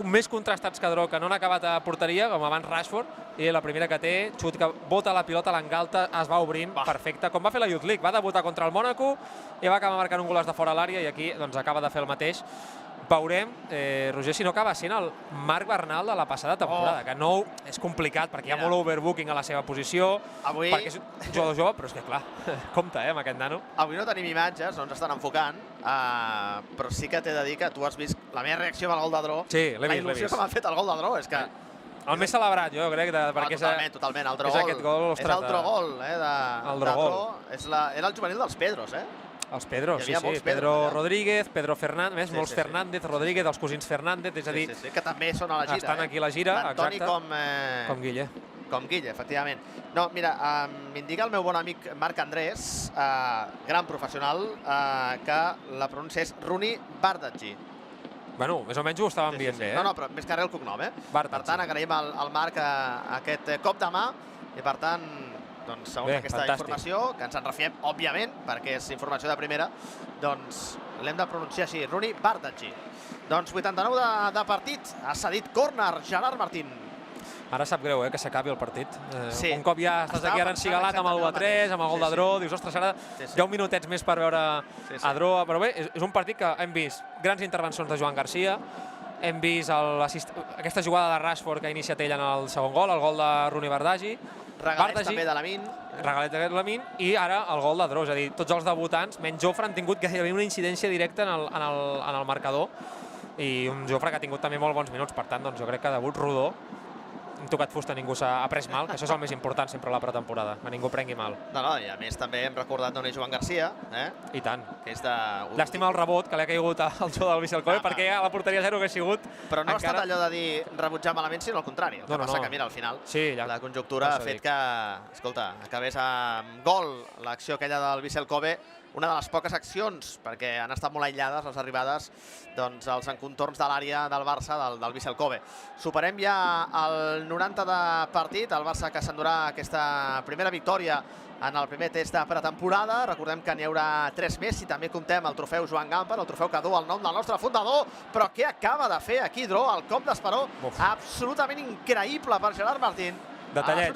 més contrastats que Dro, que no han acabat a porteria, com abans Rashford, i la primera que té, xut que bota la pilota, l'engalta, es va obrint, perfecte, com va fer la Youth League, va debutar contra el Mónaco i va acabar marcant un gol de fora a l'àrea, i aquí acaba de fer el mateix. Veurem, Roger, si no acaba sent el Marc Bernal de la passada temporada, que no és complicat perquè hi ha molt overbooking a la seva posició, perquè és un jugador jove, però és que clar, compte amb aquest nano. Avui no tenim imatges, no ens estan enfocant, però sí que t'he de dir que tu has vist la meva reacció amb el gol de Dro. Sí, l'he vist. La il·lusió que m'ha fet el gol de Dro és que... El més celebrat, jo crec, perquè totalment, el Dro gol. És el Dro gol de Dro. Era el juvenil dels Pedros, Els Pedros, sí. Pedro Rodríguez, Pedro Fernández, molts Fernández, Rodríguez, els cosins Fernández, és a dir... Sí, que també són a la gira. Estan aquí a la gira, exacte. Com Guille. Com Guille, efectivament. No, mira, m'indica el meu bon amic Marc Andrés, gran professional, que la pronúncia és Rooney Bardghji. Bueno, més o menys ho estàvem dient bé, No, però més que res el cognom, Per tant, agraïm al Marc aquest cop de mà i, per tant, doncs, segons aquesta informació, que ens en refiem, òbviament, perquè és informació de primera, doncs l'hem de pronunciar així, Rooney Bardghji. Doncs 89 de partit, ha cedit córner Gerard Martín. Ara sap greu, que s'acabi el partit. Un cop ja estàs aquí ara encigalat amb el 1-3, amb el gol de Dro, dius, ostres, ara hi ha un minutets més per veure a Dro, però bé, és un partit que hem vist grans intervencions de Joan Garcia, hem vist aquesta jugada de Rashford que ha iniciat ell en el segon gol, el gol de Rooney Bardghji, regalets també de Lamine. Regalet de Lamine i ara el gol de Dro, és a dir, tots els debutants, menys Jofre, han tingut gairebé una incidència directa en el marcador, i un Jofre que ha tingut també molt bons minuts, per tant, doncs jo crec que debut rodó. Hem tocat fusta, ningú s'ha pres mal, que això és el més important sempre a la pretemporada, que ningú prengui mal. No, i a més també hem recordat d'on és Joan Garcia. I tant. Llàstima el rebot que li ha caigut al jugador del Vissel Kobe, perquè a la porteria 0 hagués sigut... Però no ha estat allò de dir rebutjar malament, sinó al contrari. El que passa que, mira, al final, la conjuntura ha fet que, escolta, acabés amb gol l'acció aquella del Vissel Kobe, una de les poques accions, perquè han estat molt aïllades les arribades als encontorns de l'àrea del Barça, del Vissel Kobe. Superem ja el 90 de partit, el Barça que s'endurà aquesta primera victòria en el primer test de pretemporada. Recordem que n'hi haurà 3 més, i també comptem el trofeu Joan Gamper, el trofeu que du el nom del nostre fundador. Però què acaba de fer aquí Dro? El cop d'esperó absolutament increïble per Gerard Martín. Detallets,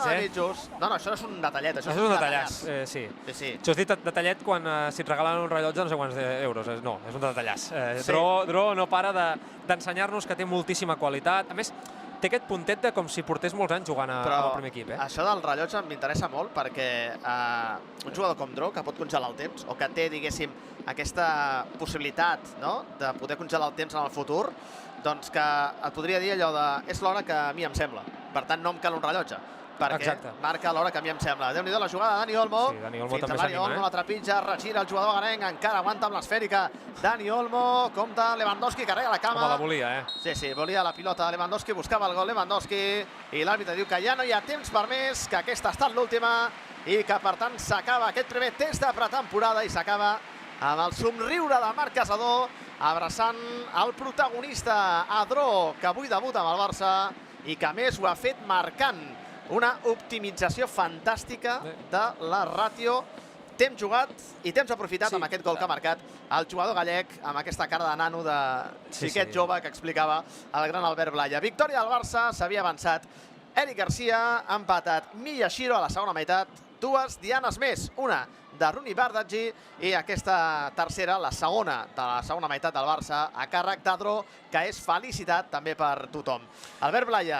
No, això no és un detallet, això és un detallàs, sí. Això és dit detallet quan si et regalen un rellotge no sé quants euros. No, és un detallàs. Dro no para d'ensenyar-nos que té moltíssima qualitat. A més, té aquest puntet de com si portés molts anys jugant al primer equip. Això del rellotge m'interessa molt perquè un jugador com Dro, que pot congelar el temps, o que té, diguéssim, aquesta possibilitat de poder congelar el temps en el futur, doncs que et podria dir allò de és l'hora que a mi em sembla. Per tant, no em cal un rellotge, perquè marca l'hora que a mi em sembla. Déu-n'hi-do la jugada de Dani Olmo. Fins a Dani Olmo, la trepitja, regira el jugador garanenc, encara aguanta amb l'esfèrica. Dani Olmo, compta Lewandowski, carrega la cama. Com la volia, Sí, volia la pilota de Lewandowski, buscava el gol Lewandowski, i l'àrbitre diu que ja no hi ha temps per més, que aquesta ha estat l'última, i que per tant s'acaba aquest primer test de pretemporada i s'acaba amb el somriure de Marc Casador, abraçant el protagonista Dro, que avui debuta amb el Barça i que a més ho ha fet marcant una optimització fantàstica de la ràtio temps jugat i temps aprofitat amb aquest gol que ha marcat el jugador gallec, amb aquesta cara de nano de xiquet jove que explicava el gran Albert Blaya. Victòria del Barça, s'havia avançat Eric Garcia, ha empatat Miyashiro a la segona meitat, 2 dianes més, una de Rooney Bardghji i aquesta tercera, la segona de la segona meitat del Barça, a càrrec d'Adro, que és felicitat també per tothom. Albert Blaya,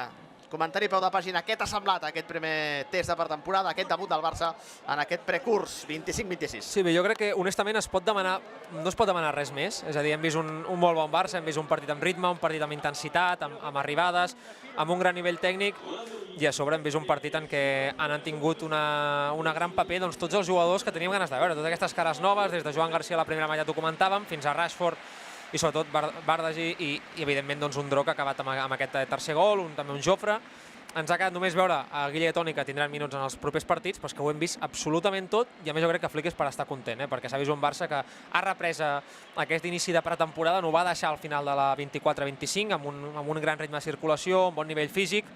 comentari peu de pàgina, què t'ha semblat aquest primer test de pretemporada, aquest debut del Barça en aquest precurs 25-26? Sí, bé, jo crec que honestament no es pot demanar res més. És a dir, hem vist un molt bon Barça, hem vist un partit amb ritme, un partit amb intensitat, amb arribades, amb un gran nivell tècnic, i a sobre hem vist un partit en què han tingut una gran paper tots els jugadors que teníem ganes de veure. Totes aquestes cares noves, des de Joan Garcia a la primera meitat ho comentàvem, fins a Rashford i sobretot Bardagi i evidentment un Droc que ha acabat amb aquest tercer gol, també un Jofre. Ens ha quedat només veure a Guille i Toni, que tindran minuts en els propers partits, però és que ho hem vist absolutament tot, i a més jo crec que Flick és per estar content, perquè s'ha vist un Barça que ha reprès aquest inici de pretemporada, no ho va deixar al final de la 24-25, amb un gran ritme de circulació, un bon nivell físic,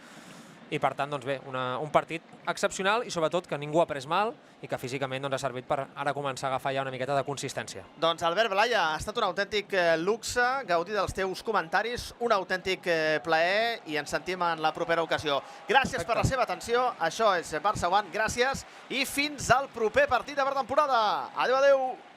i per tant, doncs bé, un partit excepcional i sobretot que ningú ha pres mal i que físicament ha servit per ara començar a agafar ja una miqueta de consistència. Doncs Albert Blaya, ha estat un autèntic luxe gaudir dels teus comentaris, un autèntic plaer, i ens sentim en la propera ocasió. Gràcies per la seva atenció, això és Barça One, gràcies i fins al proper partit de pretemporada. Adéu, adéu!